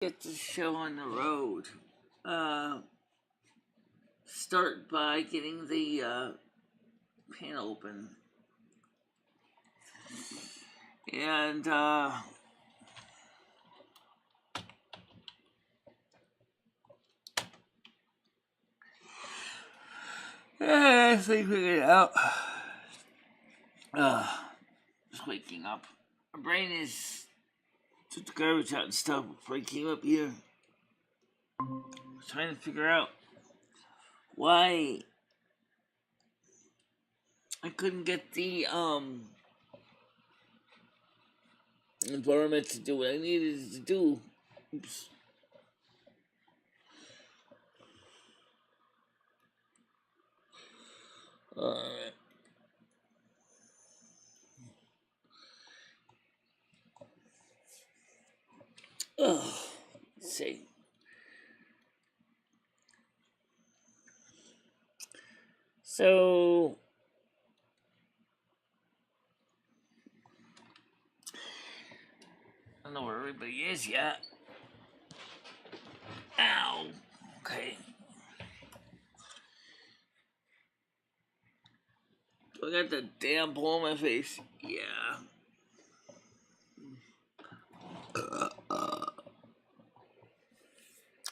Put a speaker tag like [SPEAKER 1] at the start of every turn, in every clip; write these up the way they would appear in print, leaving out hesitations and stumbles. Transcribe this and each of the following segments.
[SPEAKER 1] Get the show on the road. Start by getting the pan open. And I think we figured it out. Just waking up. My brain is took the garbage out and stuff before I came up here. Trying to figure out why I couldn't get the environment to do what I needed to do. Oops. Alright. Let's see. So I don't know where everybody is yet. Ow. Okay. Do I got the damn blow on my face? Yeah.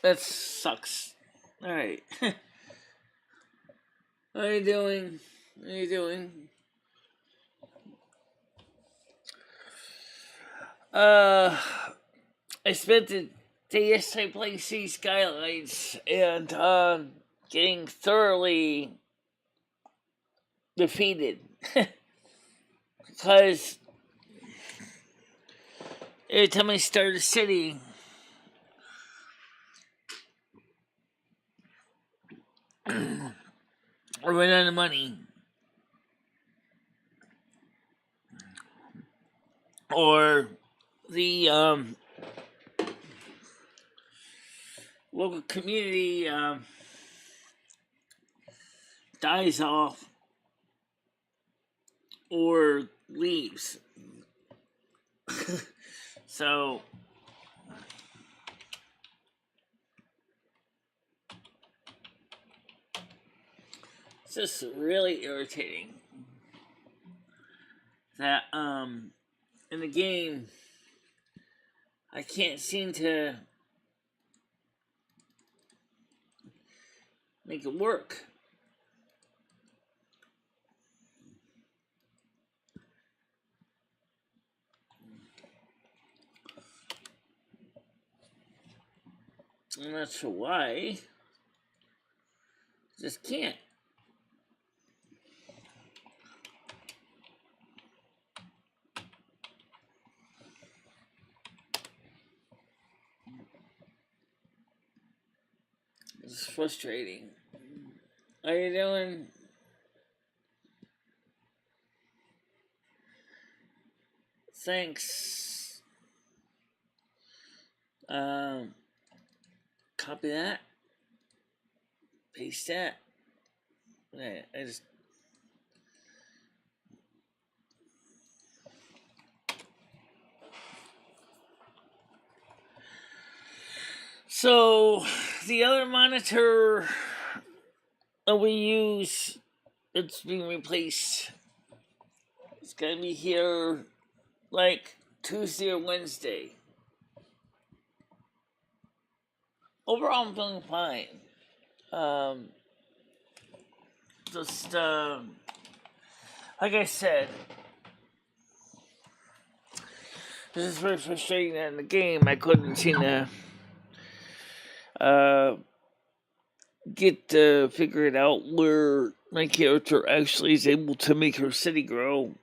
[SPEAKER 1] That sucks. Alright. How you doing? How you doing? I spent the day yesterday playing City Skylines and getting thoroughly defeated. Because every time I start a city, I run out of money. Or the local community dies off or leaves. So it's just really irritating that in the game I can't seem to make it work. I'm not sure why. Just can't. It's frustrating. How you doing? Thanks. Copy that. Paste that. I just so the other monitor that we use, it's being replaced. It's gonna be here like Tuesday or Wednesday. Overall, I'm feeling fine. Just like I said, this is very frustrating that in the game I couldn't seem to figure it out where my character actually is able to make her city grow.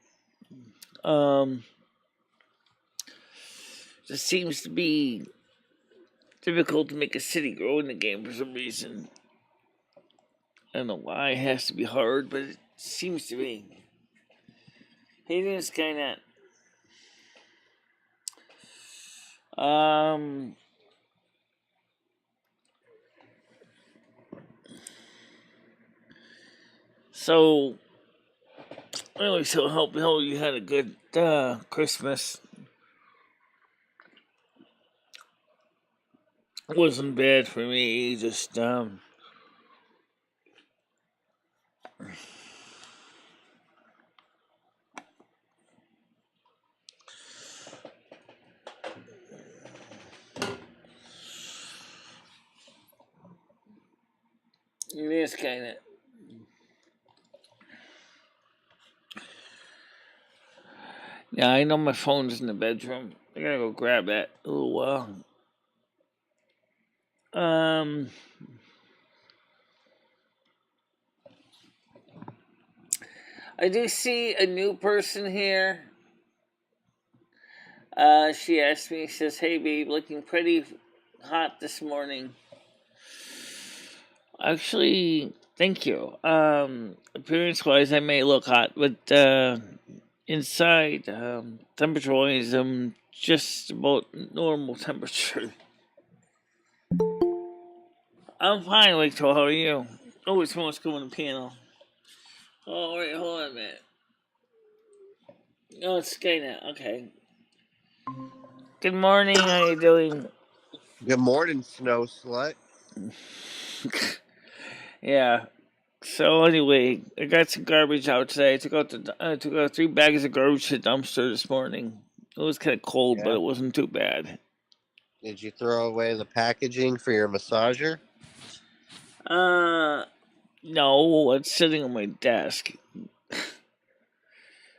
[SPEAKER 1] Just seems to be difficult to make a city grow in the game for some reason. I don't know why it has to be hard, but it seems to be. Hey, this Skynet. So anyway, so hope you had a good Christmas. It wasn't bad for me. Just it is kind of. Yeah, I know my phone's in the bedroom. I gotta go grab that. Oh I do see a new person here. She asked me, she says, "Hey babe, looking pretty hot this morning." Actually, thank you. Appearance wise, I may look hot, but inside, temperature wise, I'm just about normal temperature. I'm fine, Victor. How are you? Oh, someone's coming on the piano. Oh, wait, hold on a minute. Oh, it's Skynet. Okay. Good morning. How you doing?
[SPEAKER 2] Good morning, snow slut.
[SPEAKER 1] Yeah. So anyway, I got some garbage out today. I took out 3 bags of garbage to the dumpster this morning. It was kind of cold, but
[SPEAKER 2] Yeah.
[SPEAKER 1] it wasn't too bad.
[SPEAKER 2] Did you throw away the packaging for your massager?
[SPEAKER 1] No, it's sitting on my desk.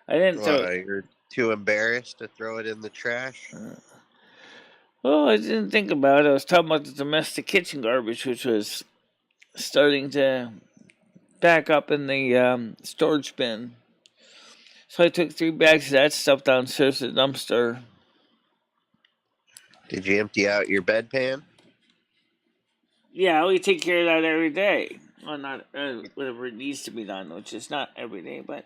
[SPEAKER 1] I didn't throw it.
[SPEAKER 2] You're too embarrassed to throw it in the trash?
[SPEAKER 1] Well, I didn't think about it. I was talking about the domestic kitchen garbage, which was starting to back up in the storage bin. So I took 3 bags of that stuff downstairs to the dumpster.
[SPEAKER 2] Did you empty out your bedpan?
[SPEAKER 1] Yeah, we take care of that every day. Well, not whatever it needs to be done, which is not every day, but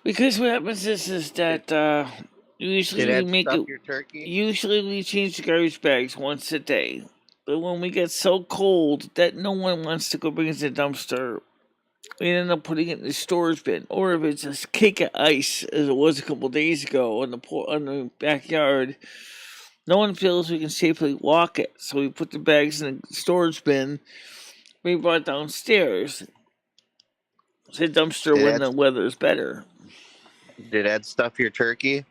[SPEAKER 1] because what happens is that usually
[SPEAKER 2] Did
[SPEAKER 1] we
[SPEAKER 2] Ed
[SPEAKER 1] make
[SPEAKER 2] stuff
[SPEAKER 1] it.
[SPEAKER 2] your turkey?
[SPEAKER 1] Usually we change the garbage bags once a day, but when we get so cold that no one wants to go bring it to the dumpster, we end up putting it in the storage bin. Or if it's a cake of ice, as it was a couple days ago on the backyard, no one feels we can safely walk it. So we put the bags in the storage bin. We brought it downstairs to the dumpster
[SPEAKER 2] Did
[SPEAKER 1] when
[SPEAKER 2] Ed,
[SPEAKER 1] the weather's better.
[SPEAKER 2] did Ed stuff your turkey?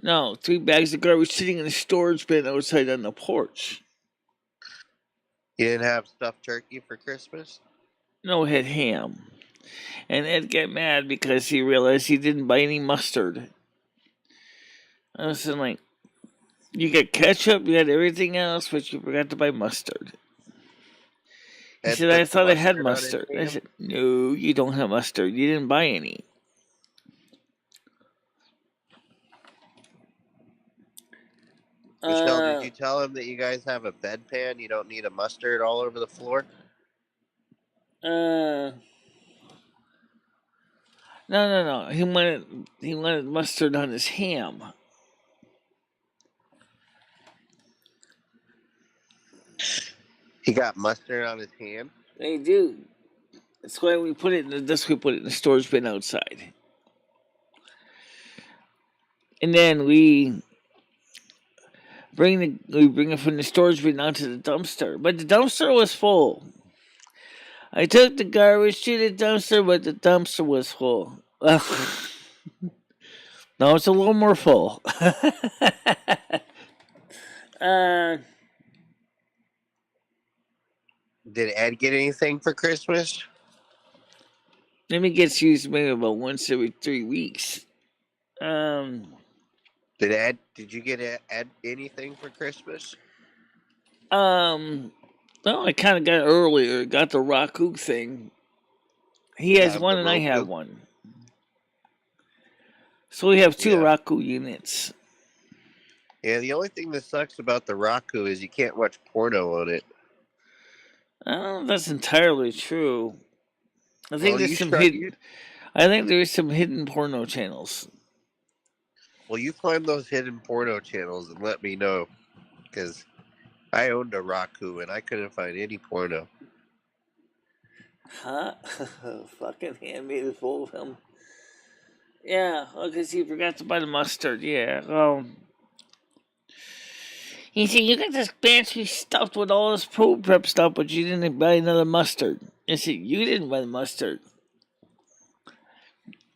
[SPEAKER 1] No, 3 bags of garbage sitting in the storage bin outside on the porch.
[SPEAKER 2] You didn't have stuffed turkey for Christmas?
[SPEAKER 1] No, it had ham. And Ed got mad because he realized he didn't buy any mustard. I was like, you got ketchup, you got everything else, but you forgot to buy mustard. He
[SPEAKER 2] Ed
[SPEAKER 1] said, I
[SPEAKER 2] put
[SPEAKER 1] thought I had
[SPEAKER 2] mustard on his
[SPEAKER 1] mustard. I
[SPEAKER 2] ham?
[SPEAKER 1] said, no, you don't have mustard. You didn't buy any.
[SPEAKER 2] Michelle, did you tell him that you guys have a bedpan? You don't need a mustard all over the floor?
[SPEAKER 1] No. He wanted mustard on his ham.
[SPEAKER 2] He got mustard on his ham?
[SPEAKER 1] They do. That's why we put it in the storage bin outside. And then we bring it from the storage bin down to the dumpster. But the dumpster was full. I took the garbage to the dumpster, but the dumpster was full. Well, now it's a little more full.
[SPEAKER 2] Did Ed get anything for Christmas?
[SPEAKER 1] Let me get used maybe about once every 3 weeks.
[SPEAKER 2] Did you get Ed anything for Christmas?
[SPEAKER 1] Well, I kind of got it earlier. Got the Raku thing. He has one
[SPEAKER 2] The
[SPEAKER 1] and I have
[SPEAKER 2] Roku?
[SPEAKER 1] one. So we have 2
[SPEAKER 2] Yeah.
[SPEAKER 1] Raku units.
[SPEAKER 2] Yeah, the only thing that sucks about the Roku is you can't watch porno on it.
[SPEAKER 1] I don't know if that's entirely true. I think
[SPEAKER 2] Well,
[SPEAKER 1] I think there's some hidden porno channels.
[SPEAKER 2] Well, you find those hidden porno channels and let me know, because I owned a Roku and I couldn't find any porno.
[SPEAKER 1] Huh? Fucking handmaid is full of him. Yeah, because he forgot to buy the mustard. Yeah. He said, "You got this pantry stuffed with all this food prep stuff, but you didn't buy another mustard." I said, "You didn't buy the mustard.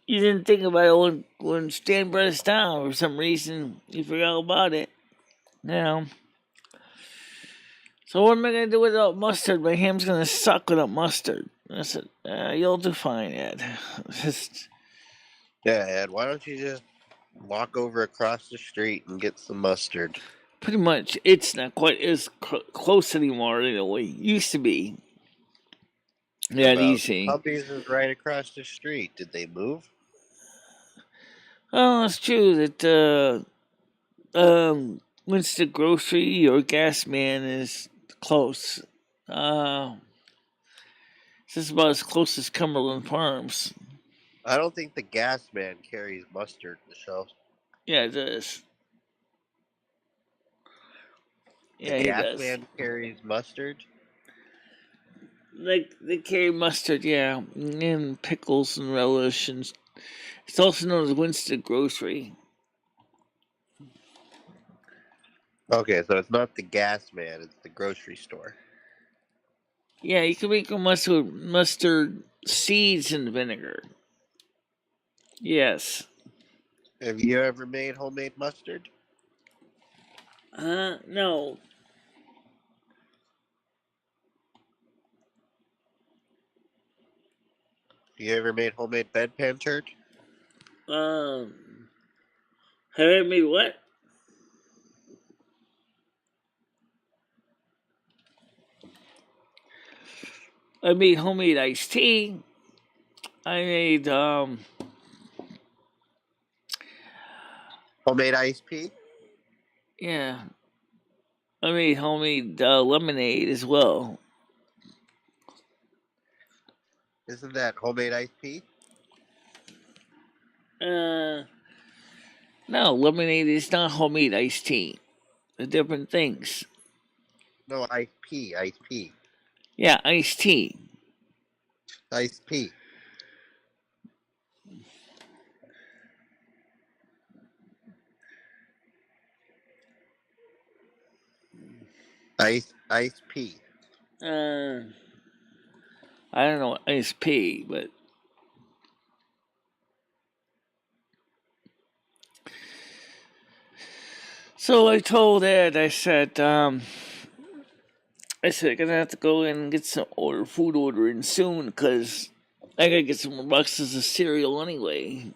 [SPEAKER 1] You didn't think about it when Stan brought us down. For some reason, you forgot about it. Now, so what am I gonna do without mustard? My ham's gonna suck without mustard." I said, "You'll do fine, Ed." Just
[SPEAKER 2] Yeah, Ed, why don't you just walk over across the street and get some mustard?
[SPEAKER 1] pretty much, it's not quite as close anymore than it used to be. Yeah,
[SPEAKER 2] About
[SPEAKER 1] easy.
[SPEAKER 2] Puppies is right across the street. Did they move?
[SPEAKER 1] Oh, it's true that Winston Grocery or Gas Man is close. It's just about as close as Cumberland Farms.
[SPEAKER 2] I don't think the gas man carries mustard, Michelle.
[SPEAKER 1] Yeah, it does.
[SPEAKER 2] The
[SPEAKER 1] Yeah, he
[SPEAKER 2] gas
[SPEAKER 1] does.
[SPEAKER 2] man carries mustard?
[SPEAKER 1] Like, they carry mustard, yeah, and pickles and relish, and it's also known as Winston Grocery.
[SPEAKER 2] Okay, so it's not the gas man, it's the grocery store.
[SPEAKER 1] Yeah, you can make a mustard seeds and vinegar. Yes.
[SPEAKER 2] Have you ever made homemade mustard?
[SPEAKER 1] No.
[SPEAKER 2] You ever made homemade bedpan turd?
[SPEAKER 1] Have I made what? I made homemade iced tea. I made,
[SPEAKER 2] Homemade iced tea?
[SPEAKER 1] yeah. I made homemade lemonade as well.
[SPEAKER 2] Isn't that homemade iced tea?
[SPEAKER 1] No, lemonade is not homemade iced tea. They're different things.
[SPEAKER 2] No, iced tea, iced tea.
[SPEAKER 1] Yeah, iced tea.
[SPEAKER 2] Iced tea. Iced tea.
[SPEAKER 1] I don't know what iced tea, but so I told Ed, I said, I'm gonna have to go in and get some food ordering soon, because I gotta get some more boxes of cereal anyway.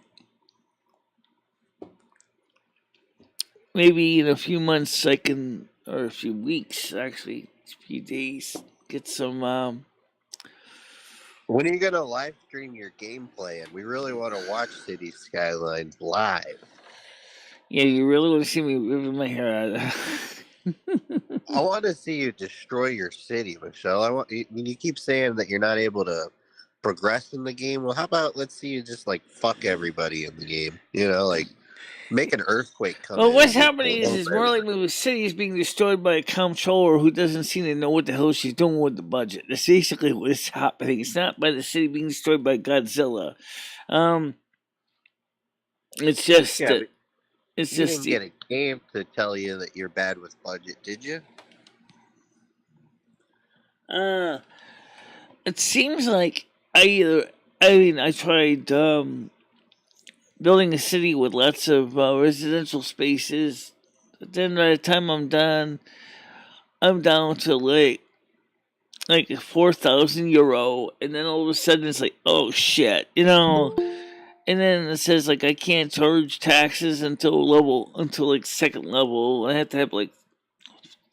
[SPEAKER 1] Maybe in a few months I can, or a few weeks actually, a few days, get some.
[SPEAKER 2] When are you gonna live stream your gameplay? And we really want to watch City Skylines live.
[SPEAKER 1] Yeah, you really want to see me ripping my hair out?
[SPEAKER 2] I want to see you destroy your city, Michelle. You keep saying that you're not able to progress in the game. Well, how about let's see you just like fuck everybody in the game? You know, like make an earthquake come
[SPEAKER 1] Well,
[SPEAKER 2] in.
[SPEAKER 1] what's
[SPEAKER 2] And just
[SPEAKER 1] happening
[SPEAKER 2] blow
[SPEAKER 1] is
[SPEAKER 2] over
[SPEAKER 1] it's more like
[SPEAKER 2] everybody.
[SPEAKER 1] the city is being destroyed by a comptroller who doesn't seem to know what the hell she's doing with the budget. That's basically what's happening. It's not by the city being destroyed by Godzilla. It's just
[SPEAKER 2] Yeah, but
[SPEAKER 1] it's
[SPEAKER 2] you
[SPEAKER 1] just
[SPEAKER 2] didn't get a game to tell you that you're bad with budget, did you?
[SPEAKER 1] it seems like I tried building a city with lots of residential spaces. But then by the time I'm done, I'm down to like €4,000, and then all of a sudden it's like, oh shit, and then it says like I can't charge taxes until like second level. I have to have like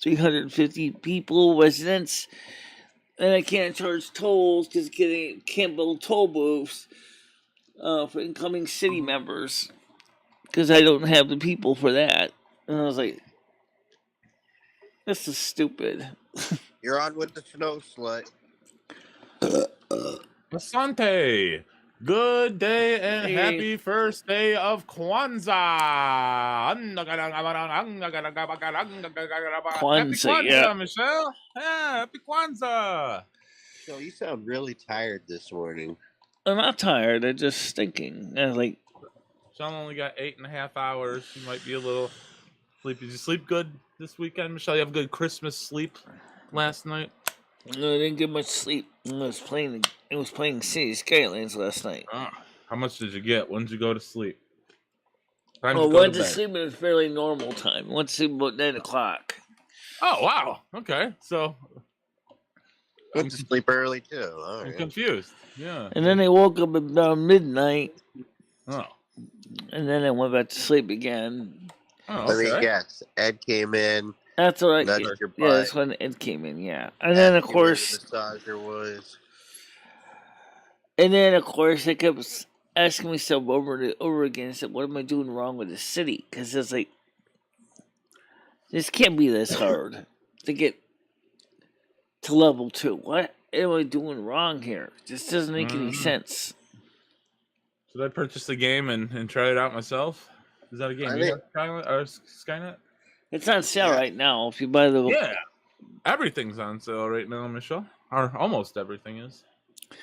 [SPEAKER 1] 350 people residents, and I can't charge tolls because can't build toll booths for incoming city members because I don't have the people for that. And I was like, this is stupid.
[SPEAKER 2] You're on with the snow slut.
[SPEAKER 3] Asante, good day and
[SPEAKER 1] Hey.
[SPEAKER 3] happy first day of Kwanzaa. Happy Kwanzaa,
[SPEAKER 1] yeah.
[SPEAKER 3] Michelle. Yeah, happy Kwanzaa.
[SPEAKER 2] So you sound really tired this morning.
[SPEAKER 1] I'm not tired. I'm just thinking. I was like,
[SPEAKER 3] Michelle only got 8.5 hours. She might be a little sleepy. Did you sleep good this weekend, Michelle? You have a good Christmas sleep last night?
[SPEAKER 1] No, I didn't get much sleep. I was playing City Skylines last night.
[SPEAKER 3] How much did you get? When did you go to sleep? Time
[SPEAKER 1] Oh,
[SPEAKER 3] to go
[SPEAKER 1] went
[SPEAKER 3] to
[SPEAKER 1] to
[SPEAKER 3] bed.
[SPEAKER 1] sleep at a fairly normal time. Went to sleep about 9 o'clock.
[SPEAKER 3] Oh, wow. Okay, so
[SPEAKER 2] Went to sleep early too. All
[SPEAKER 3] I'm
[SPEAKER 2] right.
[SPEAKER 3] confused. Yeah.
[SPEAKER 1] And then I woke up about midnight,
[SPEAKER 3] Oh.
[SPEAKER 1] and then I went back to sleep again.
[SPEAKER 3] Oh,
[SPEAKER 2] Let me
[SPEAKER 3] okay.
[SPEAKER 2] guess. Ed came in.
[SPEAKER 1] That's what I.
[SPEAKER 2] Nudged your
[SPEAKER 1] Yeah,
[SPEAKER 2] butt.
[SPEAKER 1] that's when it came in. Yeah, and then of
[SPEAKER 2] Asked you where the
[SPEAKER 1] course,
[SPEAKER 2] massager was.
[SPEAKER 1] they kept asking me stuff over and over again. I said, "What am I doing wrong with the city?" Because it's like, this can't be this hard to get to level 2. What am I doing wrong here? This doesn't make any sense.
[SPEAKER 3] Should I purchase the game and try it out myself? Is that a game
[SPEAKER 2] I
[SPEAKER 3] you
[SPEAKER 2] think-
[SPEAKER 3] have, or Skynet?
[SPEAKER 1] It's on sale
[SPEAKER 2] Yeah.
[SPEAKER 1] right now. If you buy the
[SPEAKER 3] Yeah. Everything's on sale right now, Michelle. Or almost everything is.
[SPEAKER 2] All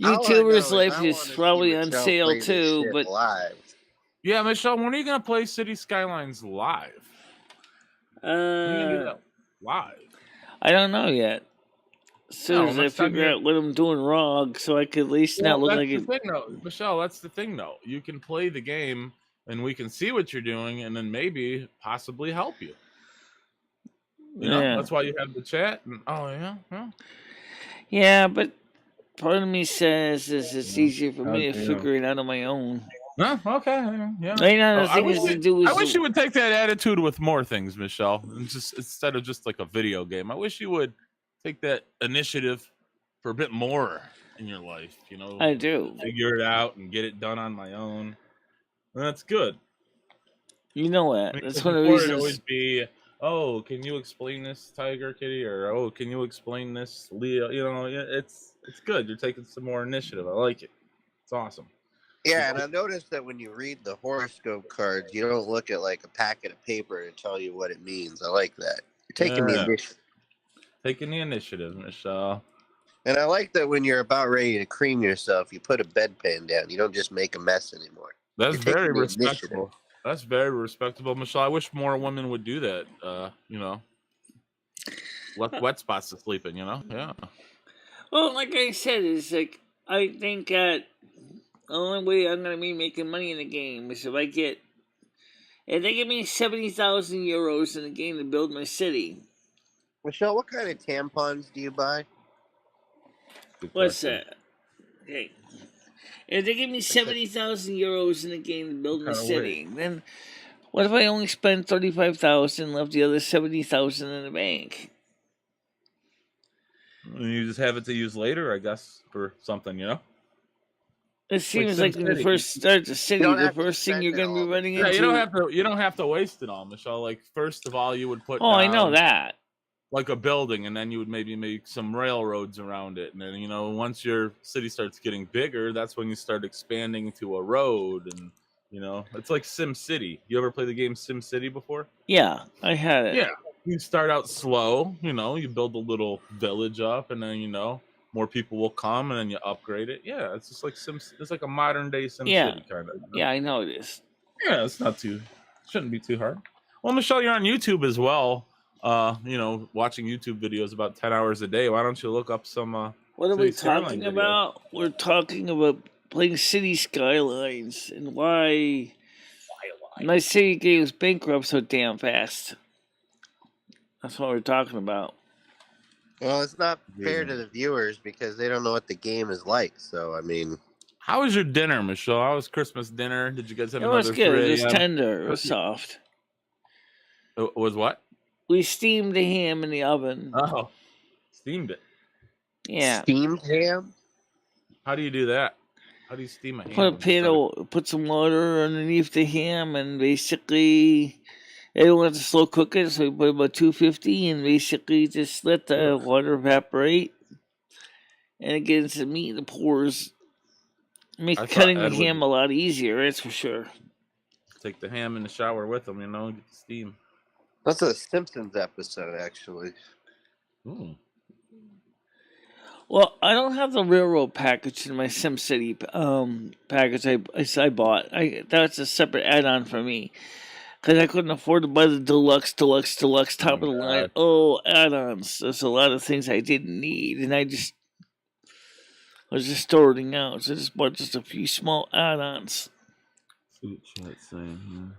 [SPEAKER 2] I know
[SPEAKER 1] YouTuber's
[SPEAKER 2] is
[SPEAKER 1] Life
[SPEAKER 2] I
[SPEAKER 1] is
[SPEAKER 2] wanna see
[SPEAKER 1] probably on
[SPEAKER 2] Michelle
[SPEAKER 1] sale
[SPEAKER 2] play this
[SPEAKER 1] too,
[SPEAKER 2] shit
[SPEAKER 1] but
[SPEAKER 2] live.
[SPEAKER 3] Yeah, Michelle, when are you going to play City Skylines live? When are you going to do that live?
[SPEAKER 1] I don't know yet. As soon as I
[SPEAKER 3] next time
[SPEAKER 1] figure out what I'm doing wrong, so I could at least not look
[SPEAKER 3] that's
[SPEAKER 1] like
[SPEAKER 3] the
[SPEAKER 1] it.
[SPEAKER 3] thing, though. Michelle, that's the thing, though. You can play the game, and we can see what you're doing, and then maybe possibly help you. You know,
[SPEAKER 1] Yeah,
[SPEAKER 3] that's why you have the chat. And,
[SPEAKER 1] yeah, but part of me says it's easier for me to figure it out on my own.
[SPEAKER 3] No, okay, yeah.
[SPEAKER 1] I know the
[SPEAKER 3] I
[SPEAKER 1] thing
[SPEAKER 3] wish
[SPEAKER 1] is to do
[SPEAKER 3] I
[SPEAKER 1] is
[SPEAKER 3] wish you would take that attitude with more things, Michelle, and just instead of just like a video game. I wish you would take that initiative for a bit more in your life. You know,
[SPEAKER 1] I do.
[SPEAKER 3] figure it out and get it done on my own. And that's good.
[SPEAKER 1] You know what?
[SPEAKER 3] I mean,
[SPEAKER 1] That's one of the
[SPEAKER 3] before it'd
[SPEAKER 1] reasons.
[SPEAKER 3] always be, oh, can you explain this, Tiger Kitty, or oh, can you explain this, Leo? You know, it's good. You're taking some more initiative. I like it. It's awesome.
[SPEAKER 2] Yeah, and I noticed that when you read the horoscope cards, you don't look at like a packet of paper to tell you what it means. I like that. You're taking the initiative.
[SPEAKER 3] Taking the initiative, Michelle.
[SPEAKER 2] And I like that when you're about ready to cream yourself, you put a bedpan down. You don't just make a mess anymore.
[SPEAKER 3] That's
[SPEAKER 2] You're taking
[SPEAKER 3] very
[SPEAKER 2] the
[SPEAKER 3] respectable.
[SPEAKER 2] initiative.
[SPEAKER 3] That's very respectable, Michelle. I wish more women would do that. You know, wet spots to sleep in. You know, yeah.
[SPEAKER 1] Well, like I said, it's like I think that the only way I'm gonna be making money in the game is if they give me 70,000 euros in the game to build my city.
[SPEAKER 2] Michelle, what kind of tampons do you buy?
[SPEAKER 3] Good
[SPEAKER 1] What's
[SPEAKER 3] question.
[SPEAKER 1] that? Okay. If they give me 70,000 euros in the game to build my
[SPEAKER 3] Kinda
[SPEAKER 1] city, then what if I only spend 35,000, left the other 70,000 in the bank?
[SPEAKER 3] And you just have it to use later, I guess, for something. You know.
[SPEAKER 1] It seems like when you
[SPEAKER 3] SimCity.
[SPEAKER 1] first start the city,
[SPEAKER 2] don't
[SPEAKER 1] the
[SPEAKER 2] have to
[SPEAKER 1] first thing
[SPEAKER 2] spend
[SPEAKER 1] you're
[SPEAKER 2] it
[SPEAKER 1] going to be
[SPEAKER 2] all,
[SPEAKER 1] running
[SPEAKER 2] Michelle.
[SPEAKER 3] Yeah,
[SPEAKER 1] into.
[SPEAKER 3] you don't have to waste it all, Michelle. Like first of all, you would put.
[SPEAKER 1] Oh, I know
[SPEAKER 3] down,
[SPEAKER 1] that.
[SPEAKER 3] like a building, and then you would maybe make some railroads around it, and then once your city starts getting bigger, that's when you start expanding to a road, and it's like Sim City. You ever play the game Sim City before?
[SPEAKER 1] Yeah, I had it.
[SPEAKER 3] Yeah, you start out slow. You build a little village up, and then more people will come, and then you upgrade it. Yeah, it's just like it's like a modern day Sim
[SPEAKER 1] Yeah.
[SPEAKER 3] City kind of.
[SPEAKER 1] Yeah, I know it is.
[SPEAKER 3] Yeah, shouldn't be too hard. Well, Michelle, you're on YouTube as well. Watching YouTube videos about 10 hours a day. Why don't you look up some
[SPEAKER 1] What are
[SPEAKER 3] City
[SPEAKER 1] we
[SPEAKER 3] Skyline
[SPEAKER 1] talking
[SPEAKER 3] videos?
[SPEAKER 1] about? We're talking about playing City Skylines and why my city goes bankrupt so damn fast. That's what we're talking about.
[SPEAKER 2] Well, it's not fair to the viewers because they don't know what the game is like. So, I mean,
[SPEAKER 3] How was your dinner, Michelle? How was Christmas dinner? Did you guys have
[SPEAKER 1] It
[SPEAKER 3] another
[SPEAKER 1] was good.
[SPEAKER 3] 3
[SPEAKER 1] It was
[SPEAKER 3] a.m.?
[SPEAKER 1] tender. It was soft.
[SPEAKER 3] It was what?
[SPEAKER 1] We steamed the ham in the oven.
[SPEAKER 3] Oh, steamed it.
[SPEAKER 1] Yeah.
[SPEAKER 2] steamed ham?
[SPEAKER 3] How do you do that? How do you steam a ham?
[SPEAKER 1] Put a pan, put some water underneath the ham, and basically, they don't have to slow cook it, so we put about 250, and basically just let the water evaporate, and it gets the meat in the pores. Makes cutting the ham a lot easier, that's for sure.
[SPEAKER 3] Take the ham in the shower with them, get the steam.
[SPEAKER 2] That's a Simpsons episode, actually.
[SPEAKER 3] Ooh.
[SPEAKER 1] Well, I don't have the railroad package in my SimCity package I bought. That's a separate add-on for me because I couldn't afford to buy the deluxe
[SPEAKER 3] Oh
[SPEAKER 1] top
[SPEAKER 3] my
[SPEAKER 1] of the line.
[SPEAKER 3] god.
[SPEAKER 1] Oh, add-ons. There's a lot of things I didn't need, and I was just sorting out. So I just bought just a few small add-ons.
[SPEAKER 3] See what chat's saying.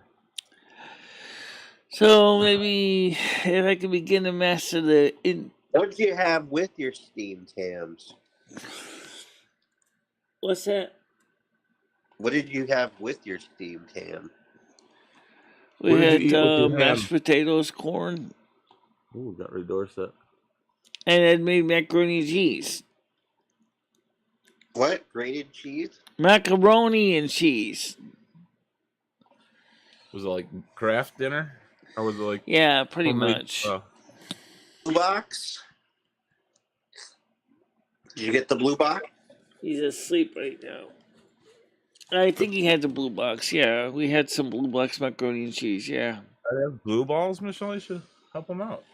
[SPEAKER 1] So maybe if I can begin to master
[SPEAKER 2] What did you have with your Steam Tams?
[SPEAKER 1] what's that?
[SPEAKER 2] What did you have with your Steam Tam?
[SPEAKER 1] We
[SPEAKER 3] What did
[SPEAKER 1] had
[SPEAKER 3] you eat with your
[SPEAKER 1] mashed
[SPEAKER 3] ham?
[SPEAKER 1] potatoes, corn,
[SPEAKER 3] Ooh, got rid of Dorset.
[SPEAKER 1] and I made macaroni and cheese.
[SPEAKER 2] What? Grated cheese?
[SPEAKER 1] Macaroni and cheese.
[SPEAKER 3] Was it like craft dinner? Or was it like
[SPEAKER 1] Yeah, pretty
[SPEAKER 3] homemade?
[SPEAKER 1] much.
[SPEAKER 2] Blue box? Did you get the blue box?
[SPEAKER 1] He's asleep right now. I think he had the blue box. Yeah, we had some blue box macaroni and cheese. Yeah.
[SPEAKER 3] I have blue balls, Michelle. You should help them out.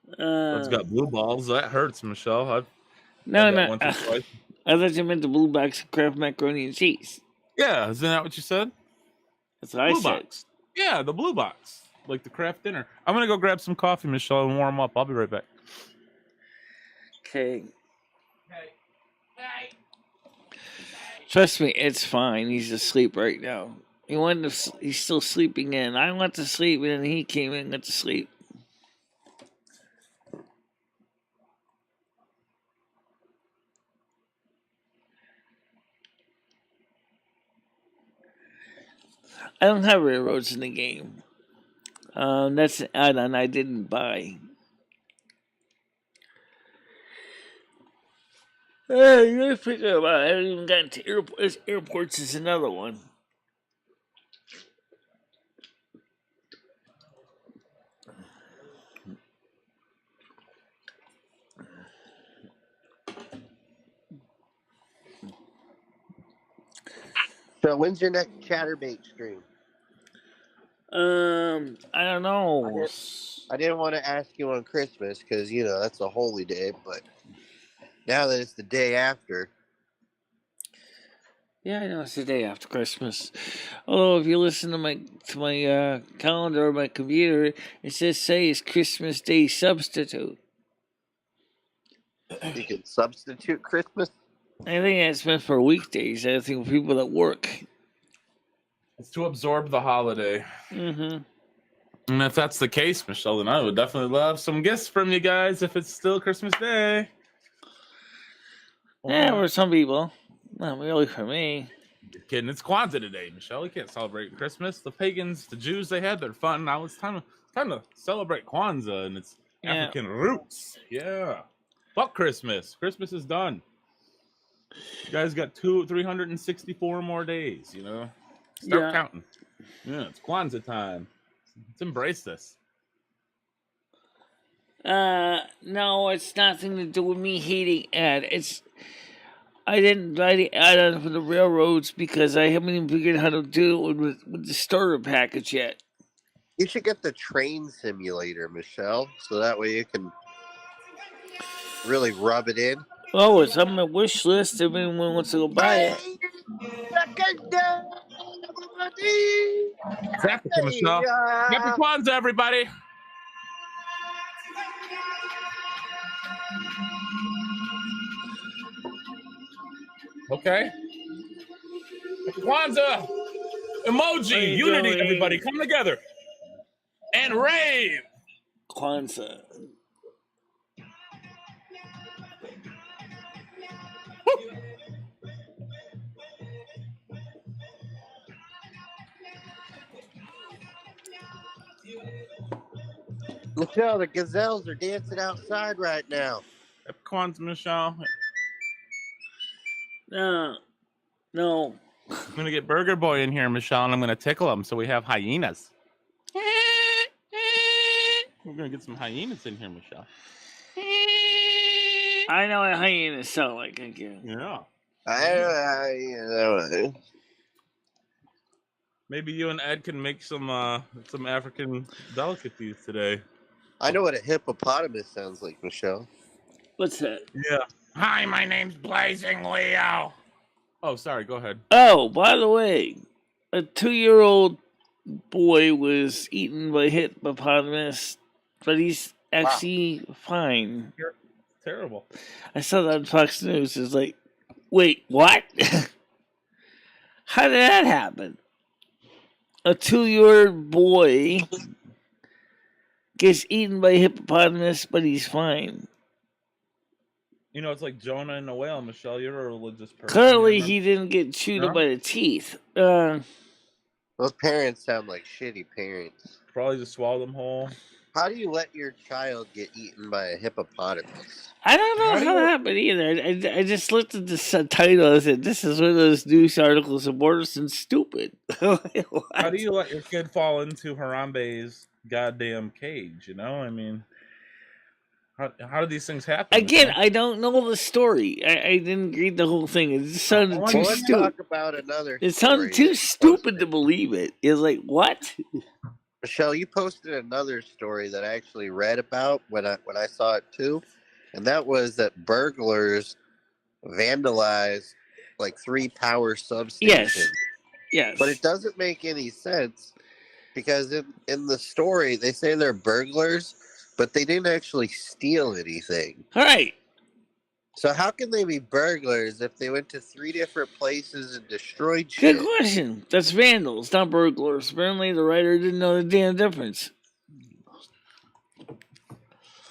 [SPEAKER 3] That's
[SPEAKER 1] Uh,
[SPEAKER 3] got blue balls. That hurts, Michelle. I've
[SPEAKER 1] no,
[SPEAKER 3] had that
[SPEAKER 1] no.
[SPEAKER 3] once or twice.
[SPEAKER 1] I thought you meant the blue box Kraft macaroni and cheese.
[SPEAKER 3] Yeah, isn't that what you said?
[SPEAKER 1] That's what I
[SPEAKER 3] Blue
[SPEAKER 1] said.
[SPEAKER 3] box. Yeah, the blue box. Like the craft dinner. I'm gonna go grab some coffee, Michelle, and warm up. I'll be right back.
[SPEAKER 1] Okay. Trust me, it's fine. He's asleep right now. He's still sleeping in. I went to sleep, and then he came in and went to sleep. I don't have railroads in the game. That's an add-on I didn't buy. Hey, you gotta figure about it. I haven't even gotten to airports. Airports is another one.
[SPEAKER 2] So when's your next Chatterbait stream?
[SPEAKER 1] I don't know.
[SPEAKER 2] I didn't want to ask you on Christmas because, you know, that's a holy day, but now that it's the day after.
[SPEAKER 1] Yeah, I know it's the day after Christmas. Although if you listen to my calendar or my computer, it says it's Christmas Day substitute.
[SPEAKER 2] You can substitute Christmas?
[SPEAKER 1] I think that's meant for weekdays. I think for people that work.
[SPEAKER 3] It's to absorb the holiday.
[SPEAKER 1] Mm-hmm.
[SPEAKER 3] And if that's the case, Michelle, then I would definitely love some gifts from you guys if it's still Christmas Day.
[SPEAKER 1] Yeah, for some people. Not really for me.
[SPEAKER 3] You're kidding. It's Kwanzaa today, Michelle. You can't celebrate Christmas. The pagans, the Jews, they had their fun. Now it's time to celebrate Kwanzaa and its African roots. Yeah. Fuck Christmas. Christmas is done. You guys got 364 more days, you know? Start counting. Yeah, it's Kwanzaa time. Let's embrace this.
[SPEAKER 1] No, it's nothing to do with me hating Ed. I didn't buy the add-on for the railroads because I haven't even figured out how to do it with the starter package yet.
[SPEAKER 2] You should get the train simulator, Michelle, so that way you can really rub it in.
[SPEAKER 1] Oh, it's on my wish list. If anyone wants to go buy it.
[SPEAKER 3] It's Africa, Michelle. Happy Kwanzaa, everybody. Okay. Kwanzaa. Emoji. Unity,
[SPEAKER 1] doing?
[SPEAKER 3] everybody. Come together. And rave.
[SPEAKER 1] Kwanzaa.
[SPEAKER 2] Michelle, the gazelles are dancing outside right now.
[SPEAKER 3] Happy Kwanzaa, Michelle.
[SPEAKER 1] No.
[SPEAKER 3] I'm going to get Burger Boy in here, Michelle, and I'm going to tickle him so we have hyenas. We're going to get some hyenas in here, Michelle.
[SPEAKER 1] I know what hyenas sound like. Thank you.
[SPEAKER 3] Yeah.
[SPEAKER 2] I
[SPEAKER 3] Maybe you and Ed can make some African delicacies today.
[SPEAKER 2] know what a hippopotamus sounds like, Michelle.
[SPEAKER 1] What's that?
[SPEAKER 3] Yeah. Hi, my name's Blazing Leo. Oh, sorry. Go ahead.
[SPEAKER 1] Oh, by the way, a 2-year-old boy was eaten by a hippopotamus, but he's actually fine.
[SPEAKER 3] Terrible.
[SPEAKER 1] I saw that on Fox News. It's like, wait, what? How did that happen? A 2-year-old boy gets eaten by a hippopotamus, but he's fine.
[SPEAKER 3] You know, it's like Jonah and the whale, Michelle. You're a religious person.
[SPEAKER 1] Clearly, he didn't get chewed
[SPEAKER 3] No?
[SPEAKER 1] by the teeth.
[SPEAKER 2] Those parents sound like shitty parents.
[SPEAKER 3] Probably just swallow them whole.
[SPEAKER 2] How do you let your child get eaten by a hippopotamus?
[SPEAKER 1] I don't know how that happened either. I just looked at the subtitle and said, this is one of those news articles of Morrison stupid.
[SPEAKER 3] How do you let your kid fall into Harambe's goddamn cage, you know? I mean, how do these things happen?
[SPEAKER 1] Again, I don't know the story. I didn't read the whole thing. It just sounded too
[SPEAKER 2] Let's
[SPEAKER 1] stupid.
[SPEAKER 2] talk about another
[SPEAKER 1] It sounded
[SPEAKER 2] story
[SPEAKER 1] too
[SPEAKER 2] you
[SPEAKER 1] stupid
[SPEAKER 2] posted.
[SPEAKER 1] to believe it. It's like, what?
[SPEAKER 2] Michelle, you posted another story that I actually read about when I saw it too, and that was that burglars vandalized like 3 power substations.
[SPEAKER 1] Yes.
[SPEAKER 2] But it doesn't make any sense because in the story they say they're burglars, but they didn't actually steal anything.
[SPEAKER 1] All right.
[SPEAKER 2] So how can they be burglars if they went to 3 different places and destroyed shit?
[SPEAKER 1] Good question. That's vandals, not burglars. Apparently, the writer didn't know the damn difference.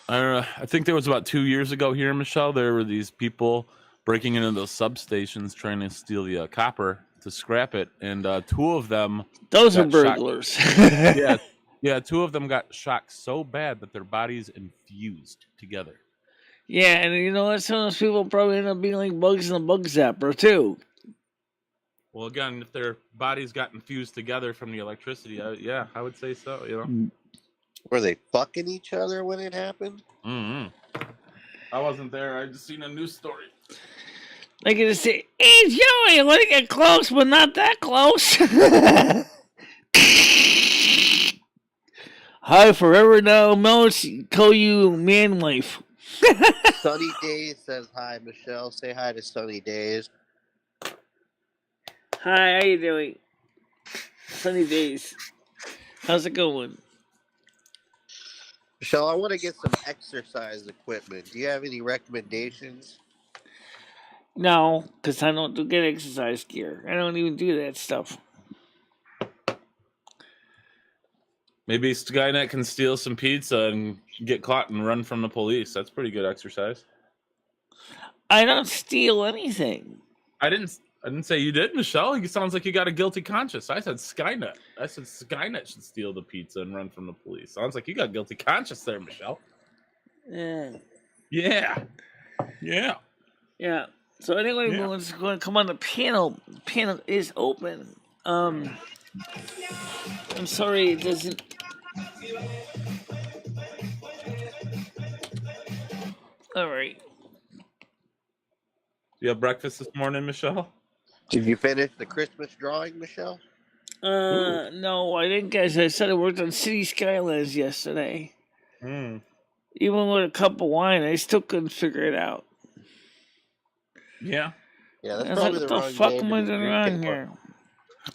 [SPEAKER 3] I don't know. I think there was about 2 years ago here, Michelle. There were these people breaking into those substations trying to steal the copper to scrap it, and 2 of them.
[SPEAKER 1] Those are
[SPEAKER 3] got
[SPEAKER 1] burglars.
[SPEAKER 3] Yeah. 2 of them got shocked so bad that their bodies infused together.
[SPEAKER 1] Yeah, and you know what? Some of those people probably end up being like bugs in a bug zapper, too.
[SPEAKER 3] Well, again, if their bodies got infused together from the electricity, I would say so, you know.
[SPEAKER 2] Were they fucking each other when it happened?
[SPEAKER 3] Mm-hmm. I wasn't there. I just seen a news story.
[SPEAKER 1] Like you just say, hey, Joey, I want to get close, but not that close. Hi, forever now, Mel, call you man wife.
[SPEAKER 2] Sunny Days says hi, Michelle. Say hi to Sunny Days.
[SPEAKER 1] Hi, how you doing? Sunny days. How's it going?
[SPEAKER 2] Michelle, I want to get some exercise equipment. Do you have any recommendations?
[SPEAKER 1] No, because I don't get exercise gear. I don't even do that stuff.
[SPEAKER 3] Maybe Skynet can steal some pizza and get caught and run from the police. That's pretty good exercise.
[SPEAKER 1] I don't steal anything.
[SPEAKER 3] I didn't say you did, Michelle. It sounds like you got a guilty conscience. I said Skynet. I said Skynet should steal the pizza and run from the police. Sounds like you got guilty conscience there, Michelle. Yeah.
[SPEAKER 1] So anyway, everyone's going to come on the panel. The panel is open. I'm sorry it doesn't. All right.
[SPEAKER 3] You have breakfast this morning, Michelle?
[SPEAKER 2] Did you finish the Christmas drawing, Michelle?
[SPEAKER 1] No, I didn't, guys. I said I worked on City Skylines yesterday.
[SPEAKER 3] Mm.
[SPEAKER 1] Even with a cup of wine, I still couldn't figure it out.
[SPEAKER 2] Yeah, that's
[SPEAKER 1] I was
[SPEAKER 2] probably
[SPEAKER 1] like,
[SPEAKER 2] the
[SPEAKER 1] what
[SPEAKER 2] wrong
[SPEAKER 1] the fuck
[SPEAKER 2] day
[SPEAKER 1] am
[SPEAKER 2] to
[SPEAKER 1] I
[SPEAKER 2] be
[SPEAKER 1] doing
[SPEAKER 2] drinking
[SPEAKER 1] wrong
[SPEAKER 2] wine.
[SPEAKER 1] here?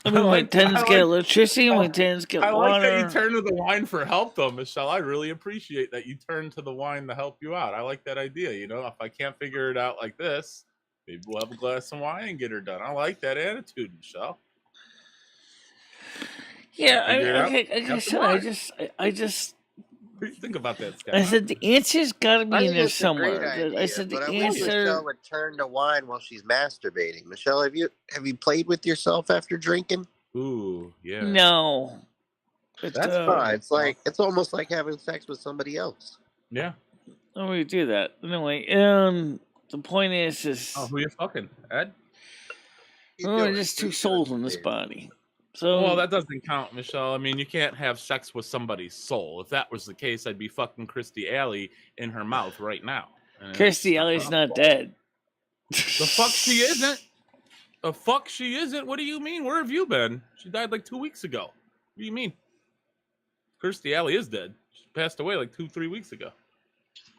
[SPEAKER 1] I mean, my tens get electricity, my tens get water.
[SPEAKER 3] I like that you turn to the wine for help, though, Michelle. I really appreciate that you turn to the wine to help you out. I like that idea. You know, if I can't figure it out like this, maybe we'll have a glass of wine and get her done. I like that attitude, Michelle.
[SPEAKER 1] Yeah,
[SPEAKER 3] Figure it out.
[SPEAKER 1] I just.
[SPEAKER 3] What do you think about that, Scott?
[SPEAKER 1] I said the answer's got to be
[SPEAKER 2] I
[SPEAKER 1] in
[SPEAKER 2] think
[SPEAKER 1] there
[SPEAKER 2] it's a great
[SPEAKER 1] somewhere.
[SPEAKER 2] idea,
[SPEAKER 1] I said the
[SPEAKER 2] but I wish
[SPEAKER 1] answer.
[SPEAKER 2] Michelle would turn to wine while she's masturbating. Michelle, have you played with yourself after drinking?
[SPEAKER 3] Ooh, yeah.
[SPEAKER 1] No. But,
[SPEAKER 2] That's fine. It's almost like having sex with somebody else.
[SPEAKER 3] Yeah.
[SPEAKER 1] Oh, we do that anyway. The point is.
[SPEAKER 3] Oh, who you fucking, Ed?
[SPEAKER 1] We're just 2 souls in this body. So
[SPEAKER 3] well, that doesn't count, Michelle. I mean, you can't have sex with somebody's soul. If that was the case, I'd be fucking Kirstie Alley in her mouth right now.
[SPEAKER 1] Kirstie Alley's not dead.
[SPEAKER 3] The fuck she isn't. The fuck she isn't. What do you mean? Where have you been? She died like 2 weeks ago. What do you mean? Kirstie Alley is dead. She passed away like 2-3 weeks ago.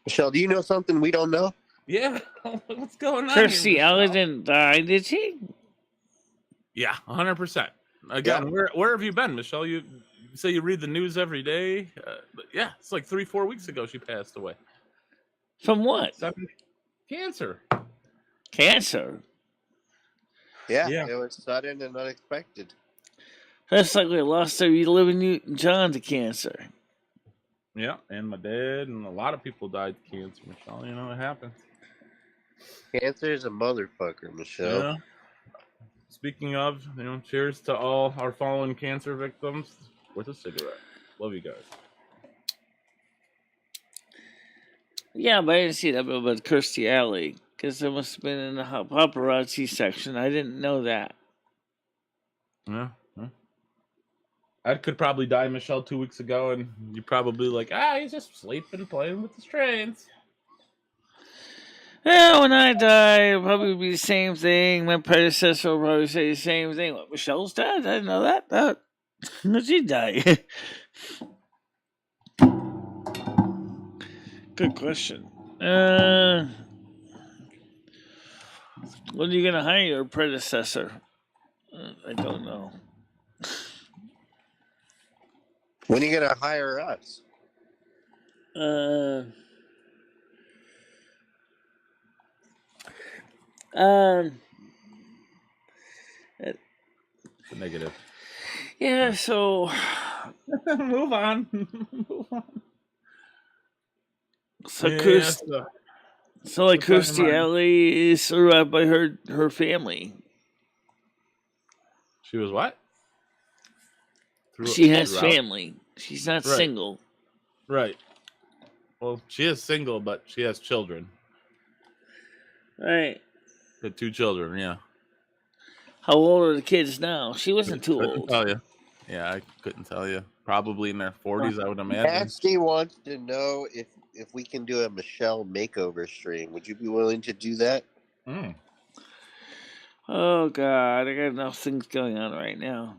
[SPEAKER 2] Michelle, do you know something we don't know?
[SPEAKER 3] Yeah, what's going on
[SPEAKER 1] Kirstie
[SPEAKER 3] here,
[SPEAKER 1] Alley
[SPEAKER 3] Michelle?
[SPEAKER 1] didn't die, did she?
[SPEAKER 3] Yeah, 100%. Again, where have you been, Michelle? You say you read the news every day. But yeah, it's like 3-4 weeks ago she passed away.
[SPEAKER 1] From what?
[SPEAKER 3] Cancer.
[SPEAKER 1] Cancer.
[SPEAKER 2] Yeah,
[SPEAKER 3] Yeah.
[SPEAKER 2] it was sudden and unexpected.
[SPEAKER 1] That's like we lost our living Newton John to cancer.
[SPEAKER 3] Yeah, and my dad and a lot of people died of cancer, Michelle. You know, it happens.
[SPEAKER 2] Cancer is a motherfucker, Michelle.
[SPEAKER 3] Yeah. Speaking of, cheers to all our fallen cancer victims with a cigarette. Love you guys.
[SPEAKER 1] Yeah, but I didn't see that about Kirstie Alley because it must have been in the paparazzi section. I didn't know that.
[SPEAKER 3] Yeah. I could probably die, Michelle, 2 weeks ago, and you're probably like, he's just sleeping, playing with his trains.
[SPEAKER 1] Yeah, when I die, it'll probably be the same thing. My predecessor will probably say the same thing. What, Michelle's dead? I didn't know that. Did she die? Good question. When are you going to hire your predecessor? I don't know.
[SPEAKER 2] When are you gonna hire us?
[SPEAKER 3] It's a negative.
[SPEAKER 1] Yeah, so
[SPEAKER 3] Move on.
[SPEAKER 1] So
[SPEAKER 3] Yeah,
[SPEAKER 1] Kirstie Alley is survived by her family.
[SPEAKER 3] She was what?
[SPEAKER 1] She has family. She's not
[SPEAKER 3] Right.
[SPEAKER 1] single.
[SPEAKER 3] Right. Well, she is single, but she has children.
[SPEAKER 1] Right.
[SPEAKER 3] The 2 children, yeah.
[SPEAKER 1] How old are the kids now? She wasn't too old.
[SPEAKER 3] Tell you. Yeah, I couldn't tell you. Probably in their 40s, I would imagine.
[SPEAKER 2] Ashley wants to know if we can do a Michelle makeover stream. Would you be willing to do that?
[SPEAKER 1] Oh God, I got enough things going on right now.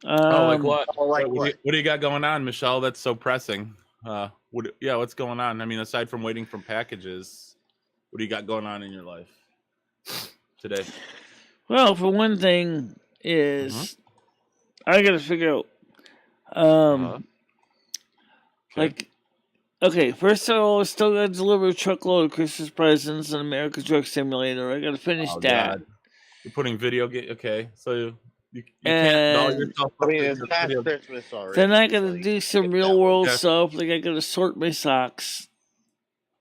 [SPEAKER 3] Like what?
[SPEAKER 2] Like
[SPEAKER 3] what do you got going on, Michelle? That's so pressing. What's going on? I mean, aside from waiting for packages, what do you got going on in your life today?
[SPEAKER 1] Well, for one thing is I got to figure out okay, first of all, I still got to deliver a truckload of Christmas presents and America's Truck Simulator. I got to finish that.
[SPEAKER 3] God. You're putting video game. Okay, so you can't doll yourself up.
[SPEAKER 2] It's past Christmas already.
[SPEAKER 1] Then I got to do some real world stuff. Like I got to sort my socks.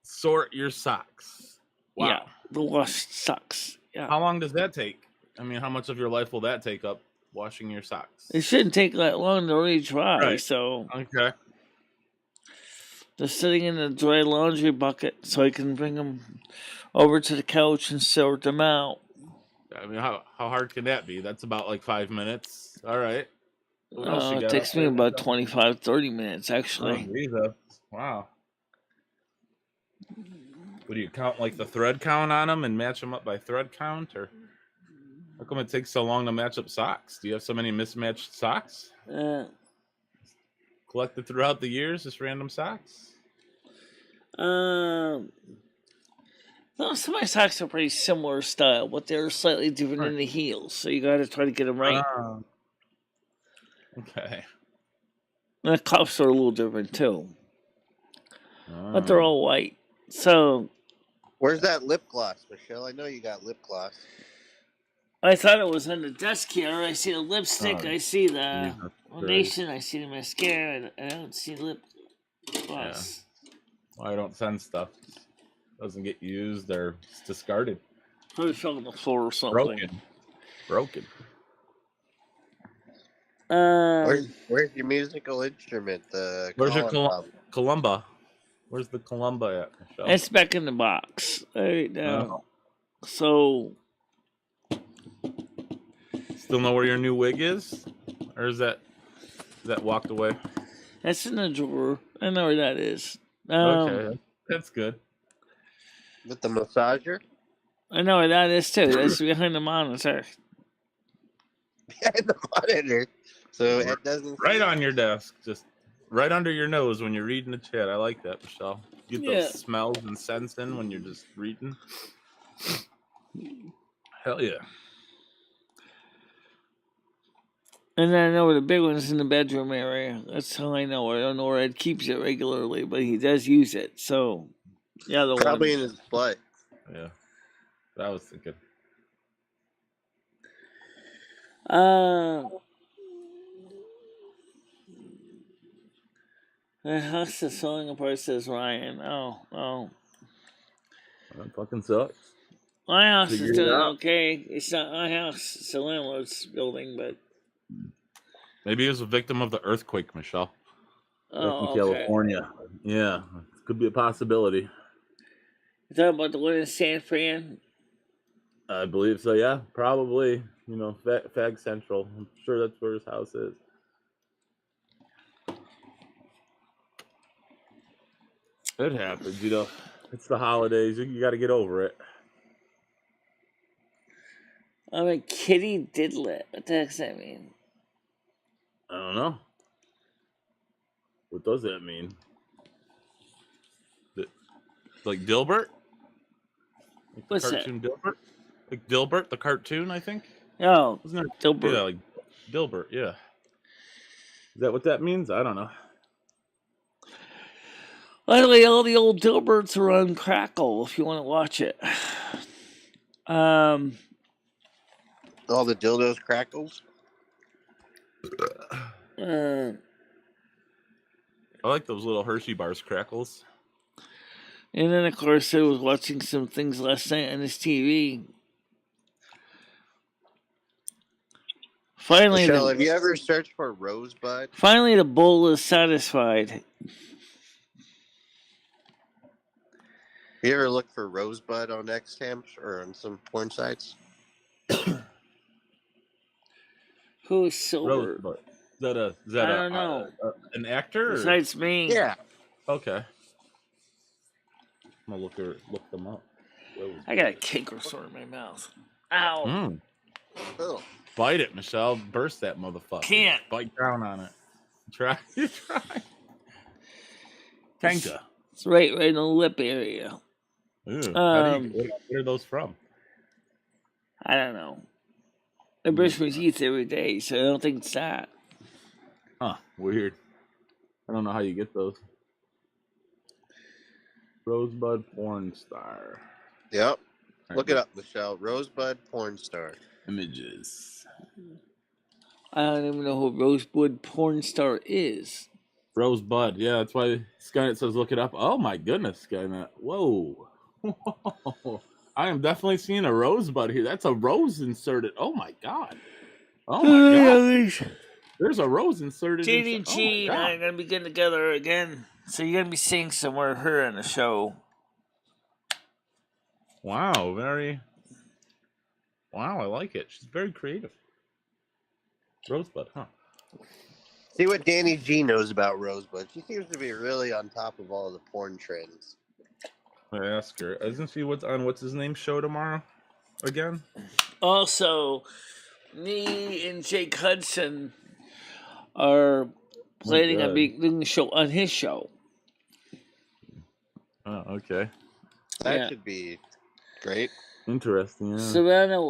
[SPEAKER 3] Sort your socks. Wow.
[SPEAKER 1] Yeah, the washed socks. Yeah.
[SPEAKER 3] How long does that take? I mean, how much of your life will that take up? Washing your socks.
[SPEAKER 1] It shouldn't take that long to really dry.
[SPEAKER 3] Right.
[SPEAKER 1] So
[SPEAKER 3] okay.
[SPEAKER 1] They're sitting in a dry laundry bucket, so I can bring them over to the couch and sort them out.
[SPEAKER 3] I mean, how hard can that be? That's about like 5 minutes. All right.
[SPEAKER 1] It takes me about 25, 30 minutes, actually.
[SPEAKER 3] Oh, Jesus. Wow. What do you count, like the thread count on them and match them up by thread count? Or how come it takes so long to match up socks? Do you have so many mismatched socks? Collected throughout the years, just random socks?
[SPEAKER 1] Some of my socks are pretty similar style, but they're slightly different in the heels, so you got to try to get them right.
[SPEAKER 3] Okay.
[SPEAKER 1] And the cuffs are a little different too, but they're all white. So,
[SPEAKER 2] where's that lip gloss, Michelle? I know you got lip gloss.
[SPEAKER 1] I thought it was on the desk here. I see the lipstick. I see the foundation. I see the mascara. I don't see lip gloss.
[SPEAKER 3] Yeah. Well, I don't send stuff. Doesn't get used or it's discarded.
[SPEAKER 1] Probably fell on the floor or something.
[SPEAKER 3] Broken.
[SPEAKER 2] Where's your musical instrument?
[SPEAKER 3] Where's your Columba? Where's the Columba at, Michelle?
[SPEAKER 1] It's back in the box right now. So,
[SPEAKER 3] still know where your new wig is, or is that walked away?
[SPEAKER 1] That's in the drawer. I know where that is.
[SPEAKER 3] Okay, that's good.
[SPEAKER 2] With the massager?
[SPEAKER 1] I know where that is too. That's behind the monitor.
[SPEAKER 2] Behind the monitor. So it doesn't.
[SPEAKER 3] Right on your desk, just right under your nose when you're reading the chat. I like that, Michelle. get
[SPEAKER 1] Yeah.
[SPEAKER 3] those smells and scents in when you're just reading. Hell yeah.
[SPEAKER 1] And then I know the big one's in the bedroom area. That's how I know. I don't know where Ed keeps it regularly, but he does use it. So, yeah, the
[SPEAKER 2] Probably
[SPEAKER 1] one.
[SPEAKER 2] in his butt.
[SPEAKER 3] Yeah. That was thinking.
[SPEAKER 1] The house is falling apart, says Ryan. Oh.
[SPEAKER 3] That fucking sucks.
[SPEAKER 1] My house
[SPEAKER 3] Figure
[SPEAKER 1] is
[SPEAKER 3] it
[SPEAKER 1] doing
[SPEAKER 3] out.
[SPEAKER 1] okay. It's not my house. It's the landlord's building, but...
[SPEAKER 3] Maybe he was a victim of the earthquake, Michelle. Back in
[SPEAKER 1] Oh, okay.
[SPEAKER 3] California. Yeah. Could be a possibility.
[SPEAKER 1] You talking about the one in San Fran?
[SPEAKER 3] I believe so, yeah. Probably. You know, Fag Central. I'm sure that's where his house is. It happens, you know. It's the holidays. You got to get over it.
[SPEAKER 1] I'm a kitty didlet. What the heck does that mean?
[SPEAKER 3] I don't know. What does that mean? Like Dilbert? Like the
[SPEAKER 1] What's
[SPEAKER 3] cartoon Dilbert? Like Dilbert, the cartoon, I think?
[SPEAKER 1] Oh,
[SPEAKER 3] Isn't it?
[SPEAKER 1] Dilbert.
[SPEAKER 3] Yeah, like Dilbert, yeah. Is that what that means? I don't know.
[SPEAKER 1] By the way, all the old Dilberts are on Crackle if you want to watch it.
[SPEAKER 2] All the dildos crackles.
[SPEAKER 3] I like those little Hershey bars crackles.
[SPEAKER 1] And then, of course, I was watching some things last night on this TV. Finally,
[SPEAKER 2] Michelle, have you ever searched for Rosebud?
[SPEAKER 1] Finally, the bull is satisfied.
[SPEAKER 2] You ever look for Rosebud on Xhamps or on some porn sites?
[SPEAKER 1] Who's Silver?
[SPEAKER 3] Rosebud. Is that
[SPEAKER 1] I don't know.
[SPEAKER 3] An actor?
[SPEAKER 1] Besides me.
[SPEAKER 2] Yeah.
[SPEAKER 3] Okay. I'm gonna look them up.
[SPEAKER 1] I got a canker sore in my mouth. Ow.
[SPEAKER 2] Oh.
[SPEAKER 3] Bite it, Michelle. Burst that motherfucker.
[SPEAKER 1] Can't.
[SPEAKER 3] Bite down on it. Try. Tanka.
[SPEAKER 1] It's right in the lip area.
[SPEAKER 3] Ew. Where are those from?
[SPEAKER 1] I don't know. I brush my teeth every day, so I don't think it's that.
[SPEAKER 3] Huh. Weird. I don't know how you get those. Rosebud porn star.
[SPEAKER 2] Yep. Look it up, Michelle. Rosebud porn star.
[SPEAKER 3] Images.
[SPEAKER 1] I don't even know who Rosebud porn star is.
[SPEAKER 3] Rosebud. Yeah, that's why Skynet says look it up. Oh my goodness, Skynet. Whoa. I am definitely seeing a rosebud here. That's a rose inserted. Oh my god. Oh my god. There's a rose inserted.
[SPEAKER 1] JDG and I are going to be getting together again. So you're going to be seeing somewhere her on the show.
[SPEAKER 3] Wow, Wow, I like it. She's very creative. Rosebud, huh?
[SPEAKER 2] See what Danny G knows about Rosebud. She seems to be really on top of all the porn trends.
[SPEAKER 3] I ask her. Isn't she what's his name show tomorrow? Again?
[SPEAKER 1] Also, me and Jake Hudson are planning on doing a show on his show.
[SPEAKER 3] Oh, okay.
[SPEAKER 2] That should be great.
[SPEAKER 3] Interesting, yeah.
[SPEAKER 1] Savannah,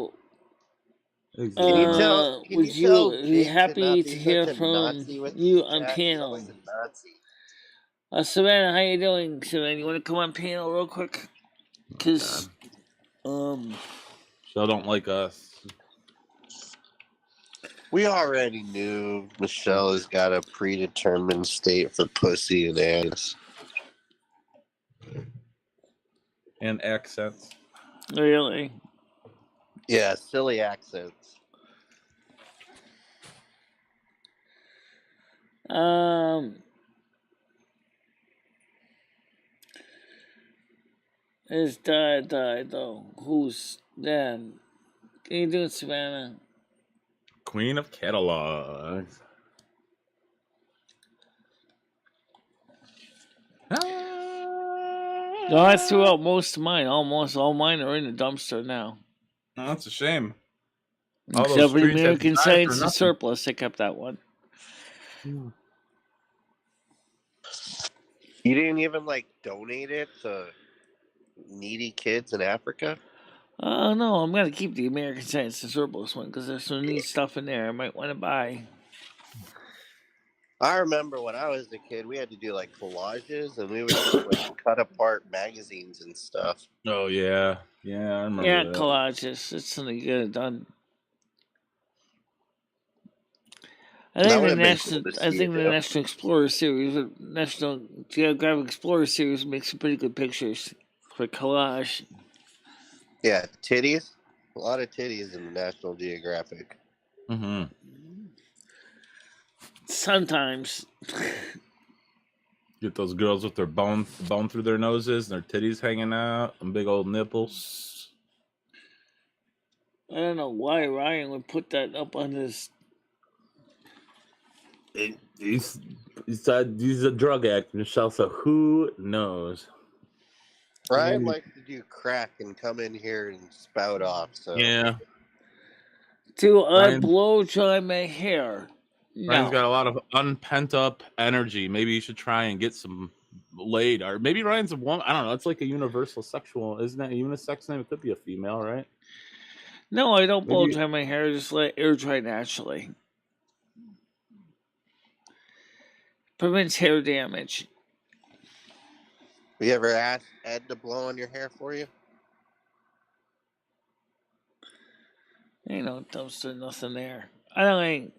[SPEAKER 1] would you be happy to hear from you on panel? Savannah, how you doing? Savannah, you want to come on panel real quick? Because,
[SPEAKER 3] Michelle don't like us.
[SPEAKER 2] We already knew Michelle has got a predetermined state for pussy and ass.
[SPEAKER 3] And accents.
[SPEAKER 1] Really?
[SPEAKER 2] Yeah, silly accents.
[SPEAKER 1] It's died though. Who's then? Can you do it, Savannah?
[SPEAKER 3] Queen of catalogs.
[SPEAKER 1] No, I threw out most of mine. Almost all mine are in the dumpster now.
[SPEAKER 3] Oh, that's a shame.
[SPEAKER 1] Except for the American Science and Surplus, I kept that one.
[SPEAKER 2] You You didn't even like donate it to needy kids in Africa?
[SPEAKER 1] No, I'm gonna keep the American Science and Surplus one because there's some neat stuff in there I might want to buy.
[SPEAKER 2] I remember when I was a kid, we had to do like collages, and we would just like cut apart magazines and stuff.
[SPEAKER 3] Oh yeah, I remember
[SPEAKER 1] Yeah,
[SPEAKER 3] that.
[SPEAKER 1] collages. It's something you get done. I
[SPEAKER 2] That
[SPEAKER 1] think
[SPEAKER 2] would
[SPEAKER 1] the
[SPEAKER 2] have been
[SPEAKER 1] national,
[SPEAKER 2] cool to
[SPEAKER 1] I
[SPEAKER 2] see,
[SPEAKER 1] think the
[SPEAKER 2] too.
[SPEAKER 1] National Explorer series, National Geographic Explorer series makes some pretty good pictures for collage.
[SPEAKER 2] Yeah, titties. A lot of titties in National Geographic.
[SPEAKER 3] Mm-hmm.
[SPEAKER 1] Sometimes.
[SPEAKER 3] Get those girls with their bone through their noses and their titties hanging out and big old nipples.
[SPEAKER 1] I don't know why Ryan would put that up on his.
[SPEAKER 3] He said he's a drug addict, Michelle, so who knows?
[SPEAKER 2] Ryan likes to do crack and come in here and spout off. So
[SPEAKER 3] Yeah.
[SPEAKER 1] Do I blow dry my hair?
[SPEAKER 3] Ryan's
[SPEAKER 1] No.
[SPEAKER 3] got a lot of unpent up energy. Maybe you should try and get some laid, or maybe Ryan's a woman. I don't know. It's like a universal sexual, isn't that a unisex name? It could be a female, right?
[SPEAKER 1] No, I don't blow dry my hair. Just let air dry naturally. Prevents hair damage.
[SPEAKER 2] You ever asked Ed to blow on your hair for you?
[SPEAKER 1] Ain't no dumpster, nothing there. I don't ain't.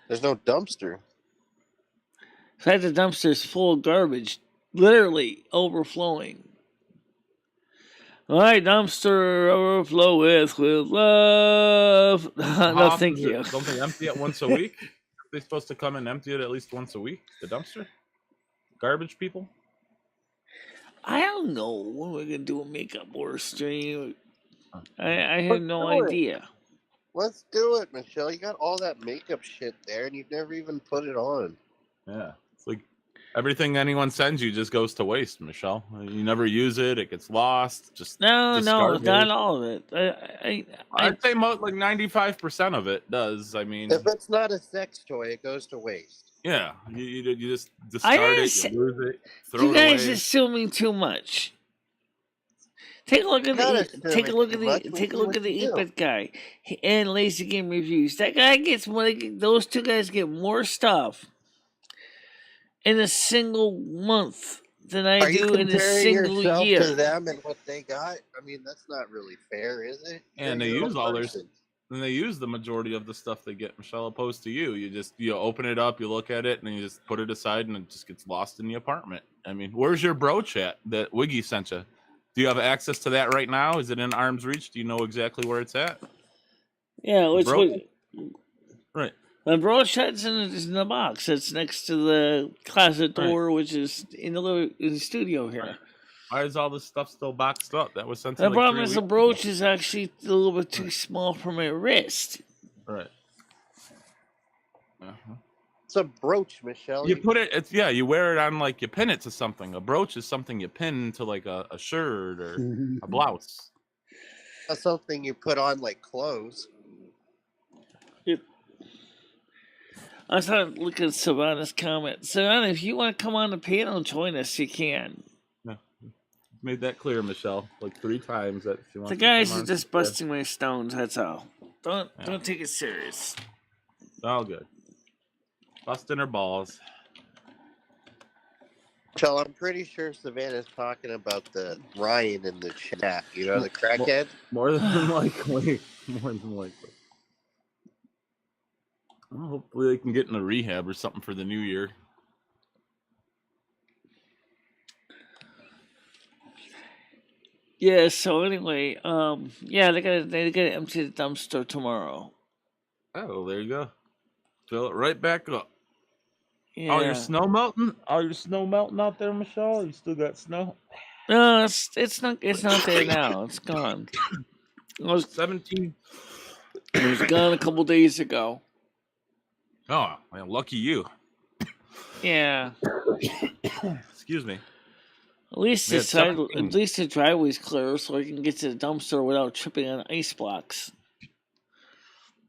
[SPEAKER 2] There's no dumpster.
[SPEAKER 1] In fact, the dumpster's full of garbage, literally overflowing. My dumpster overfloweth with love. No, thank you.
[SPEAKER 3] Don't they empty it once a week? They're supposed to come and empty it at least once a week. The dumpster, garbage people.
[SPEAKER 1] I don't know when we're gonna do a makeup or stream. I have no idea.
[SPEAKER 2] Let's do it, Michelle. You got all that makeup shit there, and you've never even put it on.
[SPEAKER 3] Yeah, it's like everything anyone sends you just goes to waste, Michelle. You never use it; it gets lost. Just
[SPEAKER 1] no,
[SPEAKER 3] discarded.
[SPEAKER 1] not all of it.
[SPEAKER 3] I'd say like 95% of it does. I mean,
[SPEAKER 2] if it's not a sex toy, it goes to waste.
[SPEAKER 3] Yeah, you just discard it, you lose it, throw it away.
[SPEAKER 1] You guys assuming too much. Take a look at the 8-bit guy and Lazy Game Reviews. That guy gets more. Those two guys get more stuff in a single month than I do in a single year.
[SPEAKER 2] To them and what they got? I mean, that's not really fair, is it?
[SPEAKER 3] And they use all their. And they use the majority of the stuff they get, Michelle, opposed to you. You open it up, you look at it, and then you just put it aside, and it just gets lost in the apartment. I mean, where's your brooch at that Wiggy sent you? Do you have access to that right now? Is it in arm's reach? Do you know exactly where it's at?
[SPEAKER 1] Yeah,
[SPEAKER 3] right.
[SPEAKER 1] The brooch is in the box. It's next to the closet door, which is in the studio here.
[SPEAKER 3] Right. Why is all this stuff still boxed up? That was sent to
[SPEAKER 1] the problem is the brooch is actually a little bit too small for my wrist.
[SPEAKER 3] Right.
[SPEAKER 2] It's a brooch, Michelle.
[SPEAKER 3] You put it. You wear it on you pin it to something. A brooch is something you pin to a shirt or a blouse.
[SPEAKER 2] That's something you put on like clothes.
[SPEAKER 1] I started looking at Savannah's comment. Savannah, if you want to come on the panel and join us, you can.
[SPEAKER 3] Yeah. Made that clear, Michelle, 3 times that she wants.
[SPEAKER 1] The guys are just busting my stones. That's all. Don't take it serious.
[SPEAKER 3] It's all good. Busting her balls.
[SPEAKER 2] Michelle, I'm pretty sure Savannah's talking about the Ryan in the chat. You know, the crackhead.
[SPEAKER 3] More than likely. Well, hopefully they can get in a rehab or something for the new year.
[SPEAKER 1] Yeah, so anyway, they gotta empty the dumpster tomorrow.
[SPEAKER 3] Oh, there you go. Fill it right back up.
[SPEAKER 1] Yeah.
[SPEAKER 3] All your snow melting? Out there, Michelle? You still got snow?
[SPEAKER 1] No, it's not there now. It's gone. It was
[SPEAKER 3] 17.
[SPEAKER 1] It was gone a couple days ago.
[SPEAKER 3] Oh, man, lucky you.
[SPEAKER 1] Yeah.
[SPEAKER 3] Excuse me.
[SPEAKER 1] At least the driveway's clear, so I can get to the dumpster without tripping on ice blocks.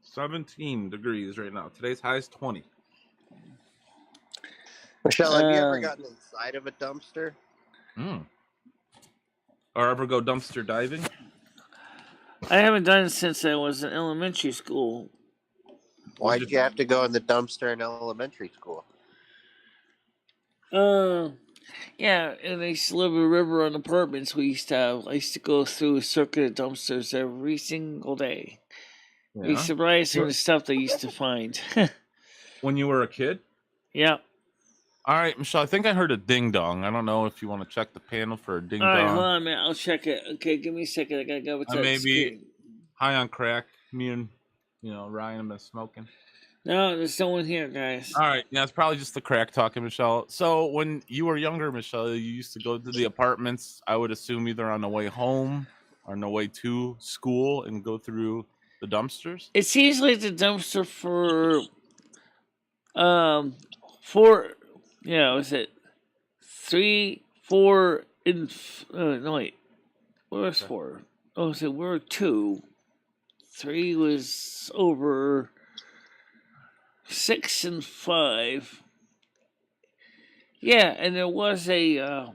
[SPEAKER 3] 17 degrees right now. Today's high is 20.
[SPEAKER 2] Michelle, have you ever
[SPEAKER 1] Um,
[SPEAKER 2] gotten inside of a dumpster?
[SPEAKER 3] Or ever go dumpster diving?
[SPEAKER 1] I haven't done it since I was in elementary school.
[SPEAKER 2] Why did you have to go in the dumpster in elementary school?
[SPEAKER 1] Yeah, and I used to live in River on apartments. I used to go through a circuit of dumpsters every single day.
[SPEAKER 3] Yeah.
[SPEAKER 1] Be surprised some of the stuff they used to find.
[SPEAKER 3] When you were a kid?
[SPEAKER 1] Yeah.
[SPEAKER 3] All right, Michelle, I think I heard a ding dong. I don't know if you want to check the panel for a ding
[SPEAKER 1] All right,
[SPEAKER 3] dong.
[SPEAKER 1] hold on, man. I'll check it. Okay, give me a second. I gotta go with
[SPEAKER 3] I
[SPEAKER 1] that
[SPEAKER 3] may be
[SPEAKER 1] screen.
[SPEAKER 3] high on crack. Me and Ryan have been smoking.
[SPEAKER 1] No, there's no one here, guys.
[SPEAKER 3] All right, yeah, it's probably just the crack talking, Michelle. So when you were younger, Michelle, you used to go to the apartments. I would assume either on the way home or on the way to school and go through the dumpsters.
[SPEAKER 1] It seems like the dumpster for is it 3, 4, and no wait, where's 4? Oh, so we're 2. 3 was over 6 and 5. Yeah, and there was a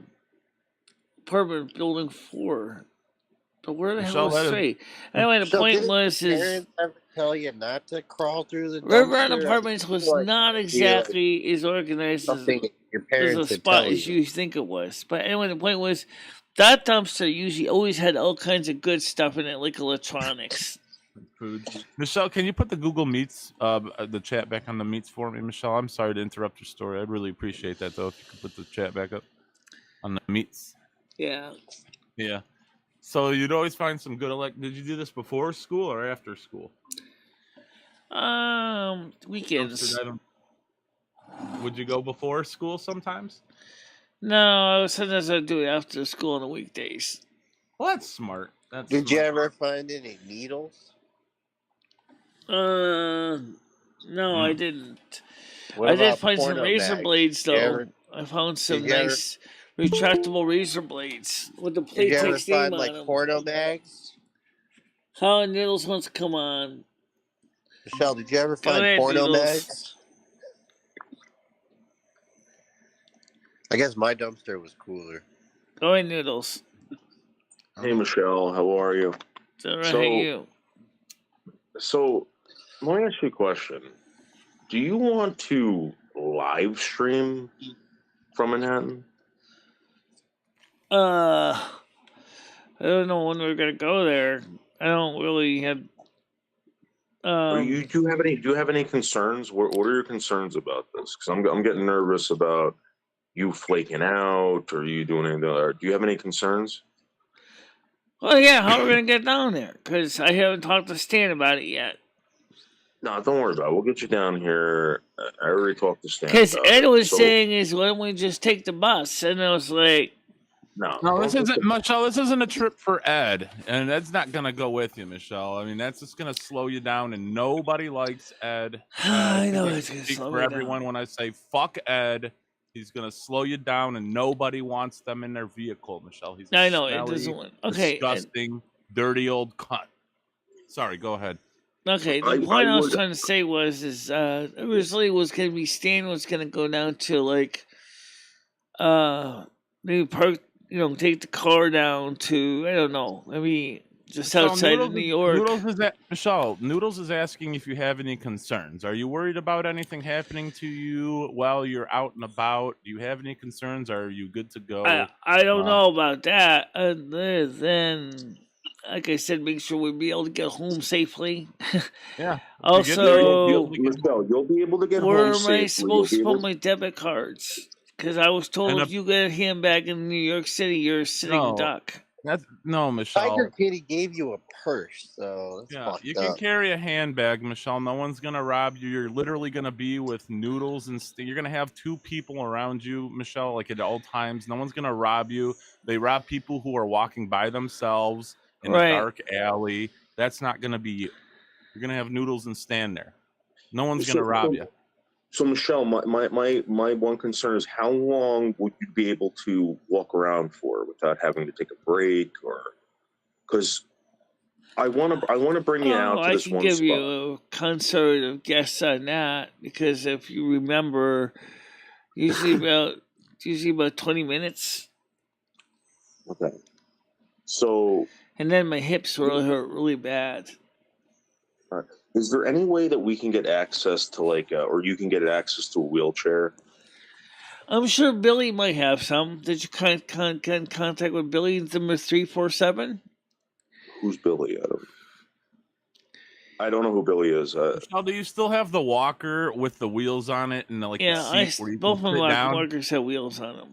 [SPEAKER 1] apartment building 4. But where the hell was 3? Anyway, the point was
[SPEAKER 2] parents ever tell you not to crawl through the dumpster?
[SPEAKER 1] River and Apartments was not exactly as organized as
[SPEAKER 2] your parents
[SPEAKER 1] a spot as you think it was. But anyway, the point was that dumpster usually always had all kinds of good stuff in it, like electronics.
[SPEAKER 3] Food. Michelle, can you put the Google Meets, the chat back on the Meets for me, Michelle? I'm sorry to interrupt your story. I'd really appreciate that, though, if you could put the chat back up on the Meets.
[SPEAKER 1] Yeah.
[SPEAKER 3] Yeah. So you'd always find some good Did you do this before school or after school?
[SPEAKER 1] Weekends.
[SPEAKER 3] Would you go before school sometimes?
[SPEAKER 1] No, sometimes I do it after school on the weekdays.
[SPEAKER 3] Well, that's smart.
[SPEAKER 2] Did you ever find any needles?
[SPEAKER 1] No, I didn't. I did find some razor blades, though. I found some nice retractable razor blades with the Playtex name on them.
[SPEAKER 2] Porno mags?
[SPEAKER 1] How Needles wants to come on.
[SPEAKER 2] Michelle, did you ever find porno mags? I guess my dumpster was cooler.
[SPEAKER 1] Go ahead, Noodles.
[SPEAKER 4] Hey, Michelle, how are you?
[SPEAKER 1] Hey, you.
[SPEAKER 4] So, let me ask you a question. Do you want to live stream from Manhattan?
[SPEAKER 1] I don't know when we're gonna go there. I don't really have.
[SPEAKER 4] Do you have any concerns? What are your concerns about this? Because I'm getting nervous about you flaking out or you doing anything. Or do you have any concerns?
[SPEAKER 1] Well, yeah. How are we gonna get down there? Because I haven't talked to Stan about it yet.
[SPEAKER 4] No, don't worry about it. We'll get you down here. I already talked to Stan.
[SPEAKER 1] Because Ed was saying is, why don't we just take the bus? And I was like,
[SPEAKER 3] no, this isn't, Michelle. This isn't a trip for Ed, and Ed's not gonna go with you, Michelle. I mean, that's just gonna slow you down, and nobody likes Ed.
[SPEAKER 1] I know it's gonna
[SPEAKER 3] speak
[SPEAKER 1] slow
[SPEAKER 3] for
[SPEAKER 1] me
[SPEAKER 3] everyone
[SPEAKER 1] down.
[SPEAKER 3] when I say fuck Ed. He's gonna slow you down, and nobody wants them in their vehicle, Michelle. He's
[SPEAKER 1] I know
[SPEAKER 3] smelly,
[SPEAKER 1] it doesn't want. Okay,
[SPEAKER 3] disgusting, dirty old cunt. Sorry, go ahead.
[SPEAKER 1] Okay, the point I was trying to say was originally was gonna be Stan was gonna go down to like maybe park, take the car down to, I don't know, maybe just outside of New York.
[SPEAKER 3] Noodles is asking if you have any concerns. Are you worried about anything happening to you while you're out and about? Do you have any concerns? Are you good to go?
[SPEAKER 1] I don't know about that. Then, like I said, make sure we'll be able to get home safely.
[SPEAKER 3] Yeah.
[SPEAKER 1] Also,
[SPEAKER 4] Michelle, you'll be able to get home
[SPEAKER 1] where
[SPEAKER 4] safely.
[SPEAKER 1] am I supposed to put my debit cards? Because I was told if you get a handbag in New York City, you're a sitting duck.
[SPEAKER 3] No, Michelle.
[SPEAKER 2] Tiger Kitty gave you a purse, so that's
[SPEAKER 3] you can carry a handbag, Michelle. No one's gonna rob you. You're literally gonna be with Noodles and you're gonna have 2 people around you, Michelle, like at all times. No one's gonna rob you. They rob people who are walking by themselves in a dark alley. That's not gonna be you. You're gonna have Noodles and stand there. No one's gonna rob you.
[SPEAKER 4] So, Michelle, my one concern is how long would you be able to walk around for without having to take a break, or because I want to bring you out to this one spot.
[SPEAKER 1] I can give you a conservative guess on that, because if you remember, Usually about 20 minutes.
[SPEAKER 4] Okay. So,
[SPEAKER 1] And then my hips really hurt really bad.
[SPEAKER 4] is there any way that we can get access to or you can get access to a wheelchair?
[SPEAKER 1] I'm sure Billy might have some. Did you get in contact with Billy? Number 347.
[SPEAKER 4] Who's Billy? I don't know who Billy is.
[SPEAKER 3] Michelle, do you still have the walker with the wheels on it and the seat where you
[SPEAKER 1] both
[SPEAKER 3] can
[SPEAKER 1] of
[SPEAKER 3] sit
[SPEAKER 1] my
[SPEAKER 3] down?
[SPEAKER 1] walkers have wheels on them.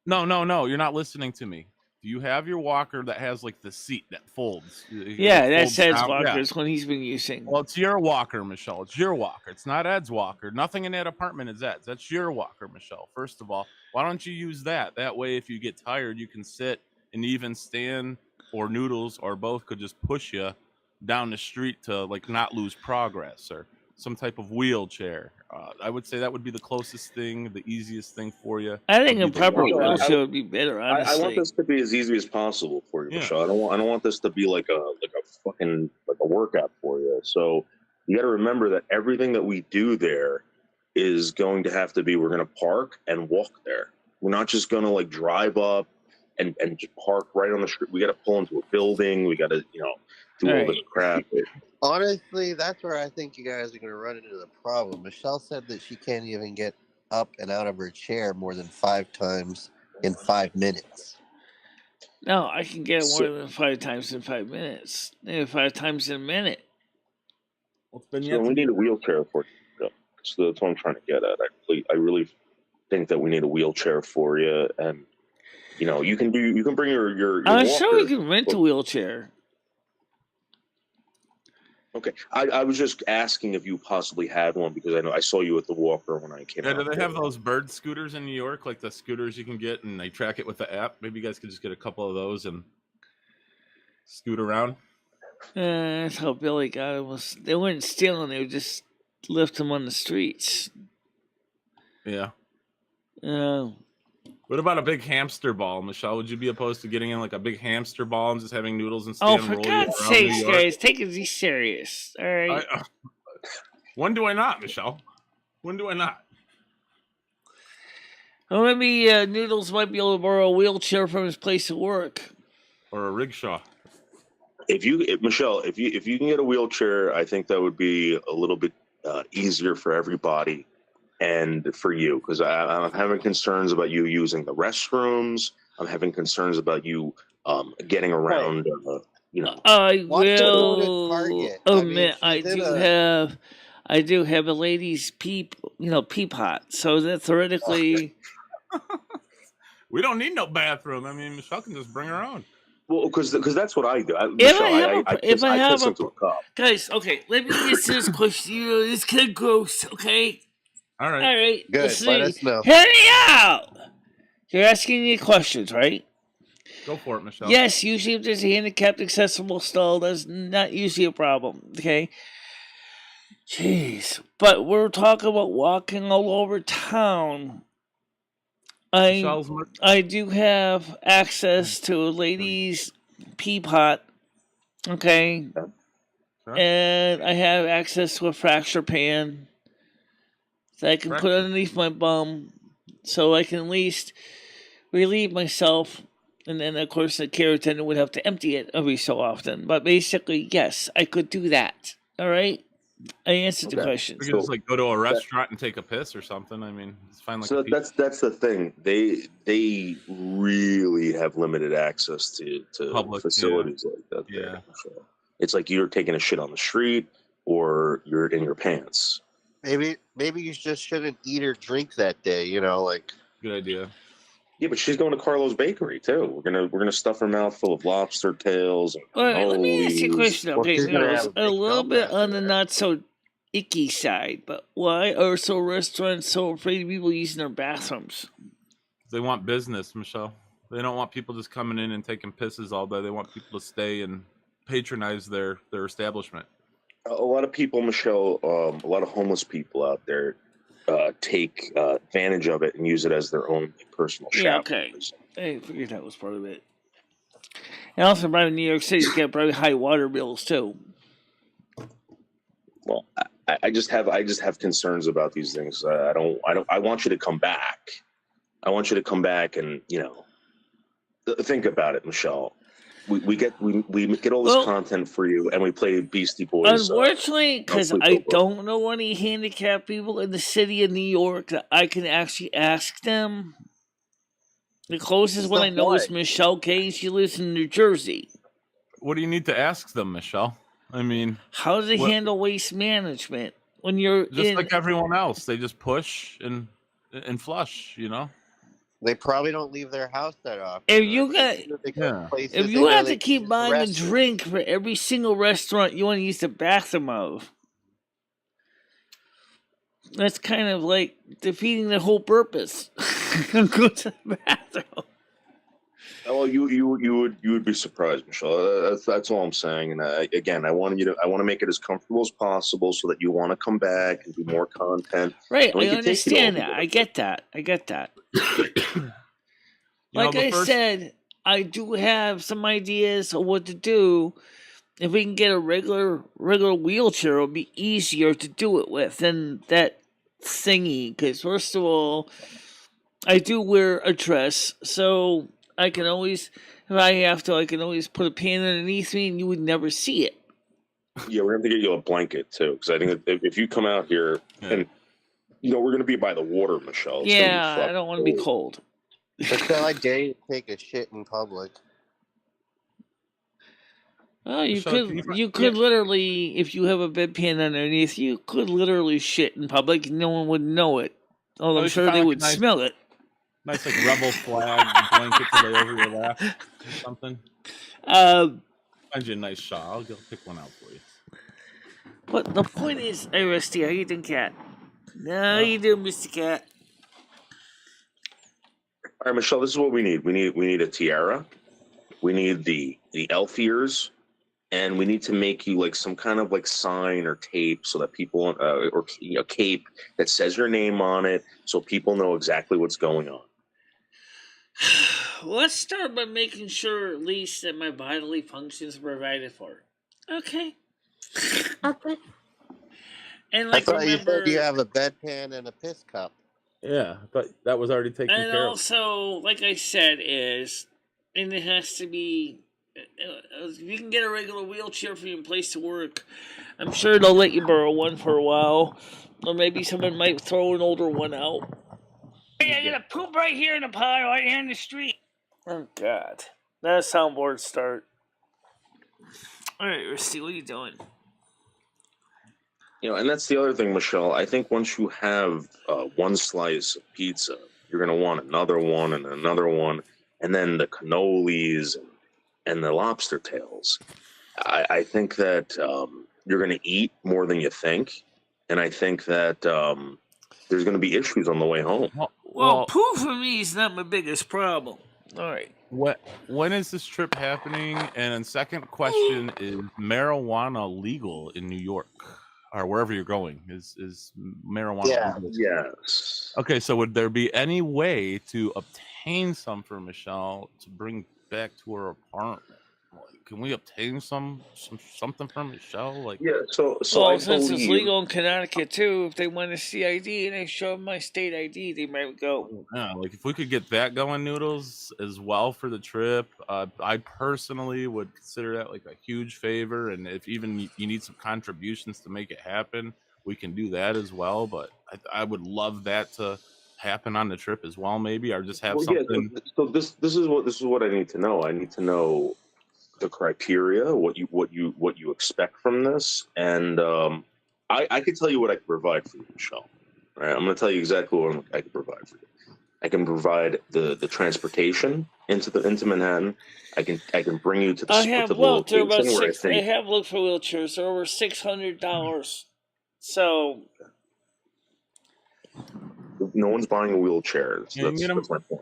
[SPEAKER 3] No, you're not listening to me. Do you have your walker that has the seat that folds?
[SPEAKER 1] Yeah, that's Ed's
[SPEAKER 3] down?
[SPEAKER 1] walkers when he's been using.
[SPEAKER 3] Well, it's your walker, Michelle. It's your walker. It's not Ed's walker. Nothing in that apartment is Ed's. That's your walker, Michelle. First of all, why don't you use that? That way, if you get tired, you can sit, and even Stan or Noodles or both could just push you down the street to not lose progress, or some type of wheelchair. I would say that would be the closest thing, the easiest thing for you.
[SPEAKER 1] I think a proper
[SPEAKER 4] walker.
[SPEAKER 1] wheelchair would be better. Honestly,
[SPEAKER 4] I want this to be as easy as possible for you, Michelle. I don't want this to be like a fucking a workout for you. So you got to remember that everything that we do there is going to have to be, we're going to park and walk there. We're not just going to drive up and just park right on the street. We got to pull into a building. We got to do all this crap.
[SPEAKER 2] Honestly, that's where I think you guys are going to run into the problem. Michelle said that she can't even get up and out of her chair more than 5 times in 5 minutes.
[SPEAKER 1] No, I can get more than 5 times in 5 minutes. Maybe 5 times in a minute.
[SPEAKER 4] Well, then we need a wheelchair for you. So that's what I'm trying to get at. I really think that we need a wheelchair for you, and you can bring your
[SPEAKER 1] I'm
[SPEAKER 4] walker,
[SPEAKER 1] sure we can rent a wheelchair.
[SPEAKER 4] Okay, I was just asking if you possibly had one, because I know I saw you at the walker when I came out.
[SPEAKER 3] Do they have those bird scooters in New York, like the scooters you can get and they track it with the app? Maybe you guys could just get a couple of those and scoot around.
[SPEAKER 1] That's how Billy got it. They weren't stealing; they would just lift them on the streets.
[SPEAKER 3] Yeah. What about a big hamster ball, Michelle? Would you be opposed to getting in a big hamster ball and just having Noodles and Stan
[SPEAKER 1] for
[SPEAKER 3] roll
[SPEAKER 1] God's
[SPEAKER 3] you around
[SPEAKER 1] sakes,
[SPEAKER 3] New York?
[SPEAKER 1] guys, take it serious. All right.
[SPEAKER 3] When do I not, Michelle? When do I not?
[SPEAKER 1] Well, maybe Noodles might be able to borrow a wheelchair from his place of work,
[SPEAKER 3] or a rickshaw.
[SPEAKER 4] Michelle, if you can get a wheelchair, I think that would be a little bit easier for everybody. And for you, because I'm having concerns about you using the restrooms. I'm having concerns about you getting around.
[SPEAKER 1] I will admit I do have a ladies' pee pot. So that theoretically,
[SPEAKER 3] we don't need no bathroom. I mean, Michelle can just bring her own.
[SPEAKER 4] Well, because that's what I do.
[SPEAKER 1] If I have a guys, okay, let me answer this question. It's kind of gross, okay?
[SPEAKER 3] All right.
[SPEAKER 2] Good. Let us know.
[SPEAKER 1] Hear me out. You're asking me questions, right?
[SPEAKER 3] Go for it, Michelle.
[SPEAKER 1] Yes, usually if there's a handicapped accessible stall, that's not usually a problem, okay? Jeez. But we're talking about walking all over town. I do have access to a lady's pee pot, okay? Sure. And I have access to a fracture pan that I can put underneath my bum so I can at least relieve myself. And then, of course, the care attendant would have to empty it every so often. But basically, yes, I could do that. All right? I answered the question.
[SPEAKER 3] You could just go to a restaurant and take a piss or something. I mean, it's fine.
[SPEAKER 4] So that's the thing. They really have limited access to public facilities like that. Yeah. So it's like you're taking a shit on the street or you're in your pants.
[SPEAKER 2] Maybe you just shouldn't eat or drink that day.
[SPEAKER 3] Good idea.
[SPEAKER 4] Yeah, but she's going to Carlo's Bakery too. We're gonna stuff her mouth full of lobster tails.
[SPEAKER 1] All right, let me ask you a question. Okay, a little bit on the not so icky side, but why are restaurants so afraid of people using their bathrooms?
[SPEAKER 3] They want business, Michelle. They don't want people just coming in and taking pisses all day. They want people to stay and patronize their establishment.
[SPEAKER 4] A lot of people, Michelle, a lot of homeless people out there take advantage of it and use it as their own personal shower.
[SPEAKER 1] Yeah, okay. I figured that was part of it. And also, probably in New York City, you get probably high water bills, too.
[SPEAKER 4] Well, I just have concerns about these things. I want you to come back. I want you to come back and think about it, Michelle. We get all this content for you, and we play Beastie Boys.
[SPEAKER 1] Unfortunately, because I don't know any handicapped people in the city of New York that I can actually ask them. The closest one I know is Michelle Kane. She lives in New Jersey.
[SPEAKER 3] What do you need to ask them, Michelle? I mean,
[SPEAKER 1] how do they handle waste management when you're
[SPEAKER 3] just like everyone else? They just push and flush,
[SPEAKER 2] They probably don't leave their house that often.
[SPEAKER 1] If you have to keep buying a drink for every single restaurant you want to use the bathroom of, that's kind of like defeating the whole purpose. Go to the bathroom.
[SPEAKER 4] Well, you would be surprised, Michelle. That's all I'm saying. And again, I want to make it as comfortable as possible so that you want to come back and do more content.
[SPEAKER 1] Right, I understand that. I get that. Like I said, I do have some ideas of what to do. If we can get a regular wheelchair, it'll be easier to do it with than that thingy. Because first of all, I do wear a dress, so I can always, if I have to, I can always put a pan underneath me, and you would never see it.
[SPEAKER 4] Yeah, we're going to get you a blanket too, because I think if you come out here and we're going to be by the water, Michelle. It's
[SPEAKER 1] I don't want to be cold.
[SPEAKER 2] Michelle, I dare you to take a shit in public.
[SPEAKER 1] Oh, you could literally, if you have a bedpan underneath, you could literally shit in public. No one would know it. Although I'm sure they would smell it.
[SPEAKER 3] Nice like rebel flag blanket to lay over your lap or something.
[SPEAKER 1] Find
[SPEAKER 3] you a nice shawl. I'll go pick one out for you.
[SPEAKER 1] But the point is, hey Rusty, how you doing, Cat? How you doing, Mr. Cat?
[SPEAKER 4] All right, Michelle, this is what we need. We need a tiara. We need the elf ears, and we need to make you like some kind of like sign or tape so that people or cape that says your name on it, so people know exactly what's going on.
[SPEAKER 1] Let's start by making sure at least that my bodily functions are provided for. Okay. And like,
[SPEAKER 2] I thought you said you have a bedpan and a piss cup.
[SPEAKER 3] Yeah, but that was already taken care of.
[SPEAKER 1] And also, like I said, and it has to be. If you can get a regular wheelchair for your place to work, I'm sure they'll let you borrow one for a while, or maybe someone might throw an older one out. Hey, I gotta poop right here in the pile, right here in the street. Oh God, that soundboard start. All right, Rusty, what are you doing?
[SPEAKER 4] And that's the other thing, Michelle. I think once you have one slice of pizza, you're going to want another one and another one, and then the cannolis and the lobster tails. I think that you're going to eat more than you think, and I think that there's going to be issues on the way home.
[SPEAKER 1] Well, poo for me is not my biggest problem. All right.
[SPEAKER 3] When is this trip happening? And then second question, is marijuana legal in New York? Or wherever you're going, is marijuana legal?
[SPEAKER 4] Yes.
[SPEAKER 3] Okay, so would there be any way to obtain some for Michelle to bring back to her apartment? Like, can we obtain something from Michelle? Like,
[SPEAKER 4] so
[SPEAKER 1] since it's legal in Connecticut too, if they want to see ID and I show them my state ID, they might go.
[SPEAKER 3] Yeah, like if we could get that going, Noodles, as well for the trip, I personally would consider that like a huge favor. And if even you need some contributions to make it happen, we can do that as well. But I would love that to happen on the trip as well, maybe, or just have something.
[SPEAKER 4] Yeah, so this is what I need to know. I need to know the criteria, what you expect from this, and I can tell you what I can provide for you, Michelle. All right, I'm going to tell you exactly what I can provide for you. I can provide the transportation into Manhattan. I can bring you to the.
[SPEAKER 1] I have looked. They're about six. I have looked for wheelchairs. They're over $600. So
[SPEAKER 4] no one's buying a wheelchair. That's my point.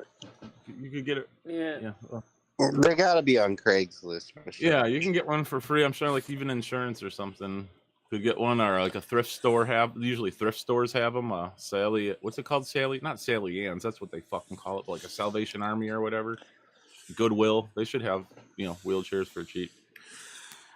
[SPEAKER 3] You could get it.
[SPEAKER 1] Yeah.
[SPEAKER 2] They gotta be on Craigslist.
[SPEAKER 3] Yeah, you can get one for free. I'm sure, like even insurance or something. Could get one, or like a thrift store usually thrift stores have them. Sally, what's it called? Not Sally Ann's. That's what they fucking call it, like a Salvation Army or whatever. Goodwill. They should have wheelchairs for cheap.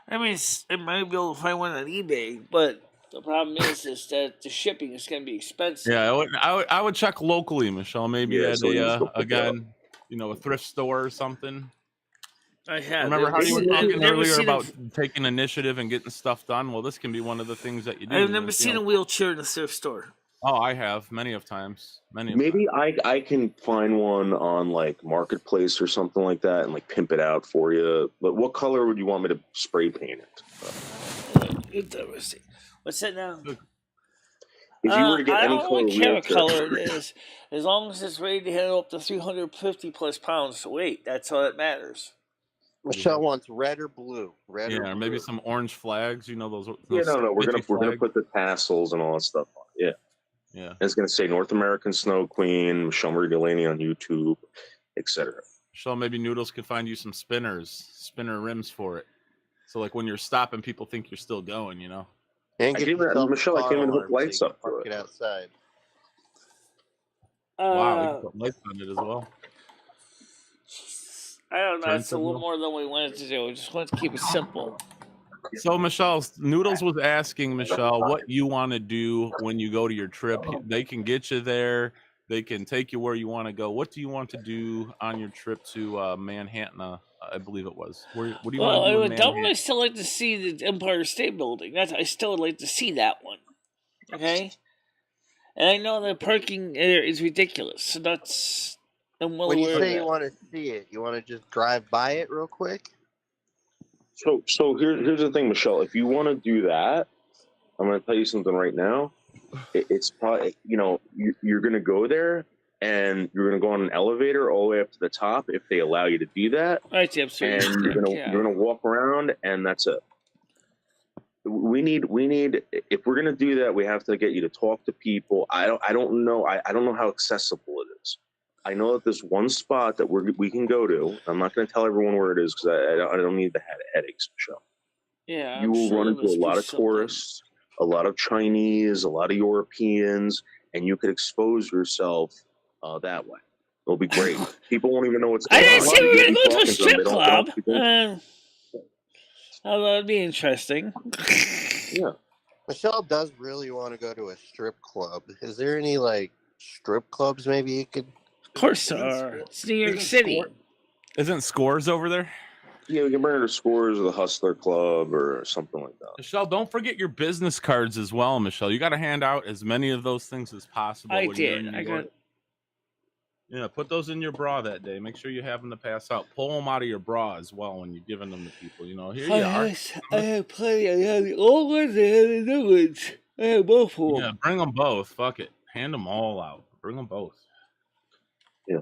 [SPEAKER 1] I mean, I might be able to find one on eBay, but The problem is that the shipping is going to be expensive.
[SPEAKER 3] Yeah, I would check locally, Michelle. Maybe
[SPEAKER 4] Yeah,
[SPEAKER 3] at
[SPEAKER 4] so we just go
[SPEAKER 3] a
[SPEAKER 4] pick it up.
[SPEAKER 3] again, a thrift store or something.
[SPEAKER 1] I have.
[SPEAKER 3] Remember how you were
[SPEAKER 1] I've
[SPEAKER 3] talking
[SPEAKER 1] never
[SPEAKER 3] earlier
[SPEAKER 1] seen
[SPEAKER 3] about taking initiative and getting stuff done? Well, this can be one of the things that you do.
[SPEAKER 1] I've never seen a wheelchair in a thrift store.
[SPEAKER 3] Oh, I have many of times.
[SPEAKER 4] Maybe I can find one on like Marketplace or something like that and like pimp it out for you. But what color would you want me to spray paint it?
[SPEAKER 1] Interesting. What's that now?
[SPEAKER 4] If you were to get
[SPEAKER 1] I
[SPEAKER 4] any
[SPEAKER 1] don't
[SPEAKER 4] color
[SPEAKER 1] really care what
[SPEAKER 4] wheelchair,
[SPEAKER 1] color it is, as long as it's ready to handle up to 350 plus pounds to weight. That's all that matters.
[SPEAKER 2] Michelle wants red or blue. Red
[SPEAKER 3] or maybe some orange flags. Those.
[SPEAKER 4] Yeah, no, we're gonna
[SPEAKER 3] flags.
[SPEAKER 4] put the tassels and all that stuff on. Yeah.
[SPEAKER 3] Yeah.
[SPEAKER 4] And it's gonna say North American Snow Queen, MicheleMarieDalene on YouTube, etc.
[SPEAKER 3] Michelle, maybe Noodles could find you some spinner rims for it. So like when you're stopping, people think you're still going.
[SPEAKER 2] And get
[SPEAKER 4] Michelle, I can't even hook lights up to
[SPEAKER 2] park
[SPEAKER 4] it.
[SPEAKER 2] it outside.
[SPEAKER 3] Wow, you can put lights on it as well.
[SPEAKER 1] I don't know.
[SPEAKER 3] Turn
[SPEAKER 1] It's a little more than we wanted to do. We just wanted to keep it simple.
[SPEAKER 3] So Michelle, Noodles was asking Michelle what you want to do when you go to your trip. They can get you there. They can take you where you want to go. What do you want to do on your trip to Manhattan? I believe it was. What do you want to do?
[SPEAKER 1] I would definitely still like to see the Empire State Building. I still would like to see that one. Okay? And I know the parking there is ridiculous. So that's...
[SPEAKER 2] When you say you want to see it, you want to just drive by it real quick?
[SPEAKER 4] So here's the thing, Michelle. If you want to do that, I'm going to tell you something right now. It's probably, you're going to go there and you're going to go on an elevator all the way up to the top if they allow you to do that.
[SPEAKER 1] Right, absolutely.
[SPEAKER 4] And you're going to walk around and that's it. We need if we're going to do that, we have to get you to talk to people. I don't know how accessible it is. I know that there's one spot that we can go to. I'm not going to tell everyone where it is because I don't need the headaches, Michelle.
[SPEAKER 1] Yeah,
[SPEAKER 4] you will run into a lot of tourists, a lot of Chinese, a lot of Europeans, and you could expose yourself that way. It'll be great. People won't even know what's going on.
[SPEAKER 1] I didn't say we were going to go to a strip club. That'd be interesting.
[SPEAKER 4] Yeah.
[SPEAKER 2] Michelle does really want to go to a strip club. Is there any strip clubs maybe you could?
[SPEAKER 1] Of course there are. It's New York City.
[SPEAKER 3] Isn't Scores over there?
[SPEAKER 4] Yeah, we can bring her to Scores or the Hustler Club or something like that.
[SPEAKER 3] Michelle, don't forget your business cards as well, Michelle. You got to hand out as many of those things as possible.
[SPEAKER 1] I did. I got.
[SPEAKER 3] Yeah, put those in your bra that day. Make sure you have them to pass out. Pull them out of your bra as well when you're giving them to people. Here you are.
[SPEAKER 1] I have plenty. I have the old ones and the new ones. I have both of them.
[SPEAKER 3] Yeah, bring them both. Fuck it. Hand them all out. Bring them both.
[SPEAKER 4] Yeah.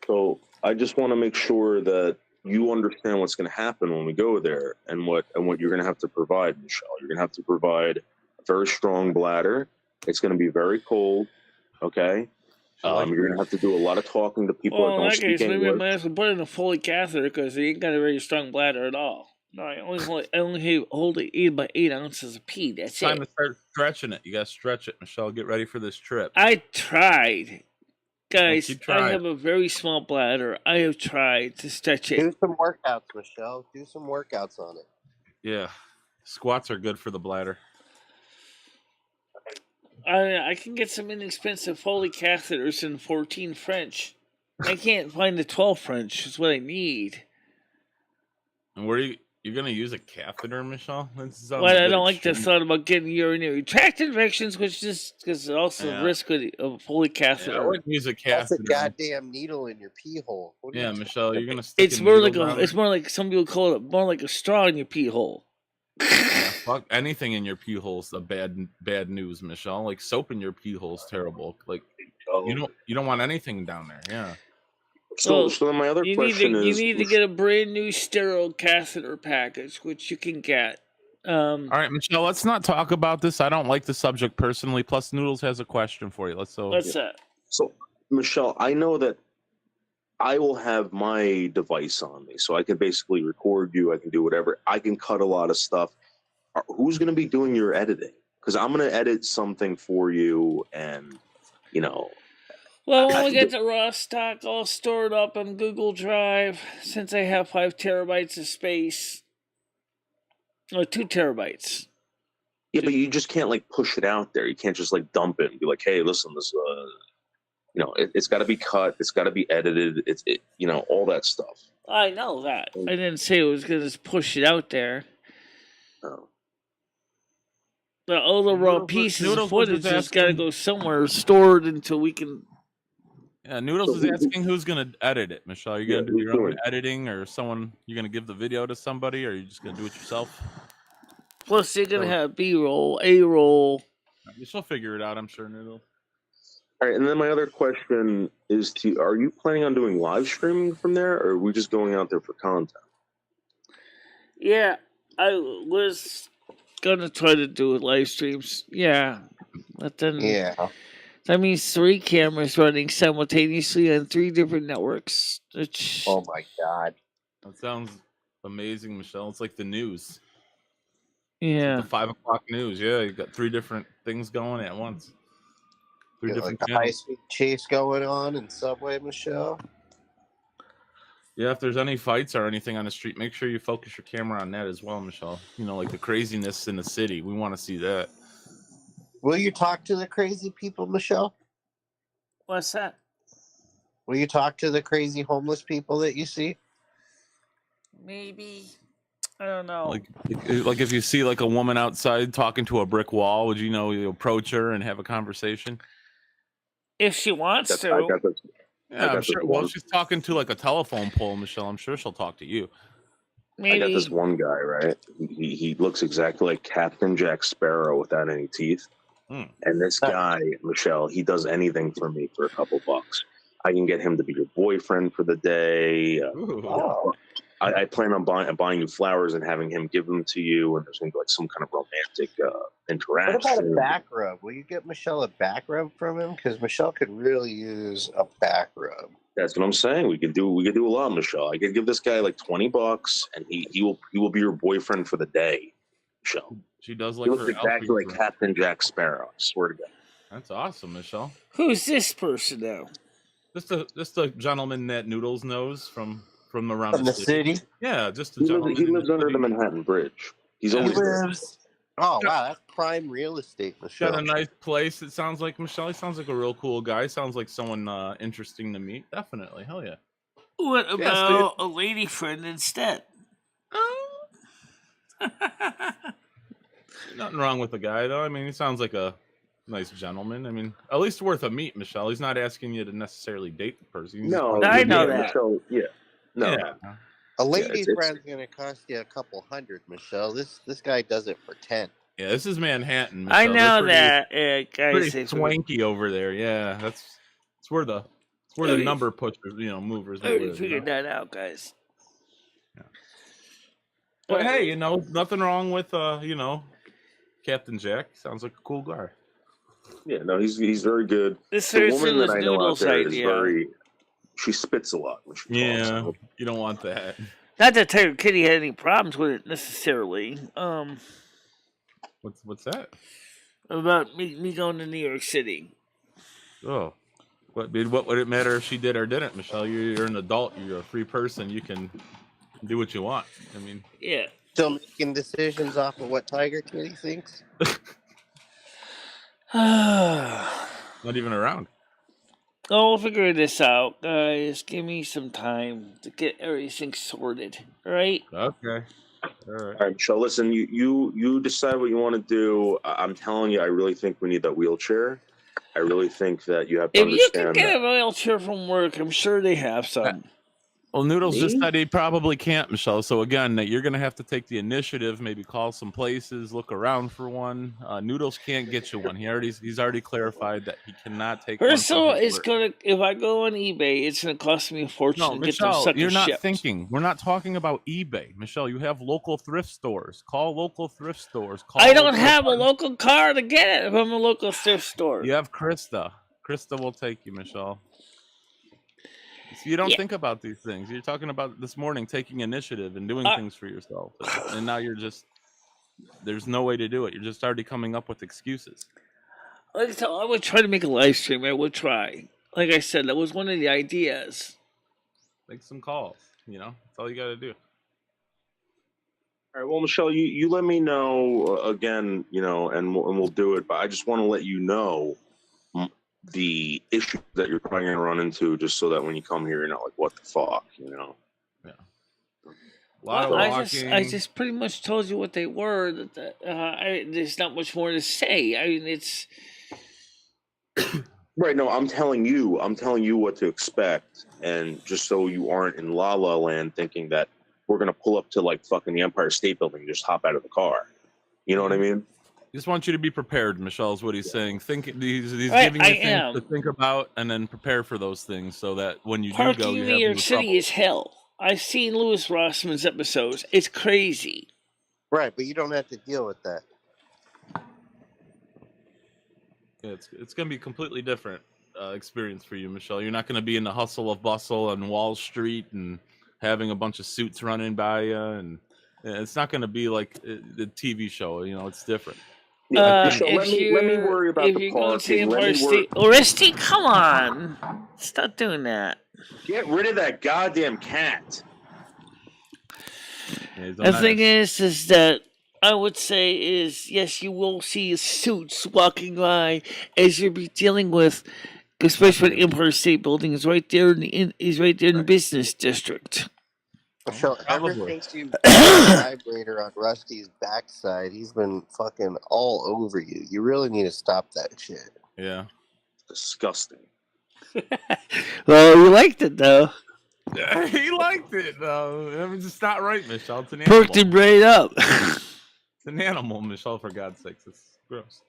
[SPEAKER 4] So I just want to make sure that you understand what's going to happen when we go there and what you're going to have to provide, Michelle. You're going to have to provide a very strong bladder. It's going to be very cold. Okay. You're going to have to do a lot of talking to people that don't speak English.
[SPEAKER 1] Maybe I might have to put in a Foley catheter because he ain't got a very strong bladder at all. No, I only hold 8 by 8 ounces of pee. That's
[SPEAKER 3] it. Time to start stretching it. You got to stretch it, Michelle. Get ready for this trip.
[SPEAKER 1] I tried. Guys, I have a very small bladder. I have tried to stretch it.
[SPEAKER 2] Do some workouts, Michelle. Do some workouts on it.
[SPEAKER 3] Yeah. Squats are good for the bladder.
[SPEAKER 1] I can get some inexpensive Foley catheters in 14 French. I can't find the 12 French. Is what I need.
[SPEAKER 3] And where you're going to use a catheter, Michelle?
[SPEAKER 1] Well, I don't like the thought about getting urinary tract infections, which is because also risk of a Foley catheter.
[SPEAKER 3] Yeah, I wouldn't use a catheter.
[SPEAKER 2] That's a goddamn needle in your pee hole.
[SPEAKER 3] Yeah, Michelle, you're going to stick
[SPEAKER 1] it's more like some people call it more like a straw in your pee hole.
[SPEAKER 3] Yeah, fuck anything in your pee hole's a bad news, Michelle. Like soap in your pee hole's terrible. Like you don't want anything down there. Yeah.
[SPEAKER 4] So then my other question is,
[SPEAKER 1] you need to get a brand new sterile catheter package, which you can get.
[SPEAKER 3] All right, Michelle, let's not talk about this. I don't like the subject personally. Plus, Noodles has a question for you.
[SPEAKER 1] What's that?
[SPEAKER 4] So, Michelle, I know that I will have my device on me, so I can basically record you. I can do whatever. I can cut a lot of stuff. Who's going to be doing your editing? Because I'm going to edit something for you, and
[SPEAKER 1] Well, when we get the raw stock all stored up on Google Drive, since I have 5 terabytes of space, or 2 terabytes,
[SPEAKER 4] Yeah, but you just can't like push it out there. You can't just like dump it and be like, "Hey, listen, this, it's got to be cut. It's got to be edited. All that stuff."
[SPEAKER 1] I know that. I didn't say it was going to push it out there.
[SPEAKER 4] Oh.
[SPEAKER 1] But all the raw pieces of footage has got to go somewhere, stored until we can.
[SPEAKER 3] Yeah, Noodles is asking who's going to edit it. Michelle, are you going to do your own editing, or someone? You're going to give the video to somebody, or are you just going to do it yourself?
[SPEAKER 1] Plus, you're going to have B-roll, A-roll.
[SPEAKER 3] She'll figure it out, I'm sure, Noodle.
[SPEAKER 4] All right, and then my other question is are you planning on doing live streaming from there, or are we just going out there for content?
[SPEAKER 1] Yeah, I was going to try to do live streams. Yeah. But then...
[SPEAKER 2] Yeah.
[SPEAKER 1] That means 3 cameras running simultaneously on 3 different networks.
[SPEAKER 2] Oh my God.
[SPEAKER 3] That sounds amazing, Michelle. It's like the news.
[SPEAKER 1] Yeah.
[SPEAKER 3] Like the 5 o'clock news. Yeah, you got 3 different things going at once. 3 different
[SPEAKER 2] like a high-speed chase going on in Subway, Michelle.
[SPEAKER 3] Yeah, if there's any fights or anything on the street, make sure you focus your camera on that as well, Michelle. Like the craziness in the city. We want to see that.
[SPEAKER 2] Will you talk to the crazy people, Michelle?
[SPEAKER 1] What's that?
[SPEAKER 2] Will you talk to the crazy homeless people that you see?
[SPEAKER 1] Maybe. I don't know.
[SPEAKER 3] Like if you see like a woman outside talking to a brick wall, would you approach her and have a conversation?
[SPEAKER 1] If she wants to.
[SPEAKER 3] I'm sure. Well, if she's talking to like a telephone pole, Michelle, I'm sure she'll talk to you.
[SPEAKER 1] Maybe.
[SPEAKER 4] I got this one guy, right? He looks exactly like Captain Jack Sparrow without any teeth. And this guy, Michelle, he does anything for me for a couple bucks. I can get him to be your boyfriend for the day. I plan on buying you flowers and having him give them to you, and there's going to be like some kind of romantic interaction.
[SPEAKER 2] What about a back rub? Will you get Michelle a back rub from him? Because Michelle could really use a back rub.
[SPEAKER 4] That's what I'm saying. We could do a lot, Michelle. I could give this guy like $20, and he will be your boyfriend for the day, Michelle.
[SPEAKER 3] She does
[SPEAKER 4] he looks exactly like Captain Jack Sparrow. I swear to God.
[SPEAKER 3] That's awesome, Michelle.
[SPEAKER 1] Who's this person now?
[SPEAKER 3] Just a gentleman that Noodles knows from around
[SPEAKER 2] the city.
[SPEAKER 3] Yeah, just a gentleman.
[SPEAKER 4] He lives under the Manhattan Bridge. He always lives.
[SPEAKER 2] Oh wow, that's prime real estate, Michelle.
[SPEAKER 3] Got a nice place. It sounds like Michelle. He sounds like a real cool guy. Sounds like someone interesting to meet. Definitely, hell yeah.
[SPEAKER 1] What about a lady friend instead?
[SPEAKER 3] Nothing wrong with the guy though. I mean, he sounds like a nice gentleman. I mean, at least worth a meet, Michelle. He's not asking you to necessarily date the person.
[SPEAKER 4] No,
[SPEAKER 1] I know that.
[SPEAKER 4] Michelle, yeah. No.
[SPEAKER 3] Yeah.
[SPEAKER 2] A lady friend's gonna cost you a couple $100, Michelle. This guy does it for 10.
[SPEAKER 3] Yeah, this is Manhattan, Michelle.
[SPEAKER 1] I know that. Guys,
[SPEAKER 3] pretty swanky over there. Yeah, that's where the number pushers, movers.
[SPEAKER 1] I figured that out, guys.
[SPEAKER 3] Yeah. But hey, nothing wrong with Captain Jack. Sounds like a cool guy.
[SPEAKER 4] Yeah, no, he's very good.
[SPEAKER 1] This
[SPEAKER 4] the
[SPEAKER 1] woman
[SPEAKER 4] woman that I know out there
[SPEAKER 1] idea.
[SPEAKER 4] is very. She spits a lot when she talks.
[SPEAKER 3] You don't want that.
[SPEAKER 1] Not that Tiger Kitty had any problems with it necessarily.
[SPEAKER 3] What's that?
[SPEAKER 1] About me going to New York City.
[SPEAKER 3] Oh, what would it matter if she did or didn't, Michelle? You're an adult. You're a free person. You can do what you want. I mean,
[SPEAKER 1] yeah.
[SPEAKER 2] Still making decisions off of what Tiger Kitty thinks.
[SPEAKER 3] Not even around.
[SPEAKER 1] I'll figure this out, guys. Give me some time to get everything sorted. All right?
[SPEAKER 3] Okay. All
[SPEAKER 4] right, Michelle. Listen, you decide what you want to do. I'm telling you, I really think we need that wheelchair. I really think that you have to understand.
[SPEAKER 1] If you can get a wheelchair from work, I'm sure they have some.
[SPEAKER 3] Well, Noodles just said he probably can't, Michelle. So again, you're going to have to take the initiative. Maybe call some places, look around for one. Noodles can't get you one. He's already clarified that he cannot take.
[SPEAKER 1] First of all, it's gonna. If I go on eBay, it's gonna cost me a fortune to get those suckers
[SPEAKER 3] you're not
[SPEAKER 1] shipped.
[SPEAKER 3] thinking. We're not talking about eBay, Michelle. You have local thrift stores. Call local thrift stores.
[SPEAKER 1] I don't have a local car to get it from a local thrift store.
[SPEAKER 3] You have Krista. Krista will take you, Michelle. So you don't think about these things. You're talking about this morning taking initiative and doing things for yourself. And now there's no way to do it. You're just already coming up with excuses.
[SPEAKER 1] I would try to make a live stream. I would try. Like I said, that was one of the ideas.
[SPEAKER 3] Make some calls. That's all you got to do.
[SPEAKER 4] All right. Well, Michelle, you let me know again, and we'll do it. But I just want to let you know the issue that you're probably going to run into, just so that when you come here, you're not like, what the fuck,
[SPEAKER 3] Yeah. A
[SPEAKER 1] Well,
[SPEAKER 3] lot of walking.
[SPEAKER 1] I just pretty much told you what they were. There's not much more to say. I mean, it's
[SPEAKER 4] right. No, I'm telling you what to expect, and just so you aren't in La La Land thinking that we're going to pull up to like fucking the Empire State Building and just hop out of the car. You know what I mean?
[SPEAKER 3] Just want you to be prepared, Michelle, is what he's saying. He's
[SPEAKER 1] Right,
[SPEAKER 3] giving you things to think about and then prepare for those things so that when you do go,
[SPEAKER 1] parking
[SPEAKER 3] you
[SPEAKER 1] in
[SPEAKER 3] have
[SPEAKER 1] New York
[SPEAKER 3] no
[SPEAKER 1] City
[SPEAKER 3] trouble.
[SPEAKER 1] is hell. I've seen Louis Rossman's episodes. It's crazy.
[SPEAKER 2] Right, but you don't have to deal with that.
[SPEAKER 3] Yeah, it's going to be a completely different experience for you, Michelle. You're not going to be in the hustle of bustle on Wall Street and having a bunch of suits running by you, and it's not going to be like the TV show. It's different.
[SPEAKER 4] Yeah, Michelle, let me worry about
[SPEAKER 1] if
[SPEAKER 4] the
[SPEAKER 1] you're going to the
[SPEAKER 4] parking.
[SPEAKER 1] Empire State, Oresty, come on, stop doing that.
[SPEAKER 4] Get rid of that goddamn cat.
[SPEAKER 3] Yeah,
[SPEAKER 1] The thing is that I would say is yes, you will see suits walking by as you'll be dealing with, especially when the Empire State Building is right there in the business district.
[SPEAKER 2] So ever
[SPEAKER 3] Probably.
[SPEAKER 2] since you put the vibrator on Rusty's backside, he's been fucking all over you. You really need to stop that shit.
[SPEAKER 3] Yeah.
[SPEAKER 4] Disgusting.
[SPEAKER 1] Well, you liked it though.
[SPEAKER 3] He liked it, though. I mean, it's not right, Michelle. It's an animal.
[SPEAKER 1] Perked him right up.
[SPEAKER 3] It's an animal, Michelle, for God's sakes. It's gross.